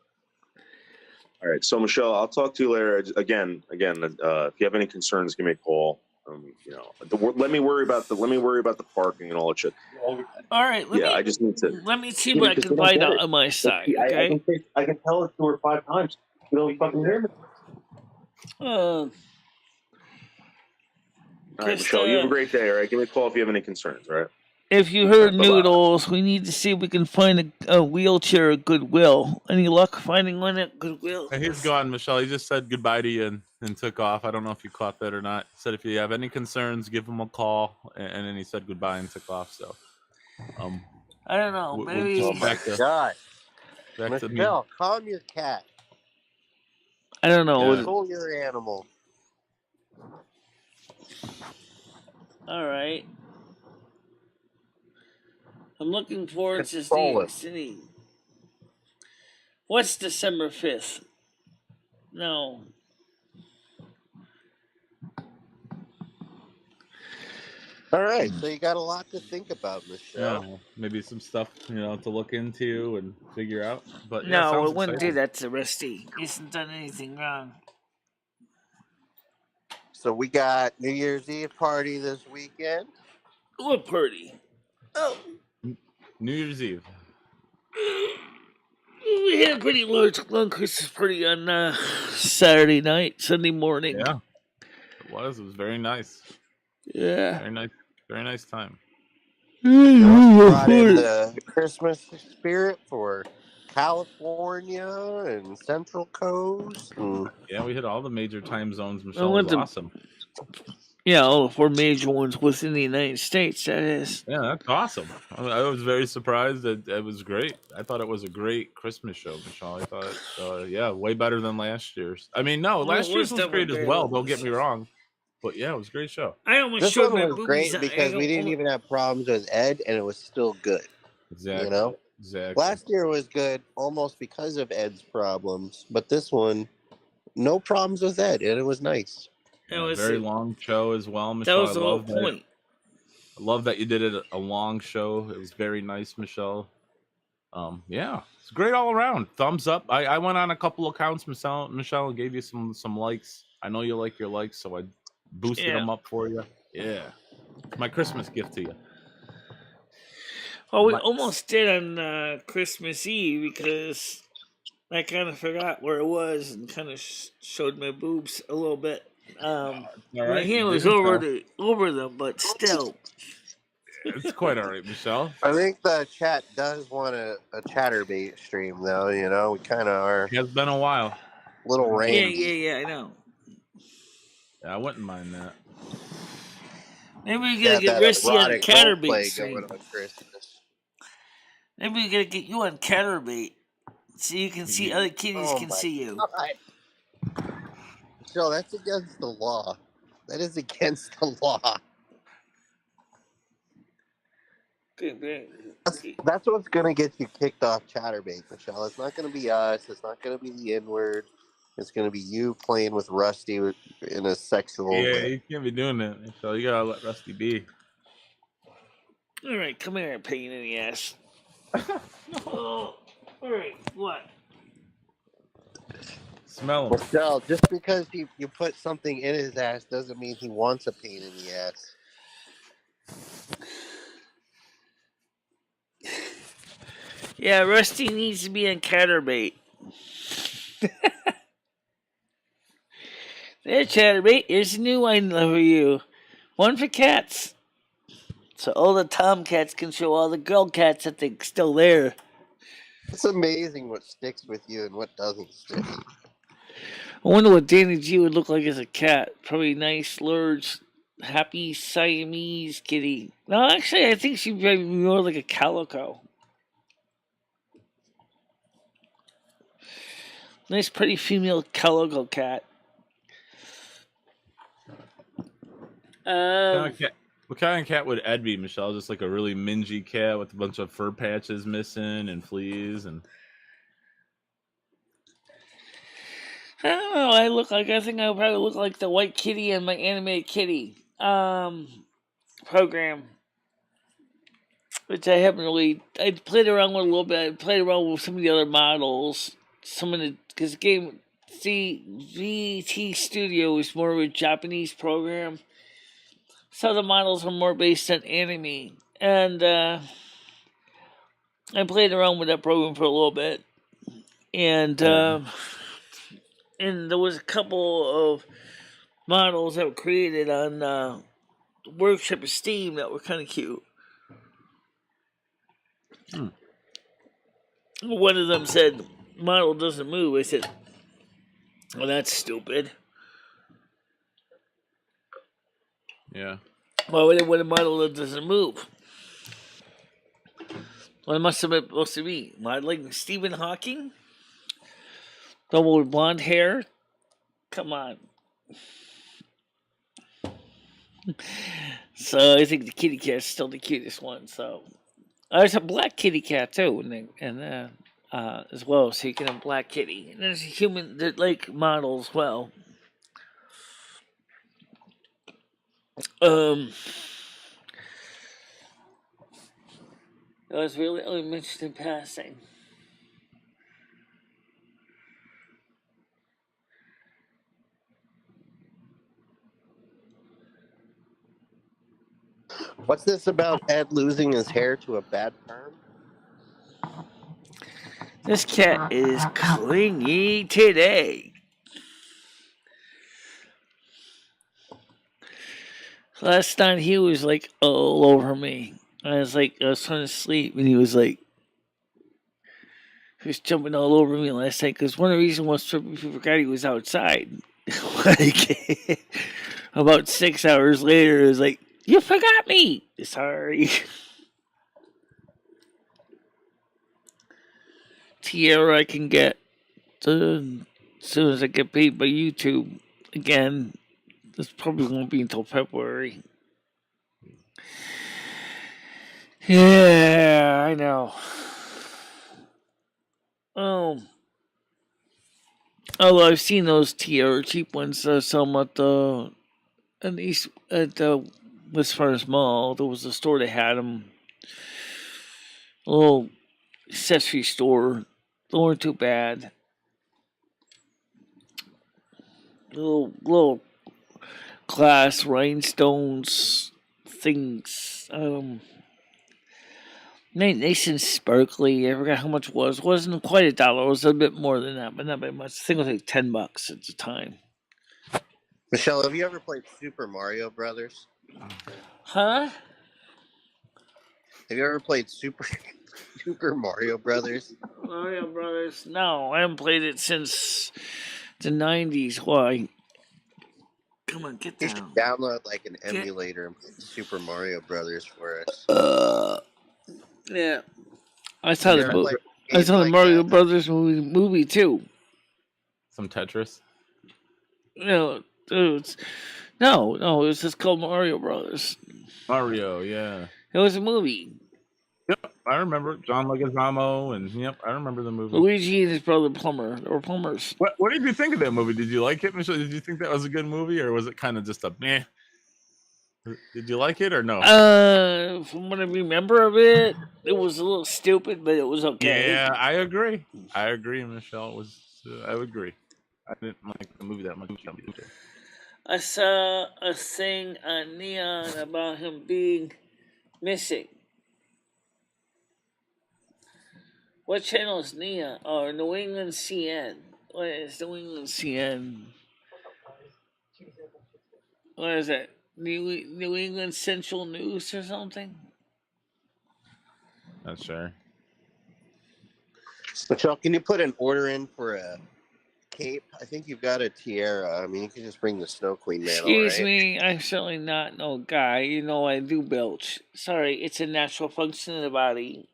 [SPEAKER 4] All right, so Michelle, I'll talk to you later. Again, if you have any concerns, give me a call. Let me worry about the parking and all that shit.
[SPEAKER 1] All right,
[SPEAKER 4] I just need to.
[SPEAKER 1] let me see what I can find out on my side. Okay.
[SPEAKER 4] I can tell it to her 5 times. You don't fucking hear me. All right, Michelle, you have a great day. All right, give me a call if you have any concerns. All right.
[SPEAKER 1] If you heard Noodles, we need to see if we can find a wheelchair at Goodwill. Any luck finding one at Goodwill?
[SPEAKER 3] He's gone, Michelle. He just said goodbye to you and took off. I don't know if you caught that or not. He said if you have any concerns, give him a call, and then he said goodbye and took off. So,
[SPEAKER 1] I don't know. Maybe
[SPEAKER 2] God,
[SPEAKER 3] back to me.
[SPEAKER 2] Michelle, calm your cat.
[SPEAKER 1] I don't know.
[SPEAKER 2] Control your animal.
[SPEAKER 1] All right. I'm looking forward to seeing. What's December 5th? No.
[SPEAKER 2] All right, so you got a lot to think about, Michelle.
[SPEAKER 3] Yeah, maybe some stuff to look into and figure out. But
[SPEAKER 1] no, it wouldn't do that to Rusty. He hasn't done anything wrong.
[SPEAKER 2] So we got New Year's Eve party this weekend.
[SPEAKER 1] What party? Oh,
[SPEAKER 3] New Year's Eve.
[SPEAKER 1] We had a pretty long Christmas party on Saturday night, Sunday morning.
[SPEAKER 3] Yeah, it was. It was very nice.
[SPEAKER 1] Yeah,
[SPEAKER 3] very nice time.
[SPEAKER 2] Brought in the Christmas spirit for California and Central Coast.
[SPEAKER 3] Yeah, we hit all the major time zones. Michelle, was awesome.
[SPEAKER 1] Yeah, all the 4 major ones within the United States, that is.
[SPEAKER 3] Yeah, that's awesome. I was very surprised that it was great. I thought it was a great Christmas show, Michelle. I thought, way better than last year's. I mean, no, last year's was great as well, don't get me wrong. But yeah, it was a great show.
[SPEAKER 1] I almost
[SPEAKER 2] this
[SPEAKER 1] showed
[SPEAKER 2] one
[SPEAKER 1] my
[SPEAKER 2] was
[SPEAKER 1] boobies.
[SPEAKER 2] Great because we didn't even have problems with Ed, and it was still good.
[SPEAKER 3] Exactly. Exactly.
[SPEAKER 2] Last year was good almost because of Ed's problems, but this one, no problems with Ed, and it was nice.
[SPEAKER 3] It was a very long show as well, Michelle.
[SPEAKER 1] That was the whole point.
[SPEAKER 3] I love that you did it a long show. It was very nice, Michelle. It's great all around. Thumbs up. I went on a couple accounts, Michelle, and gave you some likes. I know you like your likes, so I boosted them up for you. Yeah, it's my Christmas gift to you.
[SPEAKER 1] Well, we almost did on Christmas Eve because I kind of forgot where it was and kind of showed my boobs a little bit. My hand was over them, but still.
[SPEAKER 3] It's quite all right, Michelle.
[SPEAKER 2] I think the chat does want a chatterbait stream, though. We kind of are.
[SPEAKER 3] It has been a while.
[SPEAKER 2] Little rangy.
[SPEAKER 1] Yeah, I know.
[SPEAKER 3] Yeah, I wouldn't mind that.
[SPEAKER 1] Maybe we gotta get Rusty on a chatterbait stream. Maybe we gotta get you on Catterbait so you can see other kitties
[SPEAKER 2] Oh
[SPEAKER 1] can
[SPEAKER 2] my
[SPEAKER 1] see you.
[SPEAKER 2] God. Joe, that's against the law. That is against the law. That's what's gonna get you kicked off Chatterbait, Michelle. It's not gonna be us. It's not gonna be the N-word. It's gonna be you playing with Rusty in a sexual
[SPEAKER 3] Yeah,
[SPEAKER 2] way.
[SPEAKER 3] you can't be doing that. So you gotta let Rusty be.
[SPEAKER 1] All right, come here, pain in the ass. Oh, all right, what?
[SPEAKER 3] Smell him.
[SPEAKER 2] Michelle, just because you put something in his ass doesn't mean he wants a pain in the ass.
[SPEAKER 1] Yeah, Rusty needs to be on Catterbait. There, Chatterbait. Here's a new one for you. One for cats. So all the tomcats can show all the girl cats that they're still there.
[SPEAKER 2] It's amazing what sticks with you and what doesn't stick.
[SPEAKER 1] I wonder what Danny G would look like as a cat. Probably nice, large, happy Siamese kitty. No, actually, I think she'd be more like a calico. Nice, pretty female calico cat.
[SPEAKER 3] What kind of cat would Ed be, Michelle? Just like a really mingy cat with a bunch of fur patches missing and fleas and.
[SPEAKER 1] I don't know. I think I probably look like the white kitty in my animated kitty program, which I haven't really. I played around with a little bit. I played around with some of the other models. Because the game, VT Studio is more of a Japanese program, so the models are more based on anime, and I played around with that program for a little bit, and there was a couple of models that were created on Workshop of Steam that were kind of cute. One of them said, "Model doesn't move." I said, "Well, that's stupid.
[SPEAKER 3] Yeah.
[SPEAKER 1] Why would it want a model that doesn't move?" Well, it must have been supposed to be modeling Stephen Hawking, double with blonde hair. Come on. So I think the kitty cat's still the cutest one. So there's a black kitty cat too, as well. So you can have black kitty, and there's a human that like model as well. That was really only mentioned in passing.
[SPEAKER 2] What's this about Ed losing his hair to a bad perm?
[SPEAKER 1] This cat is clingy today. Last night he was like all over me. I was trying to sleep, and he was jumping all over me last night. Because one of the reasons was he forgot he was outside. About 6 hours later, it was like, "You forgot me." Sorry. Tiara I can get as soon as I get paid by YouTube again. This probably won't be until February. Yeah, I know. Although I've seen those Tiara cheap ones sell them at the West Farms Mall. There was a store that had them. A little accessory store. They weren't too bad. Little glass rhinestones things. Nice and sparkly. I forgot how much it was. It wasn't quite $1. It was a bit more than that, but not very much. I think it was like $10 at the time.
[SPEAKER 2] Michelle, have you ever played Super Mario Brothers?
[SPEAKER 1] Huh?
[SPEAKER 2] Have you ever played Super Mario Brothers?
[SPEAKER 1] Mario Brothers? No, I haven't played it since the 90s. Why? Come on, get
[SPEAKER 2] You should
[SPEAKER 1] down.
[SPEAKER 2] download like an emulator and play Super Mario Brothers for us.
[SPEAKER 1] Yeah. I saw the
[SPEAKER 2] You're
[SPEAKER 1] mo-
[SPEAKER 2] like
[SPEAKER 1] I
[SPEAKER 2] games
[SPEAKER 1] saw the
[SPEAKER 2] like
[SPEAKER 1] Mario
[SPEAKER 2] that.
[SPEAKER 1] Brothers movie too.
[SPEAKER 3] Some Tetris.
[SPEAKER 1] No, it was just called Mario Brothers.
[SPEAKER 3] Mario, yeah.
[SPEAKER 1] It was a movie.
[SPEAKER 3] Yep, I remember John Leguizamo, and yep, I remember the movie.
[SPEAKER 1] Luigi and his brother Plumber. They were plumbers.
[SPEAKER 3] What did you think of that movie? Did you like it, Michelle? Did you think that was a good movie, or was it kind of just a meh? Did you like it or no?
[SPEAKER 1] From what I remember of it, it was a little stupid, but it was okay.
[SPEAKER 3] Yeah, I agree. Michelle. It was. I would agree. I didn't like the movie that much.
[SPEAKER 1] I saw a thing on Neon about him being missing. What channel is Neon? Oh, New England CN. What is New England CN? What is that? New England Central News or something?
[SPEAKER 3] Not sure.
[SPEAKER 2] Michelle, can you put an order in for a cape? I think you've got a tiara. I mean, you can just bring the Snow Queen mantle,
[SPEAKER 1] Excuse
[SPEAKER 2] right?
[SPEAKER 1] me, I'm certainly not no guy. You know I do belch. Sorry, it's a natural function of the body.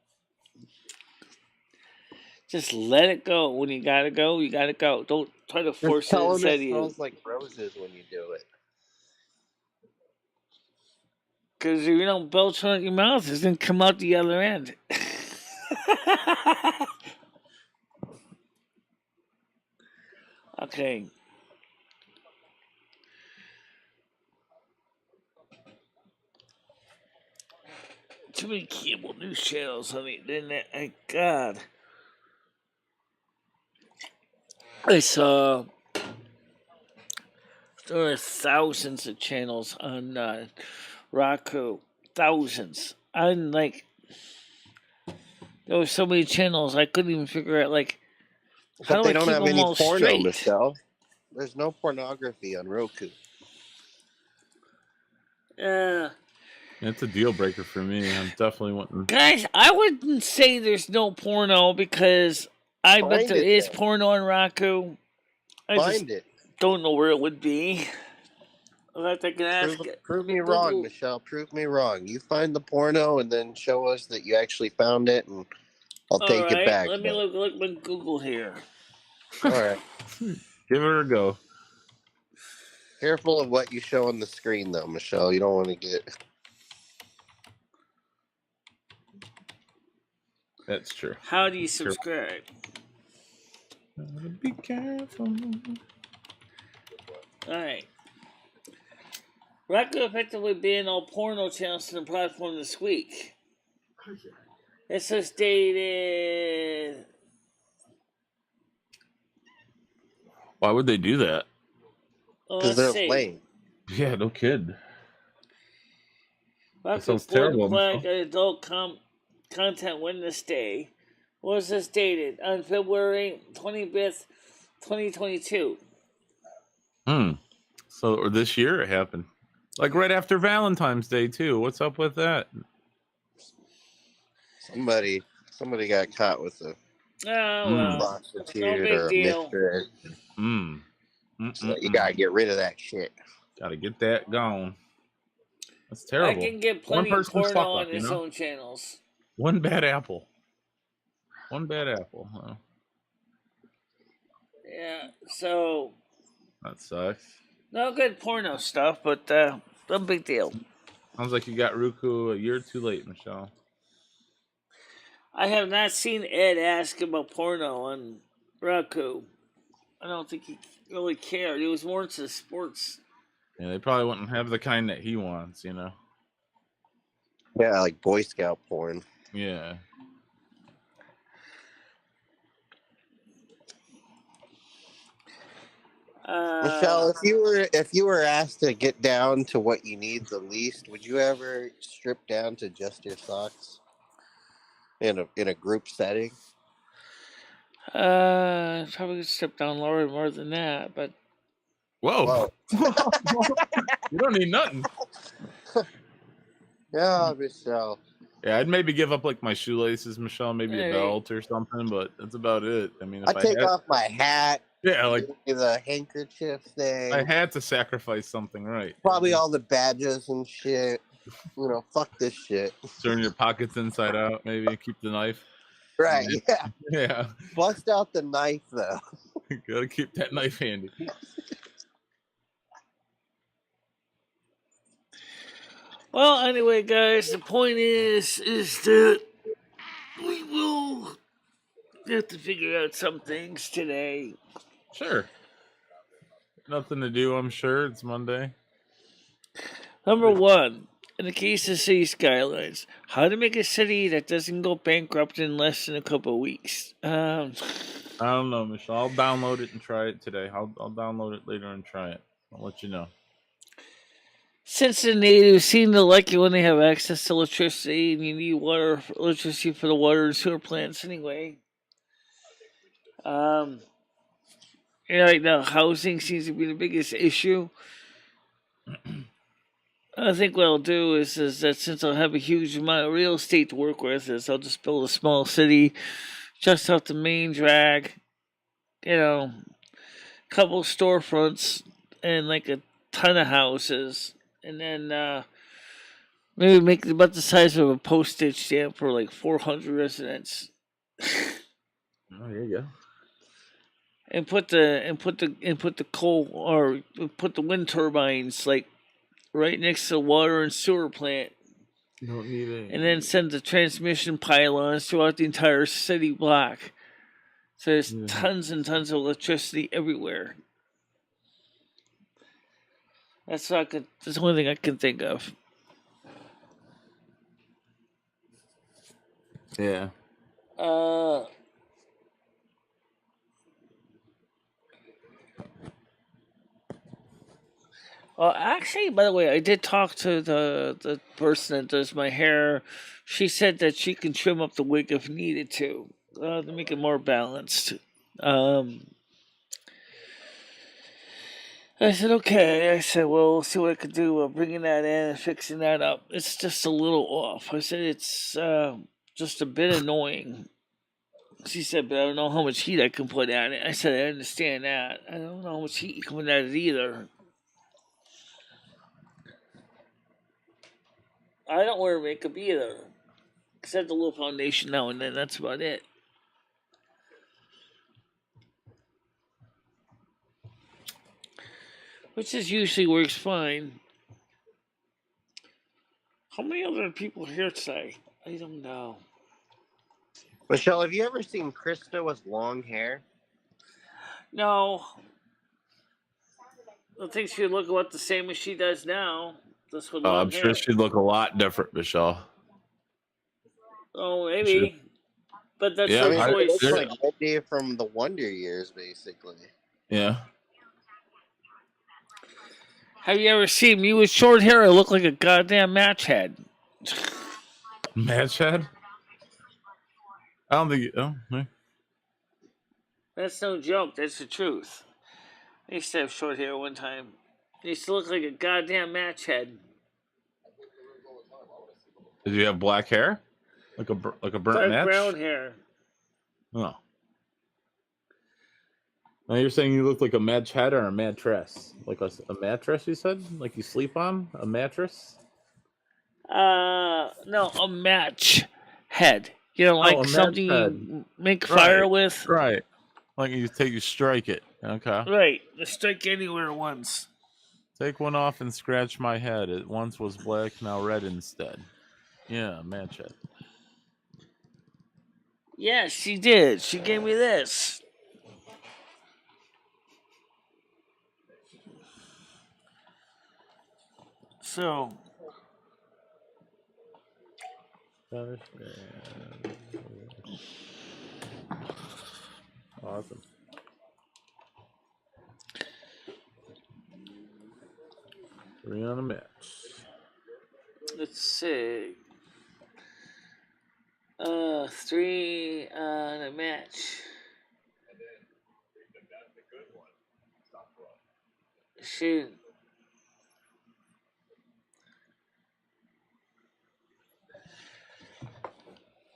[SPEAKER 1] Just let it go. When you gotta go, you gotta go. Don't try to force
[SPEAKER 2] Just tell
[SPEAKER 1] it
[SPEAKER 2] them
[SPEAKER 1] inside
[SPEAKER 2] it
[SPEAKER 1] of you.
[SPEAKER 2] smells like roses when you do it.
[SPEAKER 1] Because if you don't belch out your mouth, it's gonna come out the other end. Okay. Too many cable news channels on the internet. God. I saw there are thousands of channels on Roku. Thousands. I'm like, there were so many channels I couldn't even figure out like how
[SPEAKER 2] But
[SPEAKER 1] do
[SPEAKER 2] they
[SPEAKER 1] I
[SPEAKER 2] don't
[SPEAKER 1] keep
[SPEAKER 2] have
[SPEAKER 1] them
[SPEAKER 2] any
[SPEAKER 1] all
[SPEAKER 2] porno,
[SPEAKER 1] straight?
[SPEAKER 2] Michelle. There's no pornography on Roku.
[SPEAKER 1] Yeah.
[SPEAKER 3] It's a deal breaker for me. I'm definitely wanting.
[SPEAKER 1] Guys, I wouldn't say there's no porno because I bet
[SPEAKER 2] Find
[SPEAKER 1] there
[SPEAKER 2] it,
[SPEAKER 1] is
[SPEAKER 2] then.
[SPEAKER 1] porno on Roku. I just
[SPEAKER 2] Find it.
[SPEAKER 1] don't know where it would be. Unless I can ask
[SPEAKER 2] Prove me
[SPEAKER 1] Google.
[SPEAKER 2] wrong, Michelle. Prove me wrong. You find the porno and then show us that you actually found it, and I'll take it
[SPEAKER 1] Alright,
[SPEAKER 2] back.
[SPEAKER 1] let me look my Google here.
[SPEAKER 2] All right.
[SPEAKER 3] Give it a go.
[SPEAKER 2] Careful of what you show on the screen, though, Michelle. You don't want to get.
[SPEAKER 3] That's true.
[SPEAKER 1] How do you subscribe?
[SPEAKER 3] Be careful.
[SPEAKER 1] Alright. Roku effectively banned all porno channels on the platform this week. This was dated.
[SPEAKER 3] Why would they do that?
[SPEAKER 1] Well,
[SPEAKER 2] Because
[SPEAKER 1] let's
[SPEAKER 2] they're
[SPEAKER 1] see.
[SPEAKER 2] lame.
[SPEAKER 3] Yeah, no kid.
[SPEAKER 1] Roku
[SPEAKER 3] sounds
[SPEAKER 1] pulled
[SPEAKER 3] terrible,
[SPEAKER 1] the plug
[SPEAKER 3] Michelle.
[SPEAKER 1] on adult content Wednesday. Was this dated? On February 25th, 2022.
[SPEAKER 3] So, or this year it happened. Like right after Valentine's Day, too. What's up with that?
[SPEAKER 2] Somebody got caught with a
[SPEAKER 1] Oh, well.
[SPEAKER 2] prostitute
[SPEAKER 1] No big
[SPEAKER 2] or a
[SPEAKER 1] deal.
[SPEAKER 2] mistress. So you gotta get rid of that shit.
[SPEAKER 3] Gotta get that gone. That's
[SPEAKER 1] I
[SPEAKER 3] terrible.
[SPEAKER 1] can get plenty of
[SPEAKER 3] person's
[SPEAKER 1] porno
[SPEAKER 3] fuck
[SPEAKER 1] on
[SPEAKER 3] up,
[SPEAKER 1] his own channels.
[SPEAKER 3] One bad apple. Huh?
[SPEAKER 1] Yeah, so
[SPEAKER 3] That sucks.
[SPEAKER 1] no good porno stuff, but no big deal.
[SPEAKER 3] Sounds like you got Roku a year too late, Michelle.
[SPEAKER 1] I have not seen Ed ask about porno on Roku. I don't think he really cared. He was more into sports.
[SPEAKER 3] Yeah, they probably wouldn't have the kind that he wants,
[SPEAKER 2] Yeah, like Boy Scout porn.
[SPEAKER 3] Yeah.
[SPEAKER 2] Michelle, if you were asked to get down to what you need the least, would you ever strip down to just your socks in a group setting?
[SPEAKER 1] Probably strip down lower more than that, but
[SPEAKER 3] Whoa. You don't need nothing.
[SPEAKER 2] Yeah, Michelle.
[SPEAKER 3] Yeah, I'd maybe give up like my shoelaces, Michelle, maybe
[SPEAKER 1] Hey.
[SPEAKER 3] a belt or something, but that's about it. I mean, if
[SPEAKER 2] I take off my hat.
[SPEAKER 3] Yeah, like
[SPEAKER 2] the handkerchief thing.
[SPEAKER 3] I had to sacrifice something, right?
[SPEAKER 2] Probably all the badges and shit. Fuck this shit.
[SPEAKER 3] Turn your pockets inside out, maybe keep the knife.
[SPEAKER 2] Right, yeah.
[SPEAKER 3] Yeah.
[SPEAKER 2] Bust out the knife, though.
[SPEAKER 3] Gotta keep that knife handy.
[SPEAKER 1] Well, anyway, guys, the point is that we will have to figure out some things today.
[SPEAKER 3] Sure. Nothing to do, I'm sure. It's Monday.
[SPEAKER 1] Number one, in the case of city skylines, how to make a city that doesn't go bankrupt in less than a couple of weeks.
[SPEAKER 3] I don't know, Michelle. I'll download it and try it today. I'll download it later and try it. I'll let you know.
[SPEAKER 1] Since the natives seem to like it when they have access to electricity, and you need electricity for the water and sewer plants anyway. Right now, housing seems to be the biggest issue. I think what I'll do is that since I'll have a huge amount of real estate to work with, is I'll just build a small city just off the main drag. Couple storefronts and like a ton of houses, and then maybe make it about the size of a postage stamp for like 400 residents.
[SPEAKER 3] Oh, there you go.
[SPEAKER 1] And put the coal or put the wind turbines like right next to the water and sewer plant.
[SPEAKER 3] You don't need it.
[SPEAKER 1] And then send the transmission pylons throughout the entire city block. So there's tons and tons of electricity everywhere. That's the only thing I can think of.
[SPEAKER 3] Yeah.
[SPEAKER 1] Well, actually, by the way, I did talk to the person that does my hair. She said that she can trim up the wig if needed to make it more balanced. I said, okay. I said, well, we'll see what I could do bringing that in and fixing that up. It's just a little off. I said, it's just a bit annoying. She said, but I don't know how much heat I can put on it. I said, I understand that. I don't know how much heat you can put on it either. I don't wear makeup either. Except a little foundation now and then. That's about it. Which is usually works fine. How many other people here today? I don't know.
[SPEAKER 2] Michelle, have you ever seen Krista with long hair?
[SPEAKER 1] No. I think she'd look about the same as she does now. Just with long
[SPEAKER 3] I'm
[SPEAKER 1] hair.
[SPEAKER 3] sure she'd look a lot different, Michelle.
[SPEAKER 1] Oh, maybe.
[SPEAKER 3] Sure.
[SPEAKER 1] But that's
[SPEAKER 3] Yeah,
[SPEAKER 1] her
[SPEAKER 2] I mean, it
[SPEAKER 1] choice.
[SPEAKER 2] looks like Wendy from the Wonder Years, basically.
[SPEAKER 3] Yeah.
[SPEAKER 1] Have you ever seen me with short hair? I look like a goddamn match head.
[SPEAKER 3] Match head? I don't think.
[SPEAKER 1] That's no joke. That's the truth. I used to have short hair one time. I used to look like a goddamn match head.
[SPEAKER 3] Did you have black hair? Like a burnt
[SPEAKER 1] Dark
[SPEAKER 3] match?
[SPEAKER 1] brown hair.
[SPEAKER 3] Oh. Now you're saying you look like a match head or a mattress? Like a mattress, you said? Like you sleep on? A mattress?
[SPEAKER 1] No, a match head. Like something you make fire with.
[SPEAKER 3] Right. Like you strike it. Okay.
[SPEAKER 1] Right. The strike anywhere once.
[SPEAKER 3] Take one off and scratch my head. It once was black, now red instead. Yeah, match head.
[SPEAKER 1] Yeah, she did. She gave me this. So.
[SPEAKER 3] Awesome. Three on a match.
[SPEAKER 1] Let's see. 3 on a match. Shoot.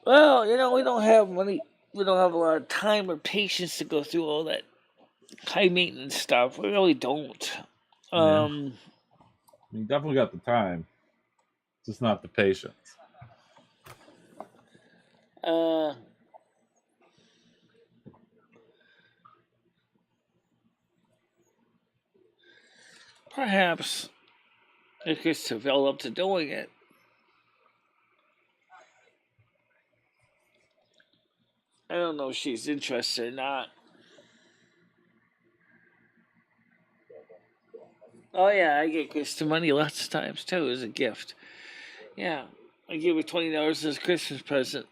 [SPEAKER 1] Well, we don't have money. We don't have a lot of time or patience to go through all that high maintenance stuff. We really don't.
[SPEAKER 3] You definitely got the time. Just not the patience.
[SPEAKER 1] Perhaps if Chris developed to doing it. I don't know if she's interested or not. Oh yeah, I get Krista money lots of times too as a gift. Yeah, I gave her $20 as a Christmas present.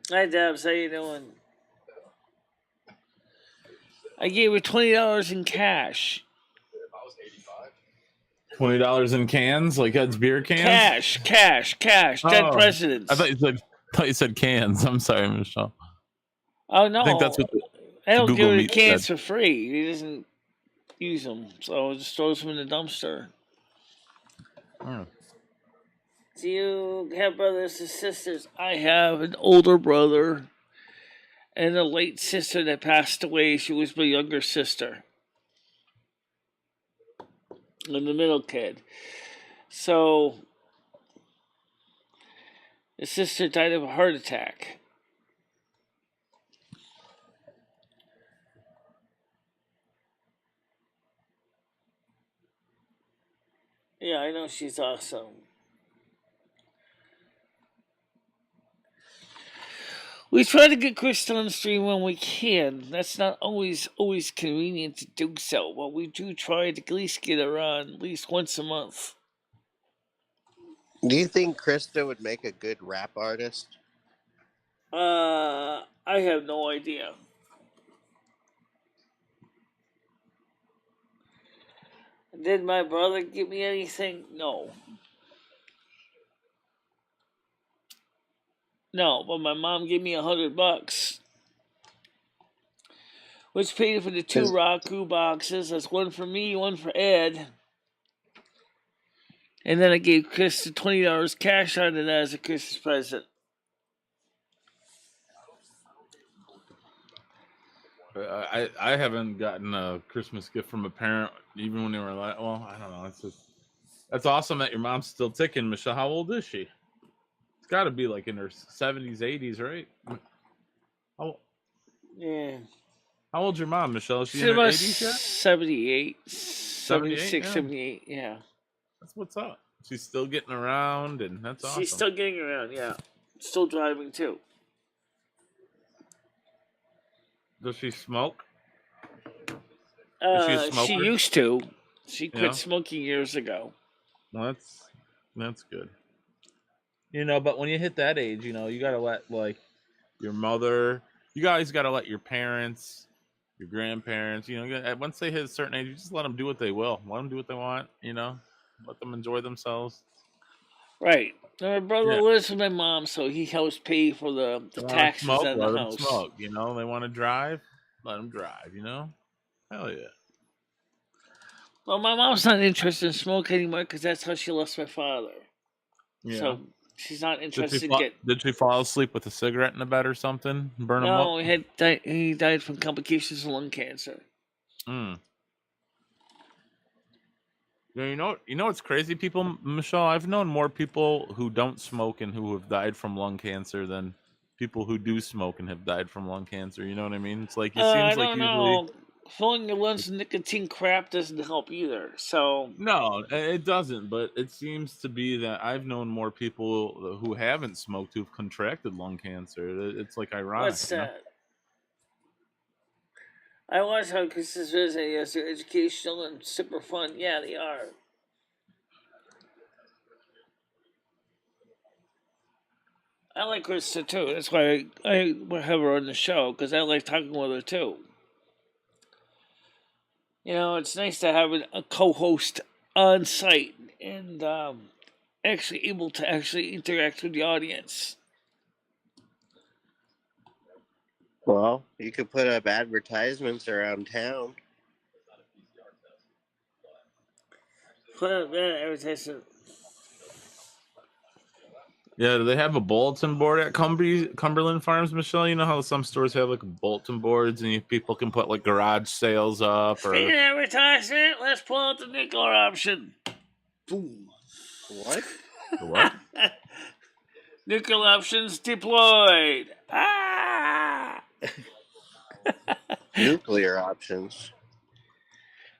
[SPEAKER 1] Hi Debs, how you doing? I gave her $20 in cash.
[SPEAKER 3] $20 in cans, like that's beer cans.
[SPEAKER 1] Cash. Dead
[SPEAKER 3] Oh,
[SPEAKER 1] presidents.
[SPEAKER 3] I thought you said cans. I'm sorry, Michelle.
[SPEAKER 1] Oh no,
[SPEAKER 3] I think that's what
[SPEAKER 1] I don't
[SPEAKER 3] Google
[SPEAKER 1] give her the
[SPEAKER 3] Meet
[SPEAKER 1] cans
[SPEAKER 3] said.
[SPEAKER 1] for free. He doesn't use them, so just throws them in the dumpster. Do you have brothers and sisters? I have an older brother and a late sister that passed away. She was my younger sister. And the middle kid. So, the sister died of a heart attack. Yeah, I know she's awesome. We try to get Krista on the stream when we can. That's not always convenient to do so, but we do try to at least get her on at least once a month.
[SPEAKER 2] Do you think Krista would make a good rap artist?
[SPEAKER 1] I have no idea. Did my brother give me anything? No. No, but my mom gave me $100, which paid for the 2 Raku boxes. That's one for me, one for Ed. And then I gave Chris the $20 cash on it as a Christmas present.
[SPEAKER 3] I haven't gotten a Christmas gift from a parent even when they were like, well, I don't know. It's just that's awesome that your mom's still ticking, Michelle. How old is she? It's got to be like in her 70s, 80s, right?
[SPEAKER 1] Yeah.
[SPEAKER 3] How old's your mom, Michelle? Is she
[SPEAKER 1] She's
[SPEAKER 3] in her
[SPEAKER 1] about
[SPEAKER 3] 80s yet?
[SPEAKER 1] 78, 76,
[SPEAKER 3] yeah.
[SPEAKER 1] 78, yeah.
[SPEAKER 3] That's what's up. She's still getting around, and that's awesome.
[SPEAKER 1] She's still getting around, yeah. Still driving, too.
[SPEAKER 3] Does she smoke?
[SPEAKER 1] She used to. She quit smoking years ago.
[SPEAKER 3] Well, that's good. You know, but when you hit that age, you know, you gotta let like your mother. You guys gotta let your parents, your grandparents. You know, once they hit a certain age, you just let them do what they will. Let them do what they want. You know, let them enjoy themselves.
[SPEAKER 1] Right. My brother lives with my mom, so he helps pay for the taxes on the
[SPEAKER 3] let
[SPEAKER 1] house.
[SPEAKER 3] them smoke. You know, they want to drive, let them drive. You know, hell yeah.
[SPEAKER 1] Well, my mom's not interested in smoke anymore because that's how she lost my father.
[SPEAKER 3] Yeah.
[SPEAKER 1] So she's not interested.
[SPEAKER 3] Did she fall asleep with a cigarette in the bed or something? Burn him up?
[SPEAKER 1] No, he died from complications of lung cancer.
[SPEAKER 3] You know what's crazy, people, Michelle? I've known more people who don't smoke and who have died from lung cancer than people who do smoke and have died from lung cancer. You know what I mean? It's like it seems
[SPEAKER 1] I
[SPEAKER 3] like
[SPEAKER 1] don't
[SPEAKER 3] usually
[SPEAKER 1] know. Filling your lungs with nicotine crap doesn't help either. So
[SPEAKER 3] no, it doesn't. But it seems to be that I've known more people who haven't smoked who've contracted lung cancer. It's like ironic.
[SPEAKER 1] What's that? I watch how Christmas videos are educational and super fun. Yeah, they are. I like Krista too. That's why I have her on the show, because I like talking with her too. You know, it's nice to have a co-host on site and actually able to actually interact with the audience.
[SPEAKER 2] Well, you could put up advertisements around town.
[SPEAKER 1] Put up that advertisement.
[SPEAKER 3] Yeah, do they have a bulletin board at Cumberland Farms, Michelle? You know how some stores have like bulletin boards and people can put like garage sales up or
[SPEAKER 1] Speaking of advertisement, let's pull out the nuclear option. Boom.
[SPEAKER 2] What?
[SPEAKER 3] What?
[SPEAKER 1] Nuclear options deployed. Ah!
[SPEAKER 2] Nuclear options.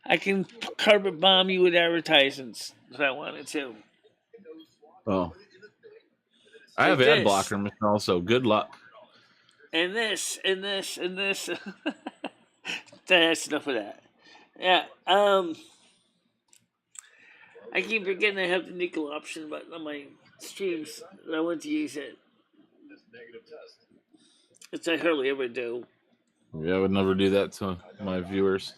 [SPEAKER 1] I can carpet bomb you with advertisements if I wanted to.
[SPEAKER 3] Oh. I have
[SPEAKER 1] Like
[SPEAKER 3] ad
[SPEAKER 1] this.
[SPEAKER 3] blocker, Michelle, so good luck.
[SPEAKER 1] And this. That's enough of that. Yeah. I keep forgetting I have the nickel option button on my streams. I want to use it. Which I hardly ever do.
[SPEAKER 3] Yeah, I would never do that to my viewers.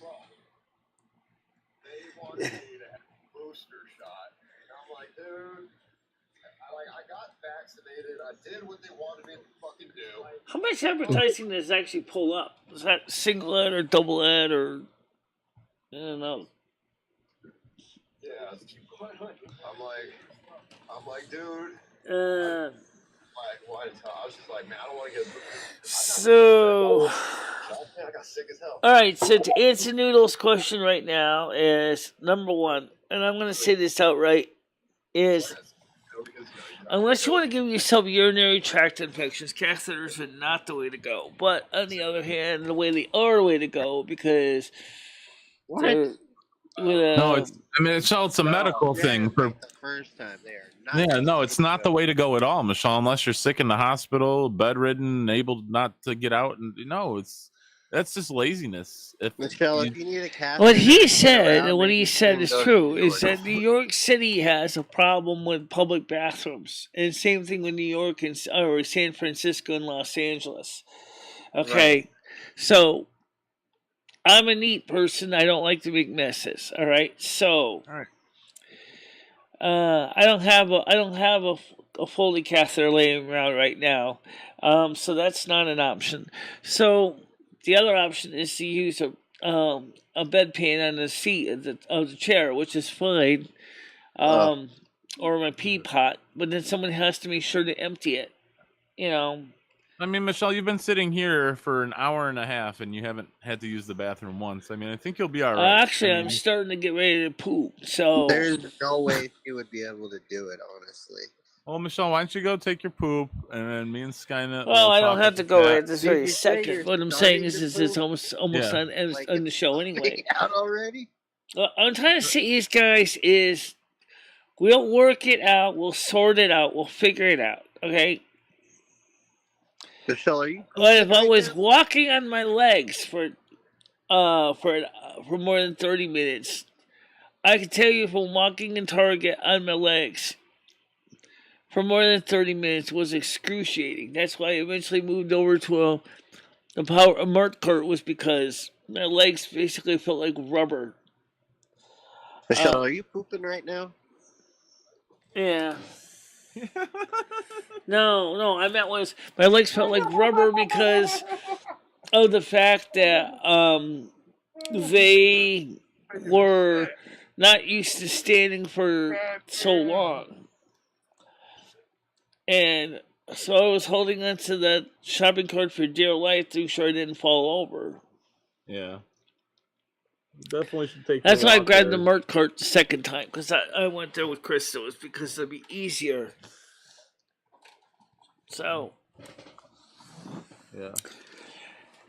[SPEAKER 1] How much advertising does actually pull up? Is that single ad or double ad or I don't know.
[SPEAKER 5] Yeah, I'm like, dude. Why? I was just like, man, I don't want to get.
[SPEAKER 1] So,
[SPEAKER 5] I got sick as hell.
[SPEAKER 1] all right. So to answer Noodle's question right now is number one, and I'm going to say this outright, is unless you want to give yourself urinary tract infections, catheters are not the way to go. But on the other hand, they are the way to go because they're
[SPEAKER 3] No, it's a medical thing.
[SPEAKER 2] The first time there.
[SPEAKER 3] No, it's not the way to go at all, Michelle. Unless you're sick in the hospital, bedridden, able not to get out, and that's just laziness.
[SPEAKER 2] Michelle, if you need a catheter,
[SPEAKER 1] what he said is true. Is that New York City has a problem with public bathrooms, and same thing with New York and or San Francisco and Los Angeles. Okay, right. So I'm a neat person. I don't like to make messes. All right, so I don't have a Foley catheter laying around right now, so that's not an option. So the other option is to use a bedpan on the seat of the chair, which is fine, or my pee pot. But then someone has to make sure to empty it.
[SPEAKER 3] I mean, Michelle, you've been sitting here for an hour and a half, and you haven't had to use the bathroom once. I mean, I think you'll be all right.
[SPEAKER 1] Actually, I'm starting to get ready to poop. So
[SPEAKER 2] there's no way she would be able to do it, honestly.
[SPEAKER 3] Well, Michelle, why don't you go take your poop, and then me and Skynet.
[SPEAKER 1] Well, I don't have to go at this very second. What I'm saying is it's almost on the show anyway.
[SPEAKER 2] Out already?
[SPEAKER 1] What I'm trying to say is, guys, is we'll work it out. We'll sort it out. We'll figure it out. Okay.
[SPEAKER 2] Michelle, are you?
[SPEAKER 1] But if I was walking on my legs for more than 30 minutes, I can tell you from walking in Target on my legs for more than 30 minutes was excruciating. That's why I eventually moved over to a mart cart, was because my legs basically felt like rubber.
[SPEAKER 2] Michelle, are you pooping right now?
[SPEAKER 1] Yeah. No, I meant was my legs felt like rubber because of the fact that they were not used to standing for so long. And so I was holding onto the shopping cart for dear life to make sure I didn't fall over.
[SPEAKER 3] Yeah. Definitely should take.
[SPEAKER 1] That's why I grabbed the mart cart the second time, because I went there with Krista. It was because it'd be easier. So.
[SPEAKER 3] Yeah.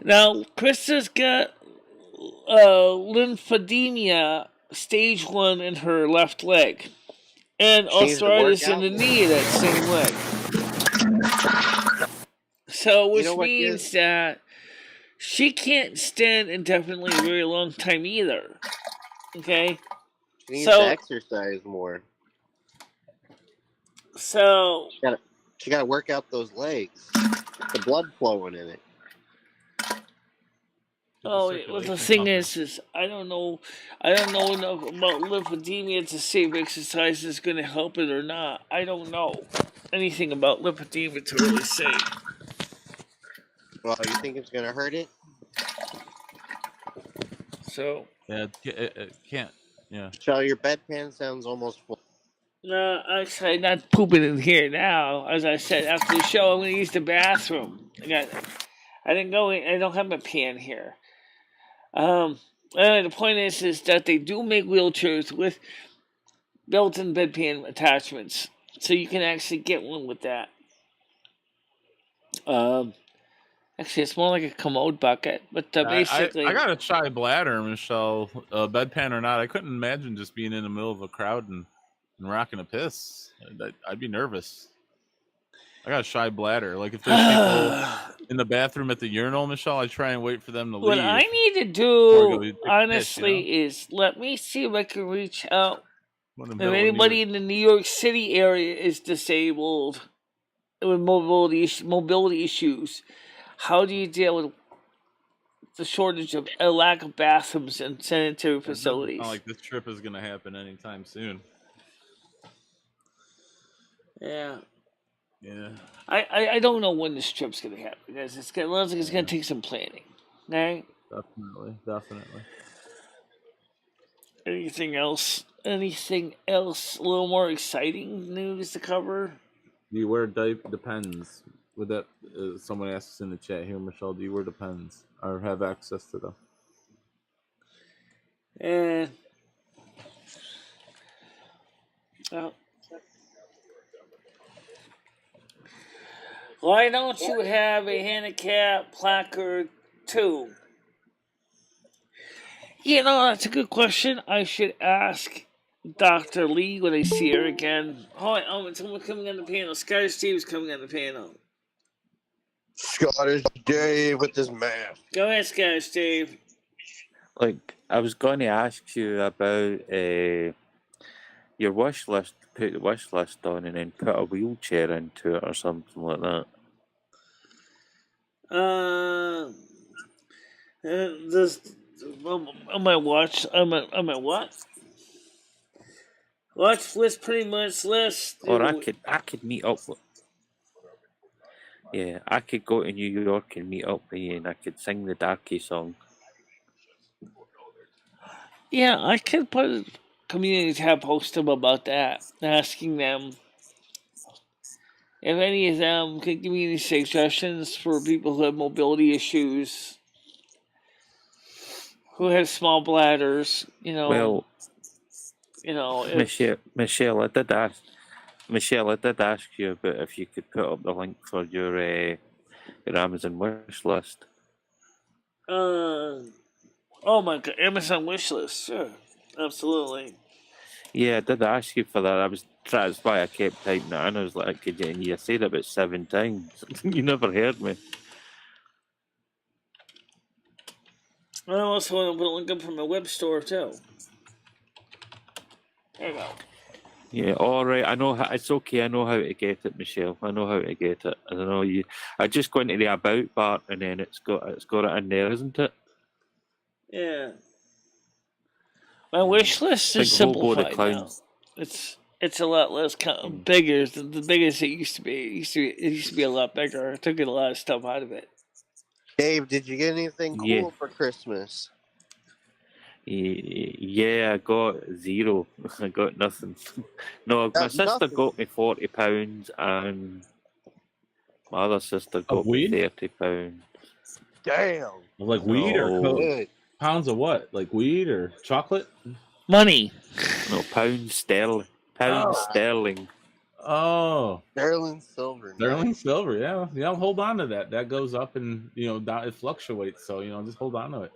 [SPEAKER 1] Now, Krista's got lymphedema stage 1 in her left leg. And arthritis in the knee of that same leg. So, which means that she can't stand indefinitely a very long time either. Okay?
[SPEAKER 2] She needs to exercise more.
[SPEAKER 1] So...
[SPEAKER 2] She got to work out those legs. The blood flowing in it.
[SPEAKER 1] Oh, well, the thing is I don't know enough about lymphedema to say if exercise is going to help it or not. I don't know anything about lymphedema to really say.
[SPEAKER 2] Well, you think it's going to hurt it?
[SPEAKER 1] So.
[SPEAKER 3] Yeah, it can't. Yeah.
[SPEAKER 2] So your bedpan sounds almost full.
[SPEAKER 1] No, actually, I'm not pooping in here now. As I said, after the show, I'm going to use the bathroom. I didn't go in. I don't have my pan here. The point is that they do make wheelchairs with built-in bedpan attachments, so you can actually get one with that. And Actually, it's more like a commode bucket, but basically,
[SPEAKER 3] I got a shy bladder, Michelle. Bedpan or not, I couldn't imagine just being in the middle of a crowd and rocking a piss. I'd be nervous. I got a shy bladder. Like if there's people in the bathroom at the urinal, Michelle, I try and wait for them to
[SPEAKER 1] what
[SPEAKER 3] leave.
[SPEAKER 1] I need to
[SPEAKER 3] before I go
[SPEAKER 1] do,
[SPEAKER 3] take a piss,
[SPEAKER 1] honestly, is let me see if I can reach out.
[SPEAKER 3] I'm in the
[SPEAKER 1] If
[SPEAKER 3] middle of
[SPEAKER 1] anybody in the New York City area is disabled with mobility issues, how do you deal with the shortage of a lack of bathrooms and sanitary
[SPEAKER 3] It doesn't
[SPEAKER 1] facilities?
[SPEAKER 3] sound like this trip is going to happen anytime soon.
[SPEAKER 1] Yeah.
[SPEAKER 3] Yeah.
[SPEAKER 1] I don't know when this trip's gonna happen, guys. It's gonna take some planning. Right?
[SPEAKER 3] Definitely.
[SPEAKER 1] Anything else? Anything else? A little more exciting news to cover?
[SPEAKER 3] Do you wear depends? Would that someone asks in the chat here, Michelle? Do you wear depends or have access to them?
[SPEAKER 1] And why don't you have a handicap placard too? You know, that's a good question. I should ask Dr. Lee when I see her again. Oh, someone coming on the panel. Scottish Steve's coming on the panel.
[SPEAKER 2] Scottish Dave with his mask.
[SPEAKER 1] Go ahead, Scottish Steve.
[SPEAKER 6] Like, I was going to ask you about your wish list. Put the wish list on and then put a wheelchair into it or something like that.
[SPEAKER 1] This on my watch. On my what? Watch list, pretty much list.
[SPEAKER 6] Or I could meet up with. Yeah, I could go to New York and meet up with you, and I could sing the Darky song.
[SPEAKER 1] Yeah, I could put a community tab post them about that, asking them if any of them could give me any suggestions for people who have mobility issues, who have small bladders.
[SPEAKER 6] Well,
[SPEAKER 1] if,
[SPEAKER 6] Michelle, I did ask you about if you could put up the link for your Amazon wish list.
[SPEAKER 1] Oh my god, Amazon wish list, sure, absolutely.
[SPEAKER 6] Yeah, I did ask you for that. That's why I kept typing it in. I was like, and you said it about 7 times. You never heard me.
[SPEAKER 1] I also want to put a link up from my web store too. There you go.
[SPEAKER 6] Yeah, all right. I know it's okay. I know how to get it, Michelle. I know how to get it. I don't know you. I just go into the about bar and then it's got it in there, isn't it?
[SPEAKER 1] Yeah. My wish list is simplified now. It's a lot less bigger. The biggest it used to be. It used to be a lot bigger. I took a lot of stuff out of it.
[SPEAKER 2] Dave, did you get anything cool for Christmas?
[SPEAKER 6] Yeah, I got 0. I got nothing. No, my sister got me £40 and my other sister got me £30.
[SPEAKER 2] Damn.
[SPEAKER 3] Like weed or pounds of what? Like weed or chocolate?
[SPEAKER 1] Money.
[SPEAKER 6] No, pounds sterling. Sterling.
[SPEAKER 3] Oh.
[SPEAKER 2] Sterling silver.
[SPEAKER 3] Sterling silver, yeah. Yeah, hold on to that. That goes up and, it fluctuates. So, just hold on to it.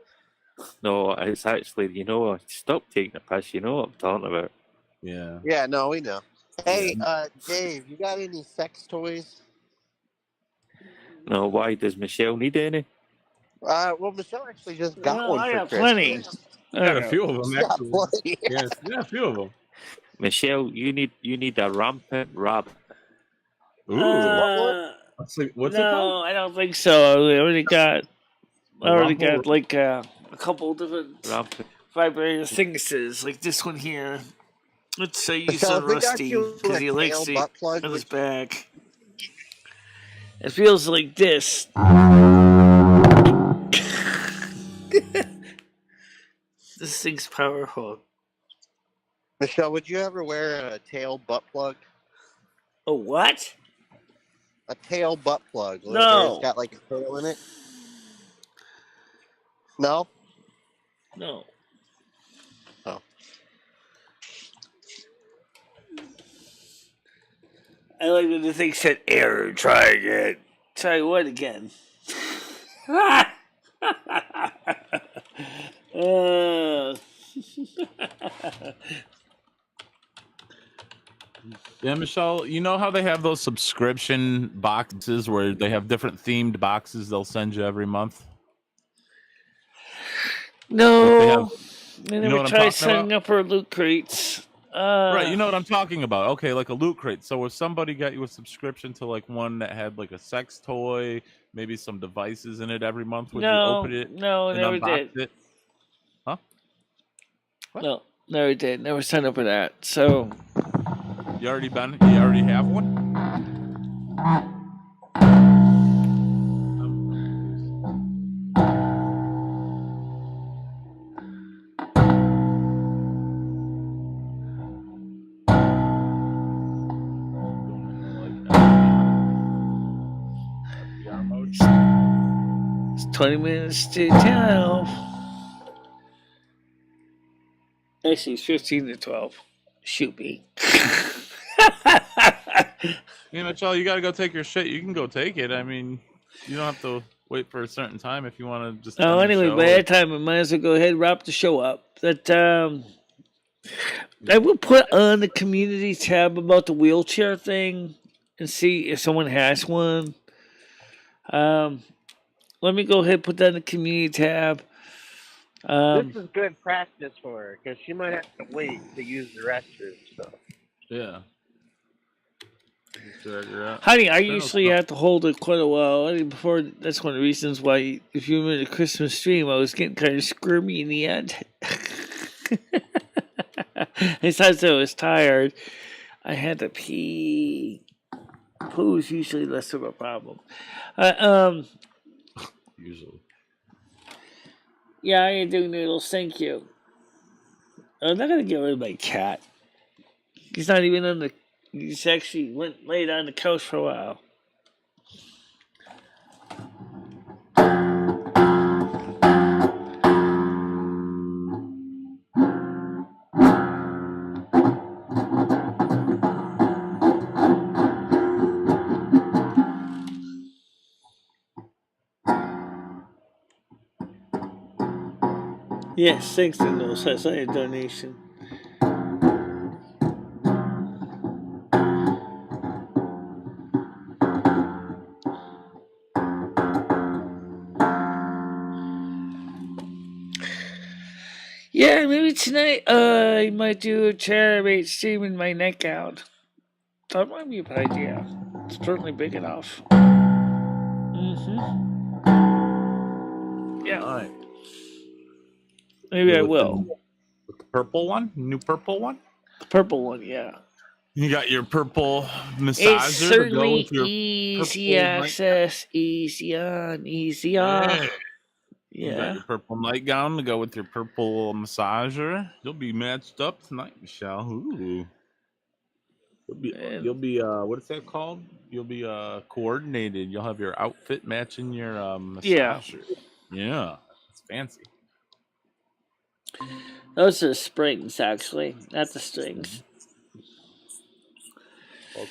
[SPEAKER 6] No, it's actually, stop taking a piss. You know what I'm talking about.
[SPEAKER 3] Yeah.
[SPEAKER 2] Yeah, no, we know. Hey, Dave, you got any sex toys?
[SPEAKER 6] No, why? Does Michelle need any?
[SPEAKER 2] Well, Michelle actually just got one
[SPEAKER 1] I
[SPEAKER 2] for
[SPEAKER 1] got
[SPEAKER 2] Christmas.
[SPEAKER 1] plenty.
[SPEAKER 3] I got a few of them, actually.
[SPEAKER 2] Plenty.
[SPEAKER 3] Yeah, a few of them.
[SPEAKER 6] Michelle, you need a rampant rabbit.
[SPEAKER 3] Ooh. What's it called?
[SPEAKER 1] No, I don't think so. I already got like a couple different vibrator thinkses, like this one here. Let's say use on Rusty because he likes the on his back. It feels like this. This thing's powerful.
[SPEAKER 2] Michelle, would you ever wear a tail butt plug?
[SPEAKER 1] A what?
[SPEAKER 2] A tail butt plug.
[SPEAKER 1] No.
[SPEAKER 2] Where it's got like a tail in it? No?
[SPEAKER 1] No.
[SPEAKER 2] Oh.
[SPEAKER 1] I like when the thing said error, try again. Try what again?
[SPEAKER 3] Yeah, Michelle, you know how they have those subscription boxes where they have different themed boxes they'll send you every month? Like they have,
[SPEAKER 1] No, I
[SPEAKER 3] you know
[SPEAKER 1] never
[SPEAKER 3] what I'm
[SPEAKER 1] tried
[SPEAKER 3] talking
[SPEAKER 1] signing
[SPEAKER 3] about?
[SPEAKER 1] up for loot crates.
[SPEAKER 3] Right, you know what I'm talking about. Okay, like a loot crate. So if somebody got you a subscription to like one that had like a sex toy, maybe some devices in it every month, would you open it
[SPEAKER 1] no,
[SPEAKER 3] and
[SPEAKER 1] never
[SPEAKER 3] unbox
[SPEAKER 1] did.
[SPEAKER 3] it? Huh? What?
[SPEAKER 1] No, never did. Never signed up for that. So
[SPEAKER 3] You already have one?
[SPEAKER 1] it's 20 minutes to 12. Actually, it's 15 to 12. Shoot me.
[SPEAKER 3] Yeah, Michelle, you gotta go take your shit. You can go take it. I mean, you don't have to wait for a certain time if you want to just
[SPEAKER 1] Oh,
[SPEAKER 3] end the
[SPEAKER 1] anyway,
[SPEAKER 3] show.
[SPEAKER 1] by that time, I might as well go ahead and wrap the show up. But I will put on the community tab about the wheelchair thing and see if someone has one. Let me go ahead and put that in the community tab.
[SPEAKER 2] This is good practice for her because she might have to wait to use the restroom. So
[SPEAKER 3] Yeah.
[SPEAKER 1] Honey, I usually have to hold it quite a while. Before, that's one of the reasons why, if you remember the Christmas stream, I was getting kind of squirmy in the end. Besides, I was tired. I had to pee. Poo is usually less of a problem.
[SPEAKER 3] Usually.
[SPEAKER 1] Yeah, I ain't doing noodles. Thank you. I'm not gonna get rid of my cat. He's not even on the. He's actually went laid on the couch for a while. Yes, thanks to those. That's not a donation. Yeah, maybe tonight I might do a chair-based stream in my nightgown. That might be a good idea. It's certainly big enough. Yeah.
[SPEAKER 3] All right.
[SPEAKER 1] Maybe I will.
[SPEAKER 3] With the purple one? New purple one?
[SPEAKER 1] The purple one, yeah.
[SPEAKER 3] You got your purple massager
[SPEAKER 1] It's certainly
[SPEAKER 3] to go with your
[SPEAKER 1] easy access, easy on, easy off.
[SPEAKER 3] Yeah. You got your purple nightgown to go with your purple massager. You'll be matched up tonight, Michelle. Ooh. You'll be what's that called? You'll be coordinated. You'll have your outfit matching your massager. Yeah. It's fancy.
[SPEAKER 1] Those are springs, actually, not the strings.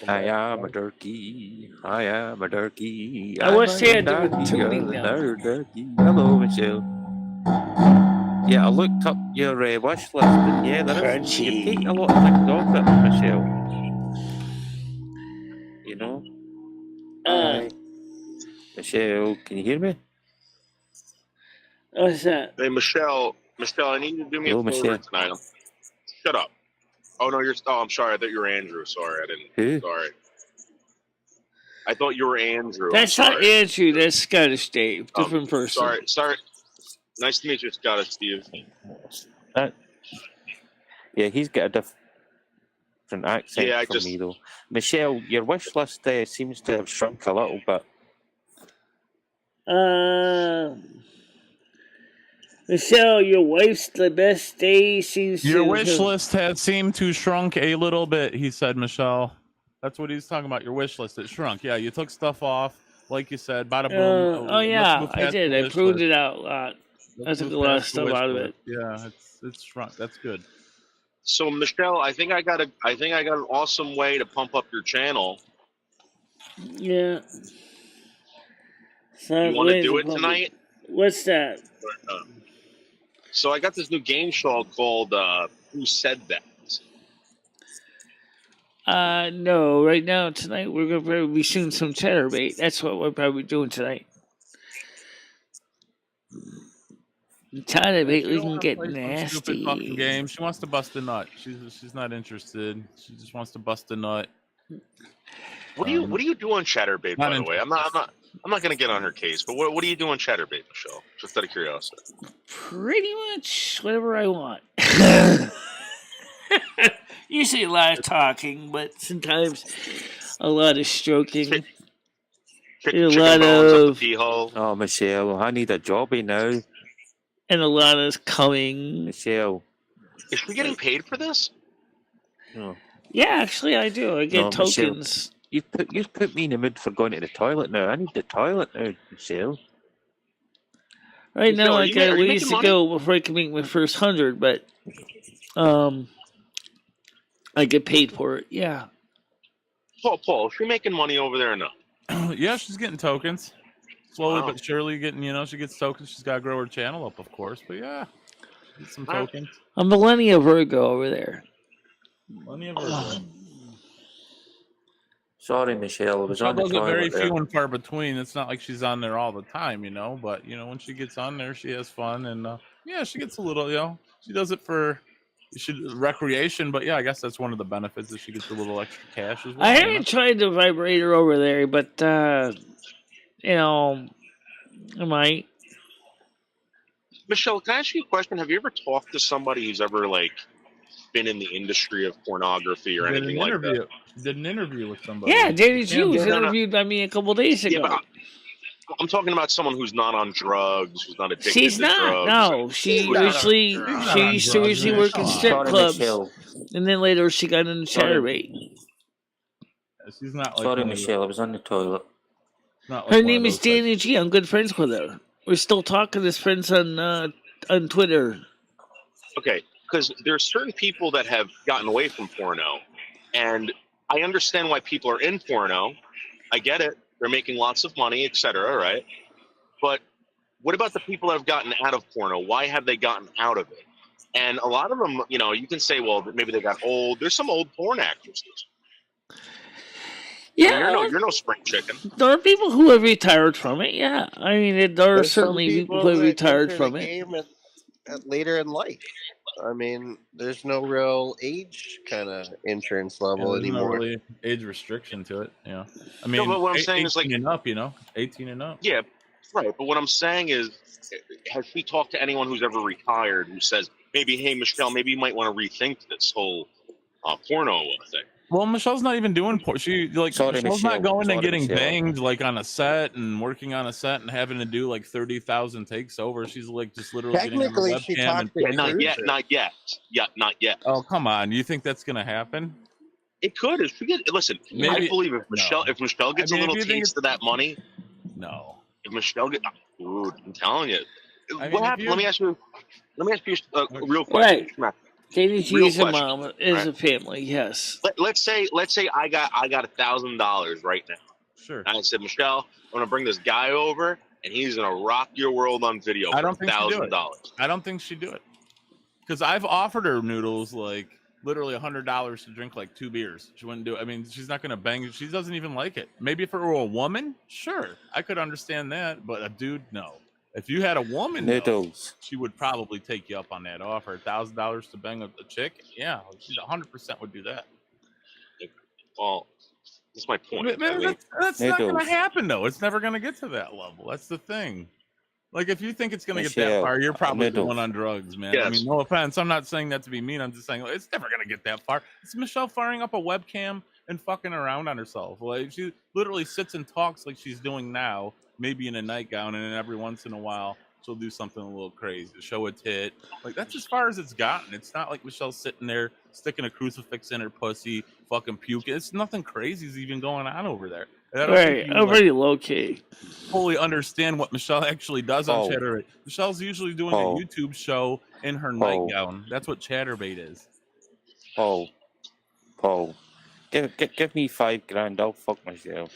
[SPEAKER 6] I am a turkey. I am a turkey.
[SPEAKER 1] I wish they had different tuning now.
[SPEAKER 6] Hello, Michelle. Yeah, I looked up your wish list, and yeah, there is. You're taking a lot of things off it, Michelle. You know. Michelle, can you hear me?
[SPEAKER 1] What's that?
[SPEAKER 4] Hey, Michelle, I need you to do me a favor tonight. Shut up. Oh no, I'm sorry. I thought you were Andrew. Sorry, I didn't.
[SPEAKER 6] Who?
[SPEAKER 4] Sorry. I thought you were Andrew.
[SPEAKER 1] That's not Andrew. That's Scottish Dave. Different person.
[SPEAKER 4] Sorry. Nice to meet you, Scottish Steve.
[SPEAKER 6] Yeah, he's got a different accent from me, though. Michelle, your wish list seems to have shrunk a little bit.
[SPEAKER 1] Michelle, your wife's the best day seems to...
[SPEAKER 3] Your wish list has seemed to shrunk a little bit, he said, Michelle. That's what he's talking about, your wish list. It shrunk. Yeah, you took stuff off, like you said, bada boom.
[SPEAKER 1] Oh, yeah, I did. I proved it out a lot. I took a lot of stuff out of it.
[SPEAKER 3] Yeah, it's shrunk. That's good.
[SPEAKER 4] So, Michelle, I think I got an awesome way to pump up your channel.
[SPEAKER 1] Yeah. So
[SPEAKER 7] You want to do it tonight?
[SPEAKER 1] What's that?
[SPEAKER 7] So I got this new game show called Who Said That?
[SPEAKER 1] No. Right now, tonight, we're going to probably be shooting some chatterbait. That's what we're probably doing tonight. Chatterbait,
[SPEAKER 3] She
[SPEAKER 1] we
[SPEAKER 3] don't
[SPEAKER 1] can
[SPEAKER 3] wanna
[SPEAKER 1] get
[SPEAKER 3] play some stupid fucking
[SPEAKER 1] nasty.
[SPEAKER 3] game. She wants to bust a nut. She's not interested. She just wants to bust a nut.
[SPEAKER 7] What do you do on Chatterbait,
[SPEAKER 3] Not
[SPEAKER 7] by the way? I'm not going to get on her case, but what do you do on Chatterbait, Michelle? Just out of curiosity.
[SPEAKER 1] Pretty much whatever I want. Usually a lot of talking, but sometimes a lot of stroking.
[SPEAKER 7] Chicken
[SPEAKER 1] A lot
[SPEAKER 7] bones up the
[SPEAKER 1] of
[SPEAKER 7] pee hole.
[SPEAKER 6] Oh, Michelle, I need a jobby now.
[SPEAKER 1] and a lot of coming.
[SPEAKER 6] Michelle.
[SPEAKER 7] Is she getting paid for this?
[SPEAKER 6] No,
[SPEAKER 1] Yeah, actually, I do. I get
[SPEAKER 6] no, Michelle.
[SPEAKER 1] tokens.
[SPEAKER 6] You've put me in the mood for going to the toilet now. I need the toilet now, Michelle.
[SPEAKER 1] Right
[SPEAKER 7] Michelle,
[SPEAKER 1] now,
[SPEAKER 7] are
[SPEAKER 1] I
[SPEAKER 7] you
[SPEAKER 1] got
[SPEAKER 7] ma-
[SPEAKER 1] a
[SPEAKER 7] are you
[SPEAKER 1] ways
[SPEAKER 7] making
[SPEAKER 1] to
[SPEAKER 7] money?
[SPEAKER 1] go before I can make my first 100, but I get paid for it. Yeah.
[SPEAKER 7] Paul, is she making money over there or no?
[SPEAKER 3] Yeah, she's getting tokens. Slowly
[SPEAKER 7] Wow.
[SPEAKER 3] but surely getting, she gets tokens. She's got to grow her channel up, of course. But yeah, get some
[SPEAKER 7] All right.
[SPEAKER 3] tokens.
[SPEAKER 1] A millennial Virgo over there.
[SPEAKER 3] Plenty of her.
[SPEAKER 6] Sorry, Michelle. I was
[SPEAKER 3] Michelle
[SPEAKER 6] on the
[SPEAKER 3] does it very
[SPEAKER 6] toilet there.
[SPEAKER 3] few and far between. It's not like she's on there all the time, But when she gets on there, she has fun, and yeah, she gets a little, She does it for recreation, but yeah, I guess that's one of the benefits that she gets a little extra cash as well.
[SPEAKER 1] I haven't tried the vibrator over there, but I might.
[SPEAKER 7] Michelle, can I ask you a question? Have you ever talked to somebody who's ever been in the industry of pornography or anything like that?
[SPEAKER 3] Did an interview with somebody.
[SPEAKER 1] Yeah, Danny G was
[SPEAKER 7] no.
[SPEAKER 1] interviewed by me a couple days ago.
[SPEAKER 7] Yeah, but I'm talking about someone who's not on drugs, who's not addicted
[SPEAKER 1] She's
[SPEAKER 7] to
[SPEAKER 1] not.
[SPEAKER 7] drugs.
[SPEAKER 1] No, she used to originally work in strip
[SPEAKER 6] Sorry,
[SPEAKER 1] clubs,
[SPEAKER 6] Michelle.
[SPEAKER 1] and then later she got into chatterbait.
[SPEAKER 3] She's not like
[SPEAKER 6] Sorry,
[SPEAKER 3] one of
[SPEAKER 6] Michelle. I was on the toilet.
[SPEAKER 3] not like
[SPEAKER 1] Her
[SPEAKER 3] one
[SPEAKER 1] name
[SPEAKER 3] of
[SPEAKER 1] is
[SPEAKER 3] those types.
[SPEAKER 1] Danny G. I'm good friends with her. We're still talking as friends on Twitter.
[SPEAKER 7] Okay, because there's certain people that have gotten away from porno, and I understand why people are in porno. I get it. They're making lots of money, etc., right? But what about the people that have gotten out of porno? Why have they gotten out of it? And a lot of them, you can say, well, maybe they got old. There's some old porn actresses.
[SPEAKER 1] Yeah,
[SPEAKER 7] You're no spring chicken.
[SPEAKER 1] there are people who have retired from it. Yeah, I mean, there are
[SPEAKER 2] There's some
[SPEAKER 1] certainly people who have
[SPEAKER 2] that
[SPEAKER 1] retired
[SPEAKER 2] enter
[SPEAKER 1] from
[SPEAKER 2] the
[SPEAKER 1] it.
[SPEAKER 2] game at later in life. I mean, there's no real age kind of insurance level
[SPEAKER 3] There's no
[SPEAKER 2] anymore.
[SPEAKER 3] really age restriction to it. Yeah, I mean,
[SPEAKER 7] No, but what I'm saying is
[SPEAKER 3] 18 and up. 18 and up.
[SPEAKER 7] Yeah, right. But what I'm saying is, has she talked to anyone who's ever retired who says, maybe, hey, Michelle, maybe you might want to rethink this whole porno thing?
[SPEAKER 3] Well, Michelle's not even doing porn.
[SPEAKER 6] Sorry,
[SPEAKER 3] Michelle's not
[SPEAKER 6] Michelle.
[SPEAKER 3] going and
[SPEAKER 6] Sorry,
[SPEAKER 3] getting
[SPEAKER 6] Michelle.
[SPEAKER 3] banged on a set and working on a set and having to do 30,000 takes over. She's just literally getting on the
[SPEAKER 2] Technically, she
[SPEAKER 3] webcam
[SPEAKER 2] talked
[SPEAKER 3] and
[SPEAKER 2] to
[SPEAKER 7] Not yet.
[SPEAKER 2] Cruiser.
[SPEAKER 7] Not yet. Yeah, not yet.
[SPEAKER 3] oh, come on. You think that's gonna happen?
[SPEAKER 7] It could. Listen, I
[SPEAKER 3] Maybe-
[SPEAKER 7] believe if Michelle gets
[SPEAKER 3] I mean,
[SPEAKER 7] a
[SPEAKER 3] if
[SPEAKER 7] little
[SPEAKER 3] you think
[SPEAKER 7] taste of that money,
[SPEAKER 3] No.
[SPEAKER 7] if Michelle gets, dude, I'm telling you.
[SPEAKER 3] I mean,
[SPEAKER 7] What
[SPEAKER 3] if
[SPEAKER 7] happened?
[SPEAKER 3] you-
[SPEAKER 7] Let me ask you a real question.
[SPEAKER 1] Right. Danny G
[SPEAKER 7] Real
[SPEAKER 1] is a
[SPEAKER 7] question,
[SPEAKER 1] mom, is
[SPEAKER 7] right?
[SPEAKER 1] a family. Yes.
[SPEAKER 7] Let's say I got $1,000 right now.
[SPEAKER 3] Sure.
[SPEAKER 7] And I said, Michelle, I'm gonna bring this guy over, and he's gonna rock your world on video
[SPEAKER 3] I
[SPEAKER 7] for
[SPEAKER 3] don't think she'd do it.
[SPEAKER 7] $1,000.
[SPEAKER 3] I don't think she'd do it. Because I've offered her noodles literally $100 to drink 2 beers. She wouldn't do it. I mean, she's not gonna bang. She doesn't even like it. Maybe if it were a woman, sure, I could understand that. But a dude, no. If you had a woman,
[SPEAKER 6] Noodles.
[SPEAKER 3] she would probably take you up on that offer. $1,000 to bang a chick, yeah, she 100% would do that.
[SPEAKER 7] Well, that's my point.
[SPEAKER 3] Man,
[SPEAKER 7] I mean,
[SPEAKER 3] that's not gonna
[SPEAKER 6] Noodles.
[SPEAKER 3] happen though. It's never gonna get to that level. That's the thing. If you think it's gonna get that
[SPEAKER 6] Michelle,
[SPEAKER 3] far, you're probably
[SPEAKER 6] noodles.
[SPEAKER 3] going on drugs, man. I
[SPEAKER 7] Yes.
[SPEAKER 3] mean, no offense. I'm not saying that to be mean. I'm just saying it's never gonna get that far. It's Michelle firing up a webcam and fucking around on herself. She literally sits and talks like she's doing now, maybe in a nightgown, and then every once in a while she'll do something a little crazy, show a tit. That's as far as it's gotten. It's not like Michelle's sitting there sticking a crucifix in her pussy, fucking puking. It's nothing crazy is even going on over there. And I don't
[SPEAKER 1] Right.
[SPEAKER 3] think you,
[SPEAKER 1] I'm pretty low key.
[SPEAKER 3] fully understand what Michelle actually does on
[SPEAKER 6] Oh.
[SPEAKER 3] Chatterbait. Michelle's usually doing
[SPEAKER 6] Oh.
[SPEAKER 3] a YouTube show in her
[SPEAKER 6] Oh.
[SPEAKER 3] nightgown. That's what Chatterbait is.
[SPEAKER 6] Paul. Give me $5,000. I'll fuck myself.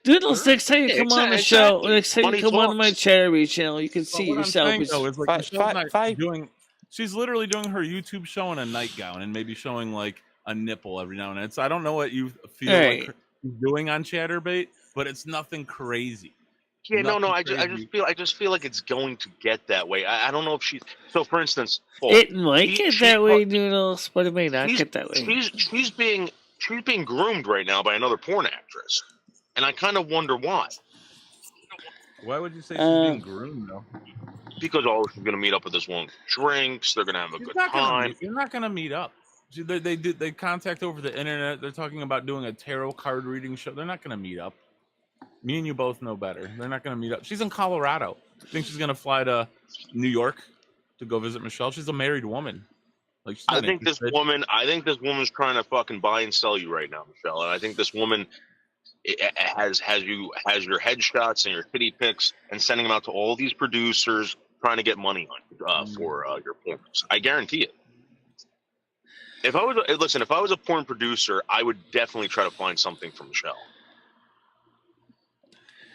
[SPEAKER 1] Doodles, next time you
[SPEAKER 7] Yeah,
[SPEAKER 1] come on the
[SPEAKER 7] exactly.
[SPEAKER 1] show, next time
[SPEAKER 7] Money
[SPEAKER 1] you come on my
[SPEAKER 7] talks.
[SPEAKER 1] charity channel, you can
[SPEAKER 3] But
[SPEAKER 1] see
[SPEAKER 3] what I'm
[SPEAKER 1] yourself.
[SPEAKER 3] saying though is like Michelle's not
[SPEAKER 6] Five.
[SPEAKER 3] doing. She's literally doing her YouTube show in a nightgown and maybe showing like a nipple every now and then. So I don't know what you feel
[SPEAKER 1] Right.
[SPEAKER 3] like doing on ChatterBait, but it's nothing crazy.
[SPEAKER 7] Yeah, no.
[SPEAKER 3] Nothing
[SPEAKER 7] I just feel like it's going to get that way. I don't know if she's. So, for instance, Paul,
[SPEAKER 1] It might get that way,
[SPEAKER 7] she's
[SPEAKER 1] Noodles, but it may not get that way.
[SPEAKER 7] she's being groomed right now by another porn actress, and I kind of wonder why.
[SPEAKER 3] Why would you say she's being groomed though?
[SPEAKER 7] Because she's gonna meet up with this one, drinks. They're gonna have a good time.
[SPEAKER 3] You're not gonna meet up. They contact over the internet. They're talking about doing a tarot card reading show. They're not gonna meet up. Me and you both know better. They're not gonna meet up. She's in Colorado. I think she's gonna fly to New York to go visit Michelle. She's a married woman. Like she's
[SPEAKER 7] I
[SPEAKER 3] not
[SPEAKER 7] think this
[SPEAKER 3] interested.
[SPEAKER 7] woman's trying to fucking buy and sell you right now, Michelle. And I think this woman has your headshots and your titty pics and sending them out to all these producers trying to get money on for your porns. I guarantee it. If I was a porn producer, I would definitely try to find something for Michelle.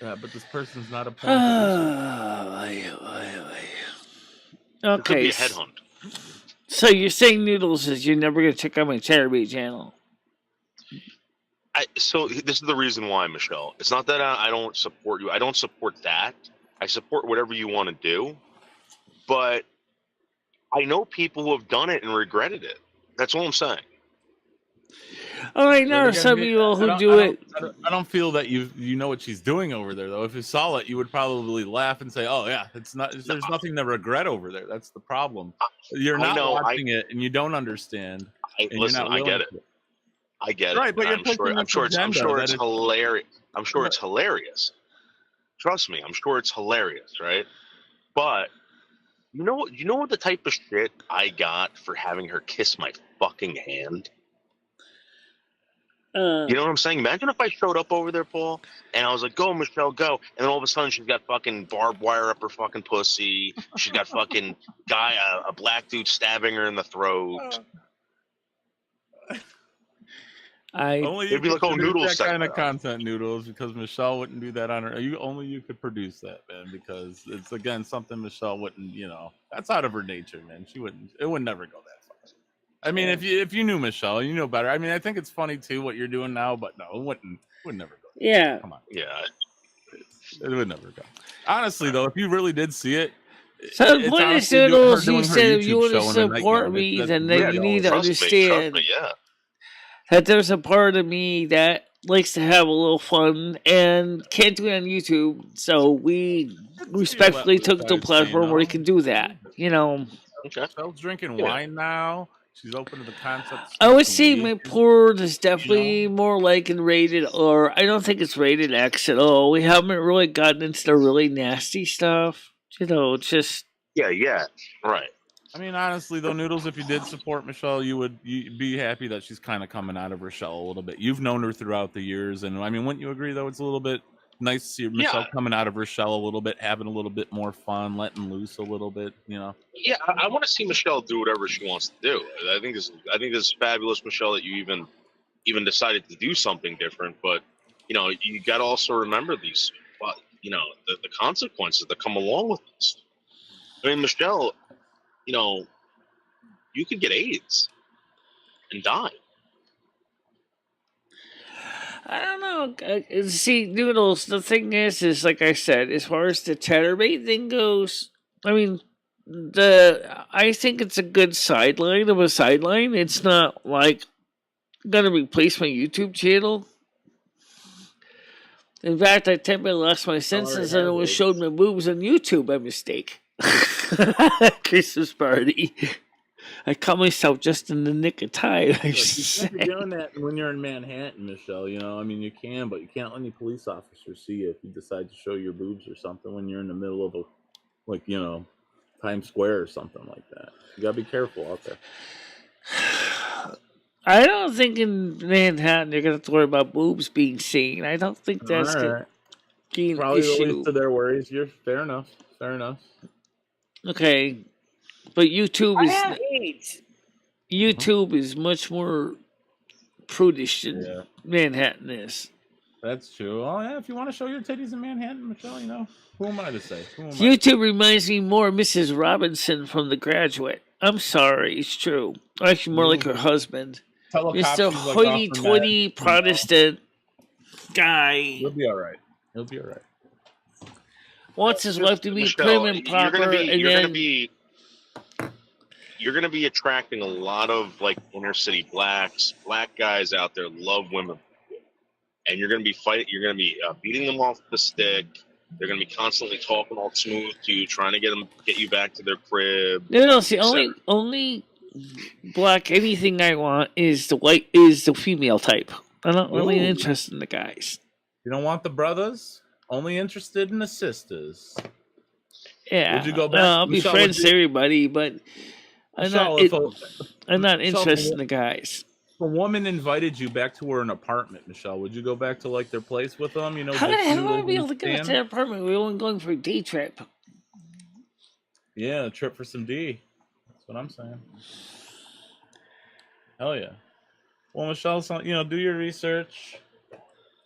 [SPEAKER 3] Yeah, but this person's not a porn producer.
[SPEAKER 7] It could be
[SPEAKER 1] Okay.
[SPEAKER 7] a headhunt.
[SPEAKER 1] So you're saying, Noodles, is you're never going to check out my charity channel?
[SPEAKER 7] So this is the reason why, Michelle. It's not that I don't support you. I don't support that. I support whatever you want to do. But I know people who have done it and regretted it. That's all I'm saying.
[SPEAKER 1] All right, now there are some people who do it.
[SPEAKER 3] I don't feel that you know what she's doing over there, though. If you saw it, you would probably laugh and say, "Oh yeah, it's not. There's nothing to regret over there." That's the problem. You're not watching it, and you don't understand.
[SPEAKER 7] I get it. I get it.
[SPEAKER 3] Right, but
[SPEAKER 7] I'm sure it's hilarious. I'm sure it's hilarious. Trust me, I'm sure it's hilarious, right? But you know what the type of shit I got for having her kiss my fucking hand? You know what I'm saying? Imagine if I showed up over there, Paul, and I was like, "Go, Michelle, go!" And then all of a sudden, she's got fucking barbed wire up her fucking pussy. She's got fucking a black dude stabbing her in the throat.
[SPEAKER 3] It'd
[SPEAKER 7] be like, "Oh, Noodles
[SPEAKER 3] that kind of content, Noodles," because Michelle wouldn't do that on her. You could produce that, man, because it's again something Michelle wouldn't. That's out of her nature, man. She wouldn't. It would never go that far. I mean, if you knew Michelle, you know better. I mean, I think it's funny too what you're doing now, but no, it would never go.
[SPEAKER 1] Yeah.
[SPEAKER 3] Come on.
[SPEAKER 7] Yeah.
[SPEAKER 3] It would never go. Honestly, though, if you really did see it.
[SPEAKER 1] So the point is, Noodles, he said if you want to support me, then you need to understand that there's a part of me that likes to have a little fun and can't do it on YouTube. So we respectfully took the platform where we can do that.
[SPEAKER 3] Okay. Michelle's drinking wine now. She's open to the concept.
[SPEAKER 1] I would say my porn is definitely more like in rated, or I don't think it's rated X at all. We haven't really gotten into the really nasty stuff. It's just...
[SPEAKER 7] Yeah, right.
[SPEAKER 3] I mean, honestly, though, Noodles, if you did support Michelle, you'd be happy that she's kind of coming out of her shell a little bit. You've known her throughout the years, and I mean, wouldn't you agree, though, it's a little bit nice to see Michelle coming out of her shell a little bit, having a little bit more fun, letting loose a little bit,
[SPEAKER 7] Yeah, I want to see Michelle do whatever she wants to do. I think this is fabulous, Michelle, that you even decided to do something different. But you got to also remember these, the consequences that come along with this. I mean, Michelle, you could get AIDS and die.
[SPEAKER 1] I don't know. See, Noodles, the thing is like I said, as far as the ChatterBait thing goes, I mean, I think it's a good sideline of a sideline. It's not like gonna replace my YouTube channel. In fact, I temporarily lost my senses and it was showed my boobs on YouTube by mistake. Christmas party. I caught myself just in the nick of time.
[SPEAKER 3] You can't be doing that when you're in Manhattan, Michelle. I mean, you can, but you can't let any police officer see you if you decide to show your boobs or something when you're in the middle of Times Square or something like that. You gotta be careful out there.
[SPEAKER 1] I don't think in Manhattan you're gonna have to worry about boobs being seen. I don't think that's gonna be an
[SPEAKER 3] Probably
[SPEAKER 1] issue.
[SPEAKER 3] the least of their worries. You're fair enough.
[SPEAKER 1] Okay. But YouTube is much more prudish than Manhattan is.
[SPEAKER 3] That's true. Oh yeah, if you want to show your titties in Manhattan, Michelle, who am I to say? Who am I?
[SPEAKER 1] YouTube reminds me more of Mrs. Robinson from The Graduate. I'm sorry, it's true. Actually, more like her husband.
[SPEAKER 3] Tell a cop
[SPEAKER 1] Mr.
[SPEAKER 3] she's like off her meds.
[SPEAKER 1] Hoity-toity Protestant guy
[SPEAKER 3] He'll be all right. He'll be all right.
[SPEAKER 1] wants his wife to be
[SPEAKER 7] Michelle,
[SPEAKER 1] prim and proper,
[SPEAKER 7] you're gonna be attracting a lot of like inner city black guys out there love women, and you're gonna be beating them off the stick. They're gonna be constantly talking all smooth to you, trying to get you back to their crib.
[SPEAKER 1] No, see, only black anything I want is the female type. I'm not really interested in the guys.
[SPEAKER 3] You don't want the brothers? Only interested in the sisters.
[SPEAKER 1] Yeah,
[SPEAKER 3] would you go back?
[SPEAKER 1] I'll be
[SPEAKER 3] Michelle,
[SPEAKER 1] friends with everybody, but I'm not interested in the guys.
[SPEAKER 3] If a woman invited you back to her an apartment, Michelle, would you go back to like their place with them?
[SPEAKER 1] How the hell would I be able to get to their apartment? We're only going for a day trip.
[SPEAKER 3] Yeah, a trip for some D. That's what I'm saying. Hell yeah. Well, Michelle, do your research.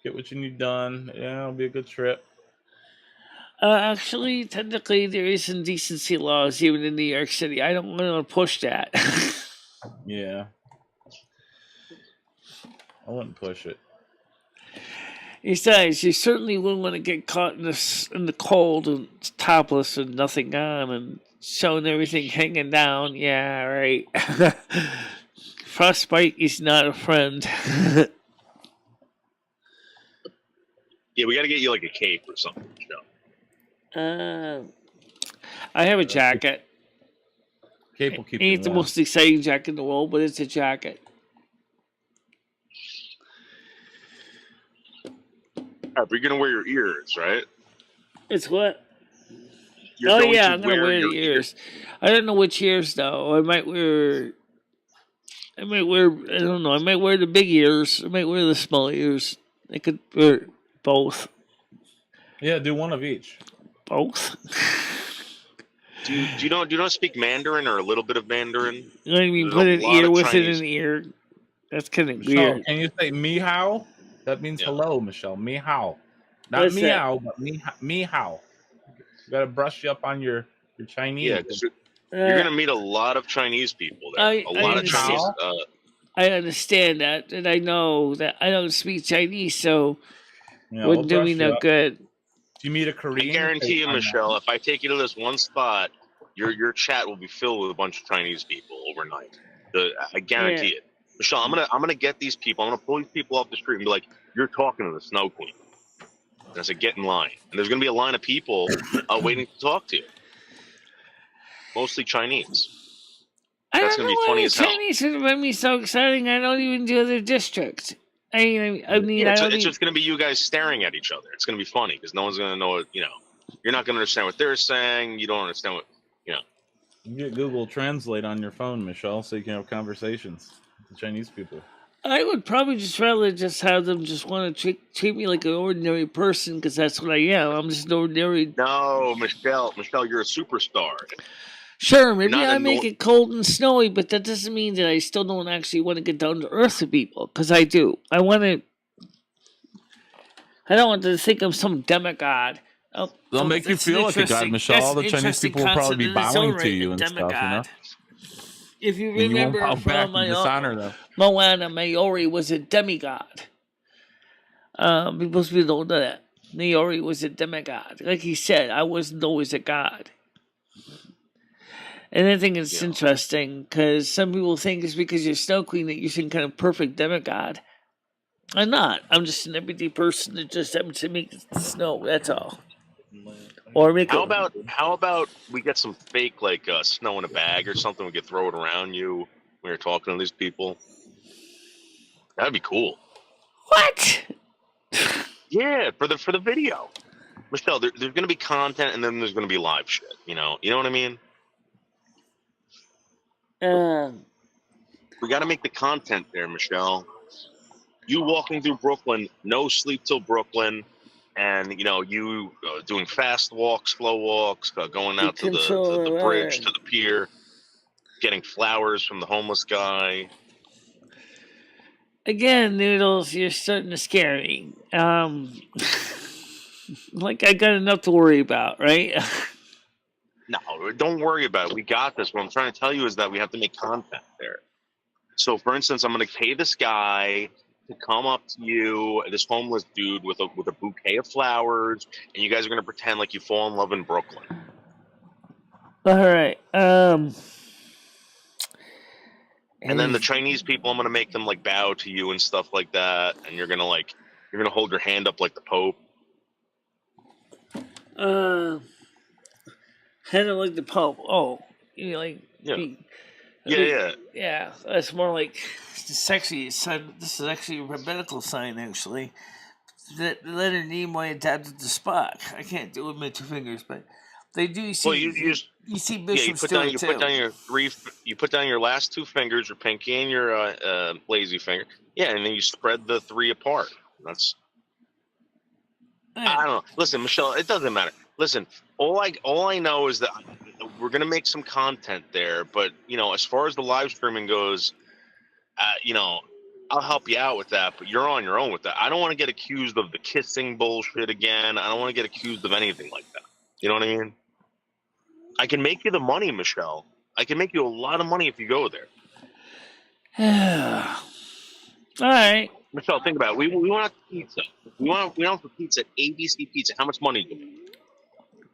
[SPEAKER 3] Get what you need done. Yeah, it'll be a good trip.
[SPEAKER 1] Actually, technically, there is indecency laws even in New York City. I don't want to push that.
[SPEAKER 3] Yeah. I wouldn't push it.
[SPEAKER 1] Besides, you certainly wouldn't want to get caught in the cold and topless and nothing on and showing everything hanging down. Yeah, right. Frostbite is not a friend.
[SPEAKER 7] Yeah, we got to get you like a cape or something.
[SPEAKER 1] I have a jacket.
[SPEAKER 3] Cape will keep
[SPEAKER 1] it ain't the most exciting jacket in the world, but it's a jacket.
[SPEAKER 7] But you're gonna wear your ears, right?
[SPEAKER 1] It's what?
[SPEAKER 7] You're
[SPEAKER 1] I'm gonna wear the ears. I don't know which ears though. I might wear. I don't know. I might wear the big ears. I might wear the small ears. I could wear both.
[SPEAKER 3] Yeah, do one of each.
[SPEAKER 1] Both.
[SPEAKER 7] Do you not speak Mandarin or a little bit of Mandarin?
[SPEAKER 1] You know what I mean? Put an ear within an ear. That's kind of weird.
[SPEAKER 3] Can you say me hao? That means hello, Michelle. Me hao. Not meow, but me hao. You gotta brush you up on your Chinese.
[SPEAKER 7] Yeah, because you're gonna meet a lot of Chinese people there. A lot of Chinese.
[SPEAKER 1] I understand that, and I know that I don't speak Chinese, so wouldn't do me no good.
[SPEAKER 3] Do you meet a Korean?
[SPEAKER 7] I guarantee you, Michelle, if I take you to this one spot, your chat will be filled with a bunch of Chinese people overnight. I guarantee it. Michelle, I'm gonna get these people. I'm gonna pull these people off the street and be like, "You're talking to the Snow Queen." And I said, "Get in line." And there's gonna be a line of people waiting to talk to you. Mostly Chinese. That's gonna be funny as hell.
[SPEAKER 1] Chinese would make me so exciting. I don't even do other districts.
[SPEAKER 7] It's just gonna be you guys staring at each other. It's gonna be funny because no one's gonna know what You're not gonna understand what they're saying. You don't understand what
[SPEAKER 3] You get Google Translate on your phone, Michelle, so you can have conversations with the Chinese people.
[SPEAKER 1] I would probably just rather just have them just want to treat me like an ordinary person because that's what I am. I'm just an ordinary.
[SPEAKER 7] No, Michelle, you're a superstar.
[SPEAKER 1] Sure, maybe I make it cold and snowy, but that doesn't mean that I still don't actually want to get down to earth with people, because I do. I don't want to think I'm some demigod.
[SPEAKER 3] They'll make you feel like a god, Michelle. All the Chinese people will probably be bowing to you and stuff,
[SPEAKER 1] If you remember from Moana, Maori was a demigod. Most people don't know that. Maori was a demigod. Like he said, I wasn't always a god. And I think it's interesting because some people think it's because you're Snow Queen that you're some kind of perfect demigod. I'm not. I'm just an everyday person that just happens to make it snow. That's all. Or make
[SPEAKER 7] how about we get some fake snow in a bag or something? We could throw it around you when you're talking to these people. That'd be cool.
[SPEAKER 1] What?
[SPEAKER 7] Yeah, for the video, Michelle. There's going to be content, and then there's going to be live shit. You know what I mean? We got to make the content there, Michelle. You walking through Brooklyn, no sleep till Brooklyn, and you doing fast walks, slow walks, going out to the bridge, to the pier, getting flowers from the homeless guy.
[SPEAKER 1] Again, Noodles, you're starting to scare me. Like I got enough to worry about, right?
[SPEAKER 7] No, don't worry about it. We got this. What I'm trying to tell you is that we have to make content there. So, for instance, I'm going to pay this guy to come up to you, this homeless dude with a bouquet of flowers, and you guys are going to pretend like you fall in love in Brooklyn.
[SPEAKER 1] All right.
[SPEAKER 7] And then the Chinese people, I'm going to make them like bow to you and stuff like that, and you're going to hold your hand up like the Pope.
[SPEAKER 1] Kind of like the Pope. Oh, you know, like yeah. That's more like this. Actually, this is actually a rabbinical sign. Actually, the letter Nimoy adapted to Spock. I can't do it with my two fingers, but they do see.
[SPEAKER 7] Well, you
[SPEAKER 1] see bishops
[SPEAKER 7] you put down your last two fingers, your pinky and your lazy finger. Yeah, and then you spread the three apart. That's. I don't know. Listen, Michelle, it doesn't matter. Listen, all I know is that we're gonna make some content there, but as far as the live streaming goes, I'll help you out with that, but you're on your own with that. I don't want to get accused of the kissing bullshit again. I don't want to get accused of anything like that. You know what I mean? I can make you the money, Michelle. I can make you a lot of money if you go there.
[SPEAKER 1] All right.
[SPEAKER 7] Michelle, think about it. We want pizza. We want pizza at ABC Pizza. How much money do we need?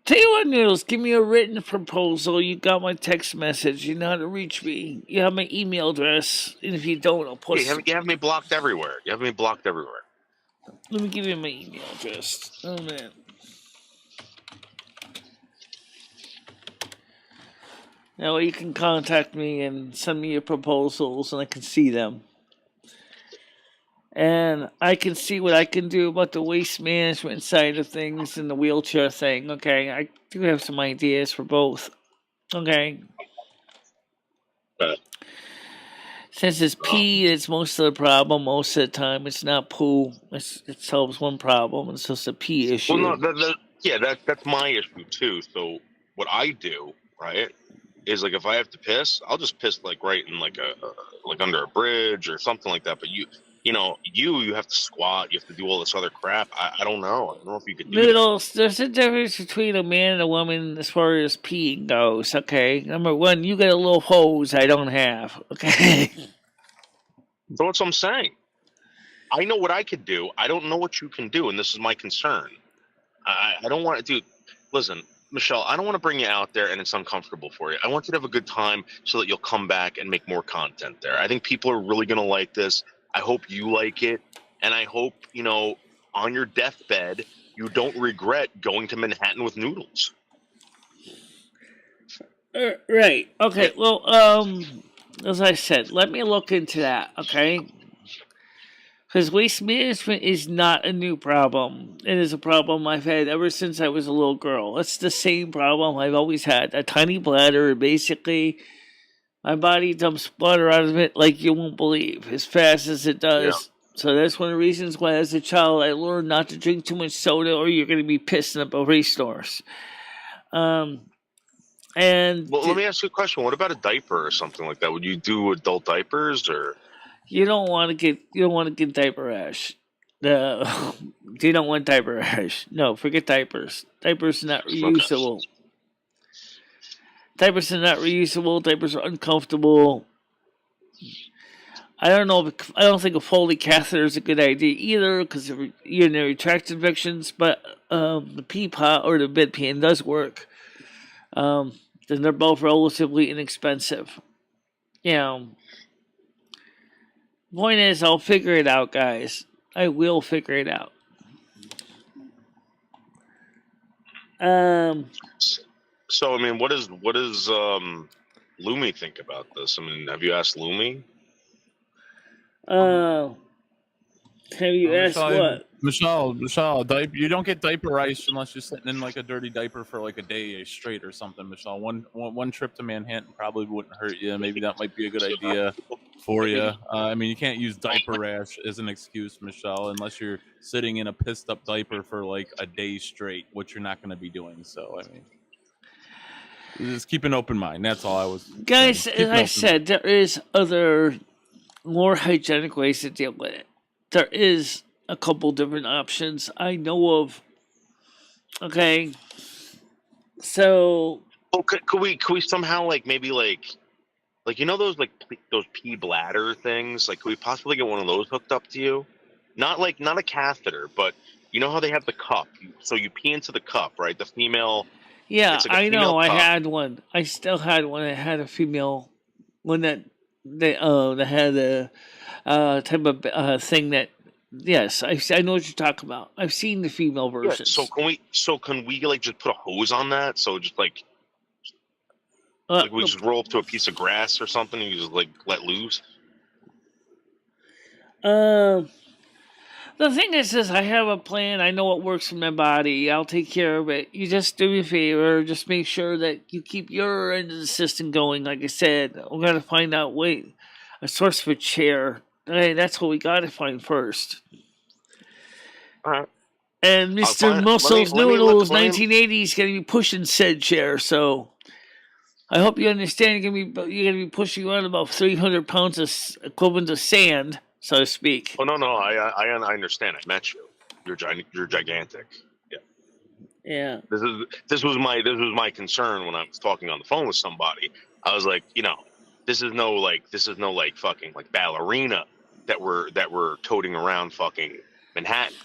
[SPEAKER 1] Tell you what, Noodles, give me a written proposal. You got my text message. You know how to reach me. You have my email address. And if you don't, I'll post
[SPEAKER 7] it. You have me blocked everywhere. Let me
[SPEAKER 1] give you my email address. Oh, man. Now you can contact me and send me your proposals, and I can see them. And I can see what I can do about the waste management side of things and the wheelchair thing. Okay, I do have some ideas for both. Okay. Since it's pee, it's most of the problem. Most of the time, it's not poo. It solves one problem. It's just a pee issue.
[SPEAKER 7] Well, no, that's my issue too. So what I do, right, is like if I have to piss, I'll just piss like right in like under a bridge or something like that. But you have to squat. You have to do all this other crap. I don't know. I don't know if you could do
[SPEAKER 1] Noodles, there's a difference between a man and a woman as far as peeing goes, okay? Number one, you got a little hose I don't have, okay?
[SPEAKER 7] That's what I'm saying. I know what I could do. I don't know what you can do, and this is my concern. I don't want to do... Listen, Michelle, I don't want to bring you out there and it's uncomfortable for you. I want you to have a good time so that you'll come back and make more content there. I think people are really going to like this. I hope you like it, and I hope, on your deathbed, you don't regret going to Manhattan with Noodles.
[SPEAKER 1] Right. Okay, well, as I said, let me look into that, okay? Because waste management is not a new problem. It is a problem I've had ever since I was a little girl. It's the same problem I've always had. A tiny bladder, basically... My body dumps water out of it like you won't believe, as fast as it does. Yeah. So that's one of the reasons why, as a child, I learned not to drink too much soda, or you're going to be pissing up at restores. Let
[SPEAKER 7] me ask you a question. What about a diaper or something like that? Would you do adult diapers, or
[SPEAKER 1] you don't want to get diaper rash? You don't want diaper rash. No, forget diapers. Diapers are not reusable. Okay. Diapers are not reusable. Diapers are uncomfortable. I don't think a Foley catheter is a good idea either because of urinary tract infections. But the pee pot or the bedpan does work. Then they're both relatively inexpensive. Point is, I'll figure it out, guys. I will figure it out.
[SPEAKER 7] So, I mean, what does Lumi think about this? I mean, have you asked Lumi?
[SPEAKER 1] Have you asked what?
[SPEAKER 3] Michelle, you don't get diaper rash unless you're sitting in like a dirty diaper for like a day straight or something, Michelle. One trip to Manhattan probably wouldn't hurt you. Maybe that might be a good idea for you. I mean, you can't use diaper rash as an excuse, Michelle, unless you're sitting in a pissed up diaper for like a day straight, which you're not going to be doing. So, I mean... Just keep an open mind. That's all I was...
[SPEAKER 1] Guys, as I said, there is other more hygienic ways to deal with it. There is a couple different options I know of. Okay, so
[SPEAKER 7] Oh, could we somehow like maybe like you know those like those pee bladder things? Like, could we possibly get one of those hooked up to you? Not a catheter, but you know how they have the cup. So you pee into the cup, right? The female.
[SPEAKER 1] yeah,
[SPEAKER 7] It's like a
[SPEAKER 1] I
[SPEAKER 7] female
[SPEAKER 1] know. I
[SPEAKER 7] cup.
[SPEAKER 1] had one. I still had one. I had a female one that had a type of thing that. Yes, I know what you're talking about. I've seen the female
[SPEAKER 7] Yeah.
[SPEAKER 1] versions.
[SPEAKER 7] So can we like just put a hose on that? So just like
[SPEAKER 1] Uh,
[SPEAKER 7] we just roll up to a piece of grass or something and you just like let loose.
[SPEAKER 1] the thing is I have a plan. I know what works for my body. I'll take care of it. You just do me a favor. Just make sure that you keep your end of the system going. Like I said, we're gonna find out. Wait, a source for chair. Hey, that's what we gotta find first.
[SPEAKER 7] All right.
[SPEAKER 1] And
[SPEAKER 7] I'll
[SPEAKER 1] Mr.
[SPEAKER 7] find-
[SPEAKER 1] Muscles
[SPEAKER 7] let me
[SPEAKER 1] Noodles,
[SPEAKER 7] let me-
[SPEAKER 1] 1980, is gonna be pushing said chair. So I hope you understand. You're gonna be pushing around about 300 pounds of equivalent of sand, so to speak.
[SPEAKER 7] Oh no, I understand. I met you. You're gigantic. Yeah.
[SPEAKER 1] Yeah.
[SPEAKER 7] This was my concern when I was talking on the phone with somebody. I was like, this is no like fucking like ballerina that we're toting around fucking Manhattan.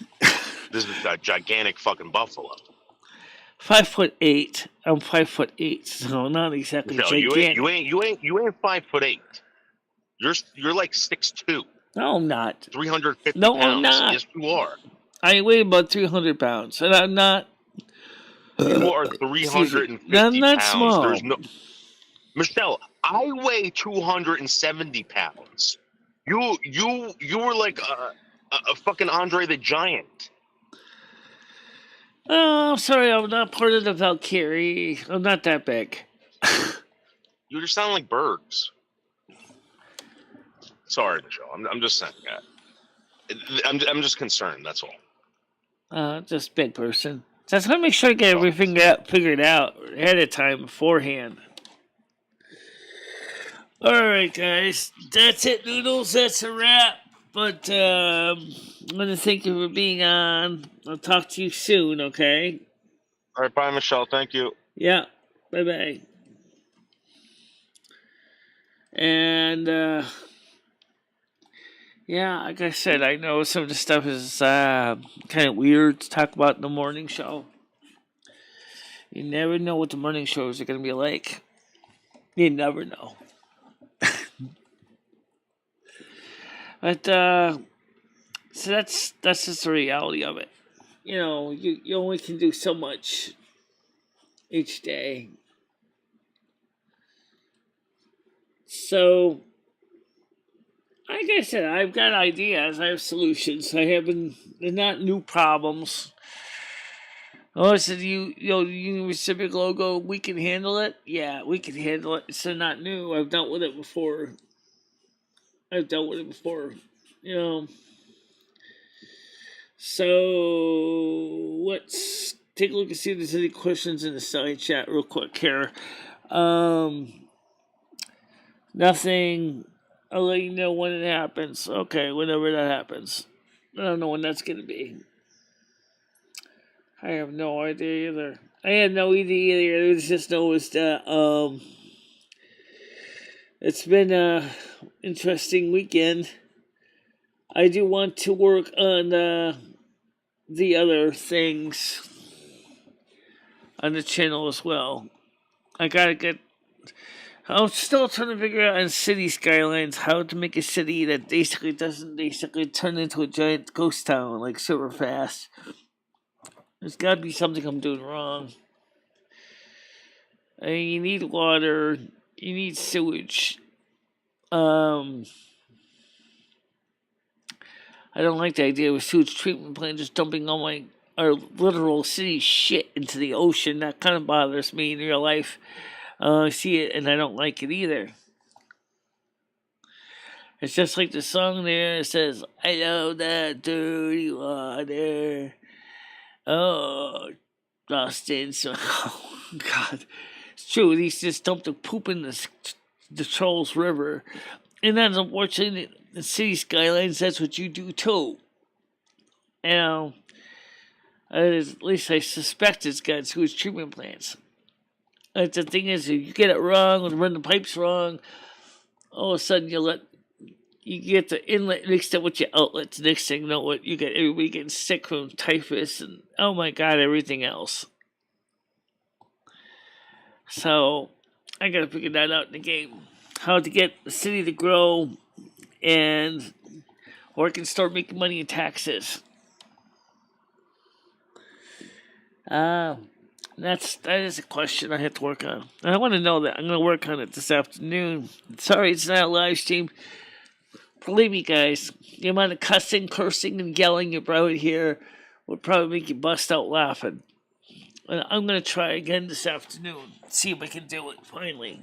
[SPEAKER 7] This is a gigantic fucking buffalo.
[SPEAKER 1] 5'8". I'm 5'8", so not exactly
[SPEAKER 7] No,
[SPEAKER 1] gigantic.
[SPEAKER 7] you ain't 5'8". You're like 6'2".
[SPEAKER 1] No, I'm not.
[SPEAKER 7] 350
[SPEAKER 1] No,
[SPEAKER 7] pounds.
[SPEAKER 1] I'm not.
[SPEAKER 7] Yes, you are.
[SPEAKER 1] I weigh about 300 pounds, and I'm not.
[SPEAKER 7] You are
[SPEAKER 1] Excuse me.
[SPEAKER 7] 350
[SPEAKER 1] I'm not
[SPEAKER 7] pounds.
[SPEAKER 1] small.
[SPEAKER 7] There's no Michelle. I weigh 270 pounds. You were like a fucking Andre the Giant.
[SPEAKER 1] Oh, I'm sorry. I'm not part of the Valkyrie. I'm not that big.
[SPEAKER 7] You just sound like Bergs. Sorry, Michelle. I'm just saying that. I'm just concerned. That's all.
[SPEAKER 1] Just big person. So I just want to make sure I get everything figured out ahead of time beforehand. All right, guys. That's it, Noodles. That's a wrap. But I'm going to thank you for being on. I'll talk to you soon, okay?
[SPEAKER 7] All right, bye, Michelle. Thank you.
[SPEAKER 1] Yeah. Bye-bye. And, yeah, like I said, I know some of the stuff is kind of weird to talk about in the morning show. You never know what the morning shows are going to be like. You never know. But, so that's just the reality of it. You only can do so much each day. So, like I said, I've got ideas. I have solutions. They're not new problems. Oh, I said, Union Pacific logo, we can handle it? Yeah, we can handle it. It's not new. I've dealt with it before. So, let's take a look and see if there's any questions in the side chat real quick here. Nothing. I'll let you know when it happens. Okay, whenever that happens. I don't know when that's going to be. I have no idea either. I had no idea either. I just noticed that it's been an interesting weekend. I do want to work on the other things on the channel as well. I'm still trying to figure out on city skylines how to make a city that basically doesn't turn into a giant ghost town like super fast. There's got to be something I'm doing wrong. I mean, you need water, you need sewage. I don't like the idea of a sewage treatment plant just dumping all our literal city shit into the ocean. That kind of bothers me in real life. I see it and I don't like it either. It's just like the song there. It says, I love that dirty water. Oh, lost in some. Oh, God. It's true. He's just dumped the poop in the Charles River. And that's unfortunately the city skylines, that's what you do too. You know, at least I suspect it's got sewage treatment plants. But the thing is, if you get it wrong or run the pipes wrong, all of a sudden you get the inlet mixed up with your outlets. Next thing you know, what you get everybody getting sick from typhus and oh my god, everything else. So I gotta figure that out in the game. How to get the city to grow, and or I can start making money in taxes. That is a question I have to work on. And I want to know that. I'm going to work on it this afternoon. Sorry, it's not a live stream. Believe me, guys, the amount of cussing, cursing, and yelling about here would probably make you bust out laughing. And I'm going to try again this afternoon. See if I can do it, finally.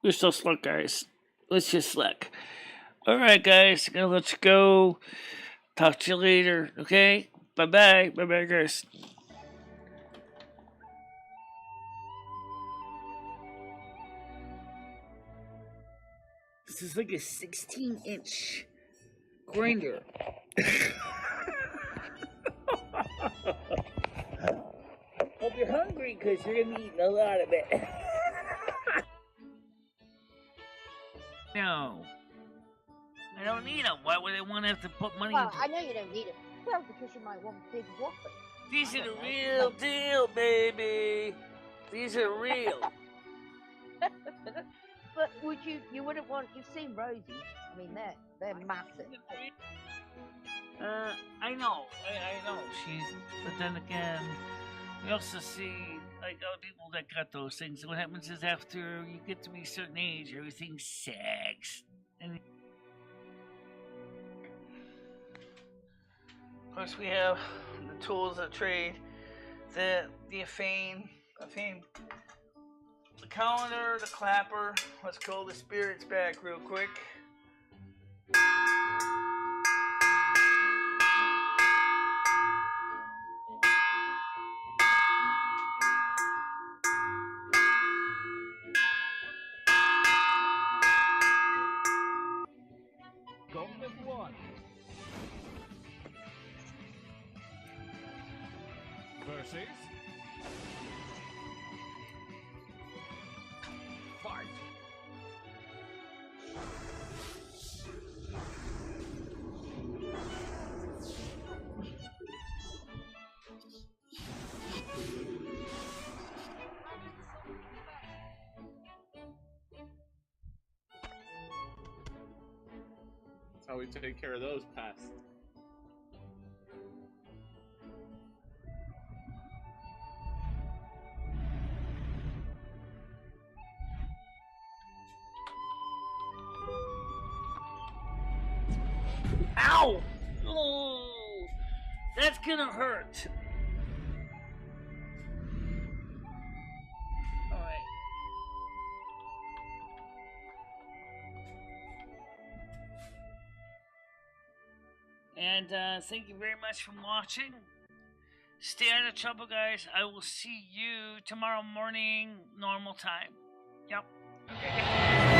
[SPEAKER 1] We're so slow, guys. Let's just slack. Alright, guys, I'm going to let you go. Talk to you later, okay? Bye-bye. Bye-bye, guys. This is like a 16-inch grinder. Hope you're hungry because you're going to be eating a lot of it. No. I don't need them. Why would I want to have to put money
[SPEAKER 8] Well,
[SPEAKER 1] into
[SPEAKER 8] I know you don't need it. Well, because you might want big whoppers.
[SPEAKER 1] These are the real deal, baby. These are real.
[SPEAKER 8] But you wouldn't want, you've seen Rosie. I mean, they're massive.
[SPEAKER 1] I know. I know. But then again, we also see, like, other people that got those things. What happens is after you get to be a certain age, everything sags. And of course, we have the tools of trade, the fame, the calendar, the clapper. Let's call the spirits back real quick.
[SPEAKER 9] Golden one. Versus. Fight.
[SPEAKER 3] That's how we take care of those pests.
[SPEAKER 1] Ow! Oh, that's gonna hurt. Alright. And thank you very much for watching. Stay out of trouble, guys. I will see you tomorrow morning, normal time. Yep. Okay.